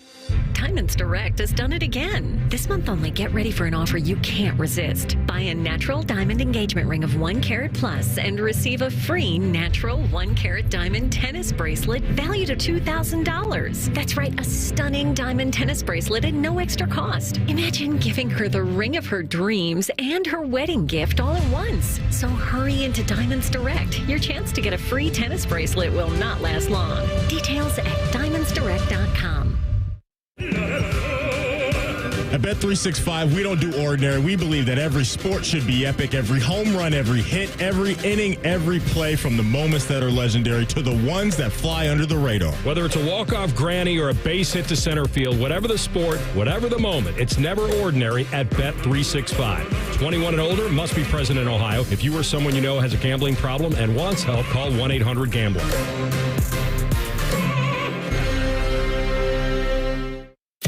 Speaker 23: Diamonds Direct has done it again. This month only, get ready for an offer you can't resist. Buy a natural diamond engagement ring of 1 carat plus and receive a free natural 1 carat diamond tennis bracelet valued at $2,000. That's right, a stunning diamond tennis bracelet at no extra cost. Imagine giving her the ring of her dreams and her wedding gift all at once. So hurry into Diamonds Direct. Your chance to get a free tennis bracelet will not last long. Details at diamondsdirect.com.
Speaker 18: At Bet365, we don't do ordinary. We believe that every sport should be epic. Every home run, every hit, every inning, every play, from the moments that are legendary to the ones that fly under the radar.
Speaker 3: Whether it's a walk-off granny or a base hit to center field, whatever the sport, whatever the moment, it's never ordinary at Bet365. 21 and older, must be present in Ohio. If you or someone you know has a gambling problem and wants help, call 1-800-GAMBLER.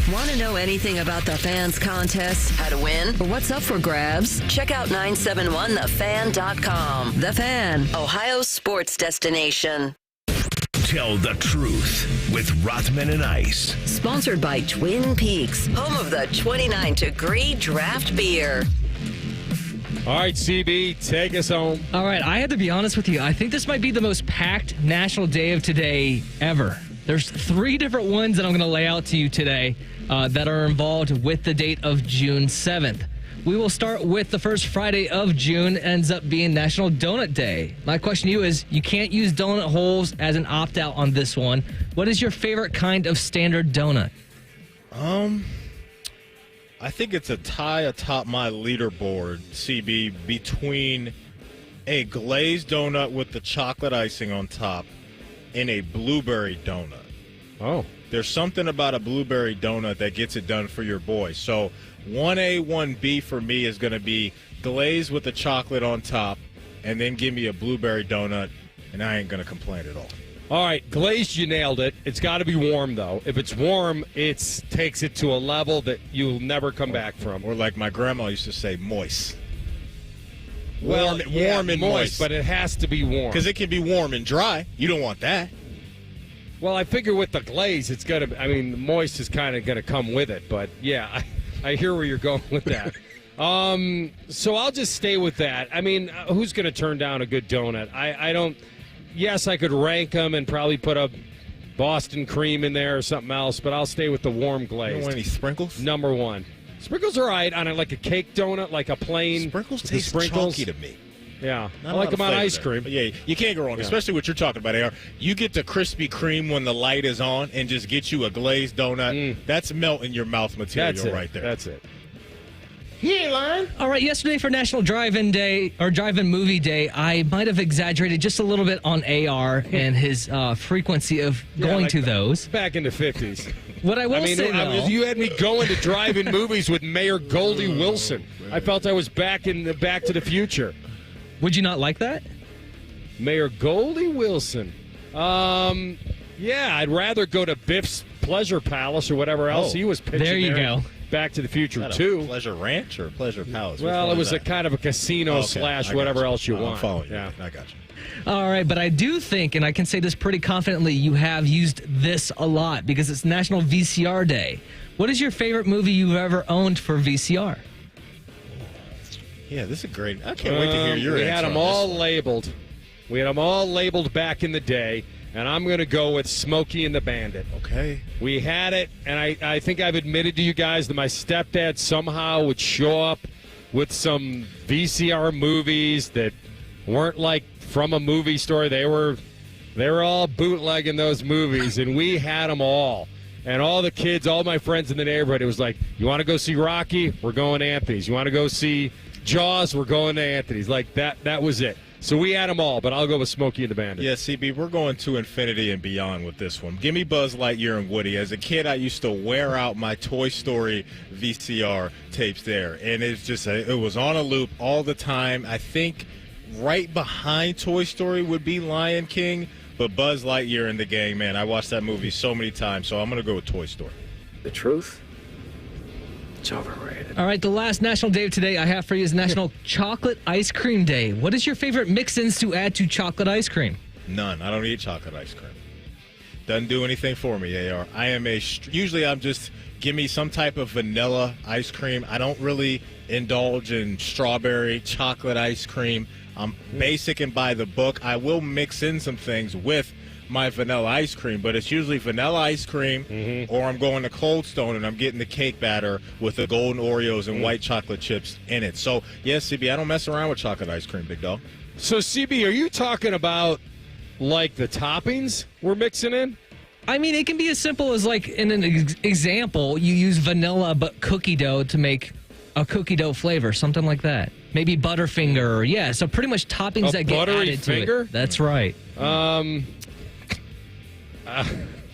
Speaker 14: Want to know anything about the Fans contest, how to win, or what's up for grabs? Check out 971thefan.com. The Fan, Ohio sports destination.
Speaker 4: Tell the truth with Rothman and Ice.
Speaker 14: Sponsored by Twin Peaks, home of the 29-degree draft beer.
Speaker 3: All right, CB, take us home.
Speaker 26: All right, I have to be honest with you. I think this might be the most packed National Day of Today ever. There's 3 different ones that I'm going to lay out to you today that are involved with the date of June 7th. We will start with the first Friday of June, ends up being National Donut Day. My question to you is, you can't use donut holes as an opt-out on this one. What is your favorite kind of standard donut?
Speaker 1: I think it's a tie atop my leaderboard, CB, between a glazed donut with the chocolate icing on top and a blueberry donut.
Speaker 3: Oh.
Speaker 1: There's something about a blueberry donut that gets it done for your boy. So 1A, 1B for me is going to be glazed with the chocolate on top, and then give me a blueberry donut, and I ain't going to complain at all.
Speaker 3: All right, glazed, you nailed it. It's got to be warm, though. If it's warm, it takes it to a level that you'll never come back from.
Speaker 1: Or like my grandma used to say, moist.
Speaker 3: Well,
Speaker 1: warm and moist.
Speaker 3: But it has to be warm.
Speaker 1: Because it can be warm and dry. You don't want that.
Speaker 3: Well, I figure with the glaze, it's got to, I mean, the moist is kind of going to come with it. But, yeah, I hear where you're going with that. So I'll just stay with that. I mean, who's going to turn down a good donut? I don't. Yes, I could rank them and probably put a Boston cream in there or something else, but I'll stay with the warm glaze.
Speaker 1: You don't want any sprinkles?
Speaker 3: Number 1. Sprinkles are all right on like a cake donut, like a plain.
Speaker 1: Sprinkles taste chalky to me.
Speaker 3: Yeah, I like them on ice cream.
Speaker 1: But yeah, you can't go wrong, especially what you're talking about, AR. You get the Krispy Kreme when the light is on and just get you a glazed donut. That's melt in your mouth material right there.
Speaker 3: That's it.
Speaker 10: He ain't lying.
Speaker 26: All right, yesterday for National Drive-In Day, or Drive-In Movie Day, I might have exaggerated just a little bit on AR and his frequency of going to those.
Speaker 3: Back in the 50s.
Speaker 26: What I will say, though,
Speaker 3: you had me going to drive-in movies with Mayor Goldie Wilson. I felt I was back in the Back to the Future.
Speaker 26: Would you not like that?
Speaker 3: Mayor Goldie Wilson. Yeah, I'd rather go to Biff's Pleasure Palace or whatever else he was pitching.
Speaker 26: There you go.
Speaker 3: Back to the Future
Speaker 1: Is that
Speaker 3: 2.
Speaker 1: Pleasure Ranch or Pleasure Palace?
Speaker 3: Well, it was a kind of a casino / whatever else you want.
Speaker 1: I'm following you.
Speaker 3: Yeah.
Speaker 1: I got you.
Speaker 26: All right, but I do think, and I can say this pretty confidently, you have used this a lot because it's National VCR Day. What is your favorite movie you've ever owned for VCR?
Speaker 1: Yeah, this is great. I can't wait to hear your answer.
Speaker 3: We had them all labeled. We had them all labeled back in the day, and I'm going to go with Smokey and the Bandit.
Speaker 1: Okay.
Speaker 3: We had it, and I think I've admitted to you guys that my stepdad somehow would show up with some VCR movies that weren't like from a movie store. They were all bootlegging those movies, and we had them all. And all the kids, all my friends in the neighborhood, it was like, you want to go see Rocky? We're going to Anthony's. You want to go see Jaws? We're going to Anthony's. Like, that was it. So we had them all, but I'll go with Smokey and the Bandit.
Speaker 1: Yeah, CB, we're going to infinity and beyond with this one. Give me Buzz Lightyear and Woody. As a kid, I used to wear out my Toy Story VCR tapes there, and it's just it was on a loop all the time. I think right behind Toy Story would be Lion King, but Buzz Lightyear and the gang, man, I watched that movie so many times, so I'm going to go with Toy Story.
Speaker 15: The truth? It's overrated.
Speaker 26: All right, the last National Day of today I have for you is National Chocolate Ice Cream Day. What is your favorite mix-ins to add to chocolate ice cream?
Speaker 1: None. I don't eat chocolate ice cream. Doesn't do anything for me, AR. Usually I'm just, give me some type of vanilla ice cream. I don't really indulge in strawberry chocolate ice cream. I'm basic and by the book. I will mix in some things with my vanilla ice cream, but it's usually vanilla ice cream or I'm going to Cold Stone and I'm getting the cake batter with the golden Oreos and white chocolate chips in it. So, yes, CB, I don't mess around with chocolate ice cream, big dog.
Speaker 3: So, CB, are you talking about, like, the toppings we're mixing in?
Speaker 26: I mean, it can be as simple as, like, in an example, you use vanilla but cookie dough to make a cookie dough flavor, something like that. Maybe Butterfinger. So pretty much toppings that get added
Speaker 3: finger?
Speaker 26: to it. That's right.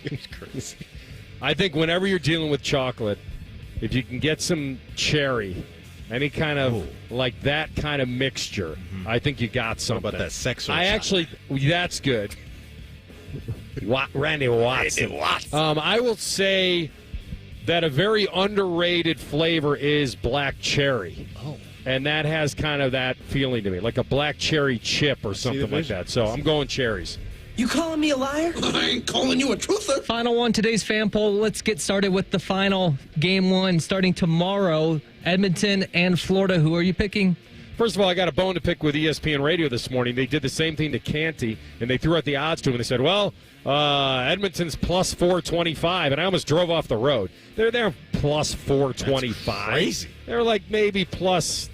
Speaker 3: It's crazy. I think whenever you're dealing with chocolate, if you can get some cherry, any kind of like that kind of mixture, I think you got something.
Speaker 1: What about that sex?
Speaker 3: That's good. Randy Watson. I will say that a very underrated flavor is black cherry.
Speaker 1: Oh.
Speaker 3: And that has kind of that feeling to me, like a black cherry chip or something like that. So I'm going cherries.
Speaker 10: You calling me a liar?
Speaker 15: I ain't calling you a truther.
Speaker 26: Final one, today's fan poll. Let's get started with the final game one starting tomorrow. Edmonton and Florida. Who are you picking?
Speaker 3: First of all, I got a bone to pick with ESPN Radio this morning. They did the same thing to Canty, and they threw out the odds to him, and they said, well, Edmonton's plus 425, and I almost drove off the road. They're plus 425.
Speaker 1: That's crazy.
Speaker 3: They're like maybe plus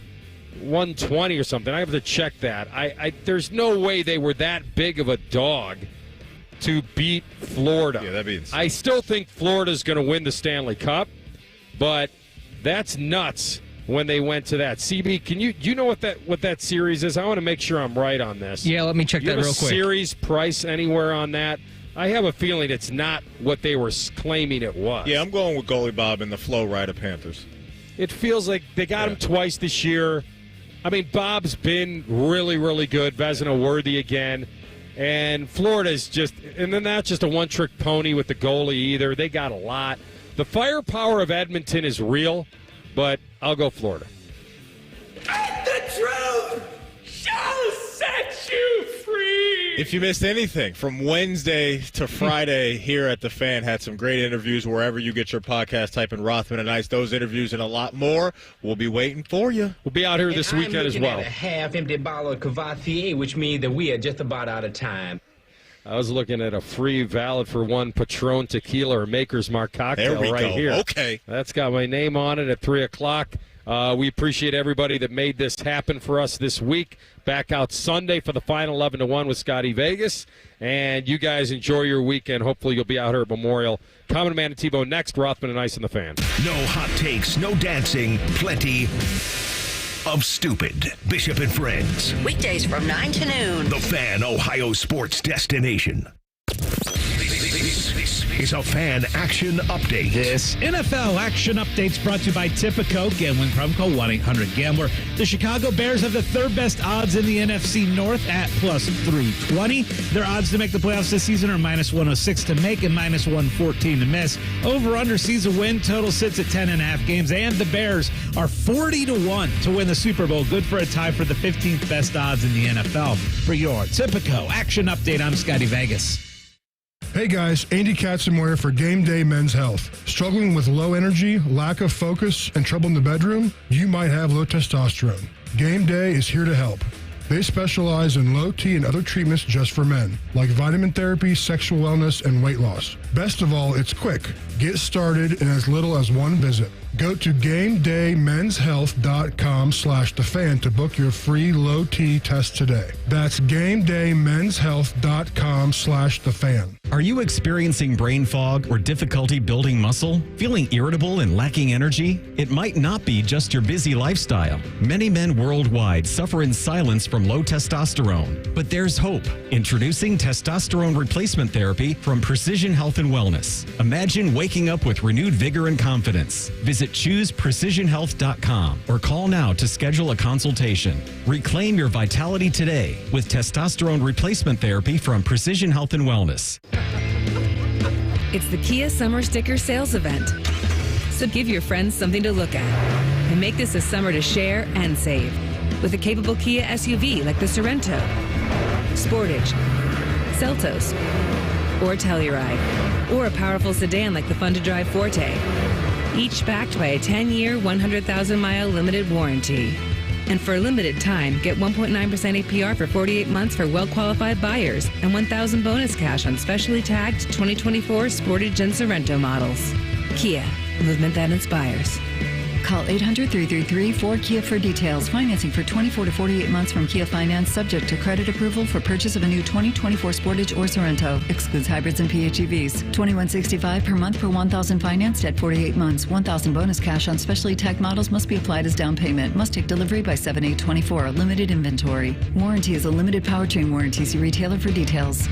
Speaker 3: 120 or something. I have to check that. There's no way they were that big of a dog to beat Florida.
Speaker 1: Yeah, that'd be insane.
Speaker 3: I still think Florida's going to win the Stanley Cup, but that's nuts when they went to that. CB, do you know what that series is? I want to make sure I'm right on this.
Speaker 26: Yeah, let me check that real quick.
Speaker 3: Series price anywhere on that? I have a feeling it's not what they were claiming it was.
Speaker 1: Yeah, I'm going with Goalie Bob and the Flow Rider Panthers.
Speaker 3: It feels like they got him twice this year. I mean, Bob's been really, really good. Vezina worthy again. And Florida's just, and then that's just a one-trick pony with the goalie either. They got a lot. The firepower of Edmonton is real, but I'll go Florida.
Speaker 10: The truth shall set you free.
Speaker 1: If you missed anything from Wednesday to Friday here at The Fan, had some great interviews wherever you get your podcast. Type in Rothman and Ice. Those interviews and a lot more will be waiting for you.
Speaker 3: We'll be out here this weekend as well.
Speaker 10: At a half-empty bottle of Cavatier, which means that we are just about out of time.
Speaker 3: I was looking at a free valid for one Patron tequila or Maker's Mark cocktail
Speaker 1: There we
Speaker 3: right
Speaker 1: go.
Speaker 3: here.
Speaker 1: Okay.
Speaker 3: That's got my name on it at 3 o'clock. We appreciate everybody that made this happen for us this week. Back out Sunday for the final 11-1 with Scotty Vegas. And you guys enjoy your weekend. Hopefully you'll be out here at Memorial. Common Man and T-Bone next. Rothman and Ice in the Fan.
Speaker 4: No hot takes, no dancing, plenty of stupid. Bishop and Friends.
Speaker 14: Weekdays from 9 to noon.
Speaker 4: The Fan, Ohio sports destination. This is a Fan Action Update.
Speaker 5: This NFL Action Update's brought to you by Tipico. Gambling problem, call 1-800-GAMBLER. The Chicago Bears have the third best odds in the NFC North at plus 320. Their odds to make the playoffs this season are minus 106 to make and minus 114 to miss. Over-under season win total sits at 10.5 games, and the Bears are 40-1 to win the Super Bowl. Good for a tie for the 15th best odds in the NFL. For your Tipico Action Update, I'm Scotty Vegas.
Speaker 11: Hey guys, Andy Katzenmoyer for Game Day Men's Health. Struggling with low energy, lack of focus, and trouble in the bedroom? You might have low testosterone. Game Day is here to help. They specialize in low T and other treatments just for men, like vitamin therapy, sexual wellness, and weight loss. Best of all, it's quick. Get started in as little as one visit. Go to GameDayMen'sHealth.com/thefan to book your free low T test today. That's GameDayMen'sHealth.com/thefan.
Speaker 12: Are you experiencing brain fog or difficulty building muscle? Feeling irritable and lacking energy? It might not be just your busy lifestyle. Many men worldwide suffer in silence from low testosterone. But there's hope. Introducing testosterone replacement therapy from Precision Health and Wellness. Imagine waking up with renewed vigor and confidence. Visit ChoosePrecisionHealth.com or call now to schedule a consultation. Reclaim your vitality today with testosterone replacement therapy from Precision Health and Wellness.
Speaker 13: It's the Kia Summer Sticker Sales Event. So give your friends something to look at and make this a summer to share and save with a capable Kia SUV like the Sorento, Sportage, Seltos, or Telluride, or a powerful sedan like the fun-to-drive Forte, each backed by a 10-year, 100,000-mile limited warranty. And for a limited time, get 1.9% APR for 48 months for well-qualified buyers and $1,000 bonus cash on specially tagged 2024 Sportage and Sorento models. Kia, movement that inspires.
Speaker 19: Call 800-333-4KIA for details. Financing for 24 to 48 months from Kia Finance, subject to credit approval for purchase of a new 2024 Sportage or Sorento. Excludes hybrids and PHEVs. $21.65 per month per $1,000 financed at 48 months. $1,000 bonus cash on specially tagged models must be applied as down payment. Must take delivery by 7/8/24. Limited inventory. Warranty is a limited powertrain warranty. See retailer for details.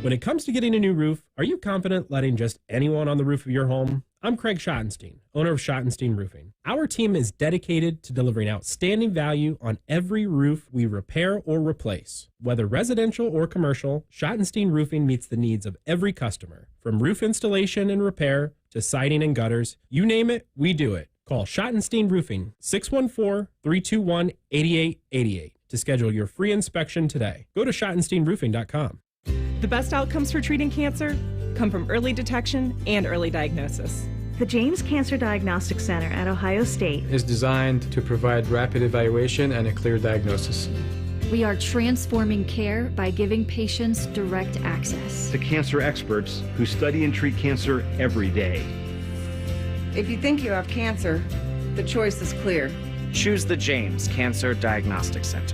Speaker 20: When it comes to getting a new roof, are you confident letting just anyone on the roof of your home? I'm Craig Schottenstein, owner of Schottenstein Roofing. Our team is dedicated to delivering outstanding value on every roof we repair or replace. Whether residential or commercial, Schottenstein Roofing meets the needs of every customer. From roof installation and repair to siding and gutters, you name it, we do it. Call Schottenstein Roofing, 614-321-8888 to schedule your free inspection today. Go to schottensteinroofing.com.
Speaker 21: The best outcomes for treating cancer come from early detection and early diagnosis.
Speaker 22: The James Cancer Diagnostic Center at Ohio State
Speaker 28: is designed to provide rapid evaluation and a clear diagnosis.
Speaker 29: We are transforming care by giving patients direct access.
Speaker 30: The cancer experts who study and treat cancer every day.
Speaker 31: If you think you have cancer, the choice is clear.
Speaker 32: Choose the James Cancer Diagnostic Center.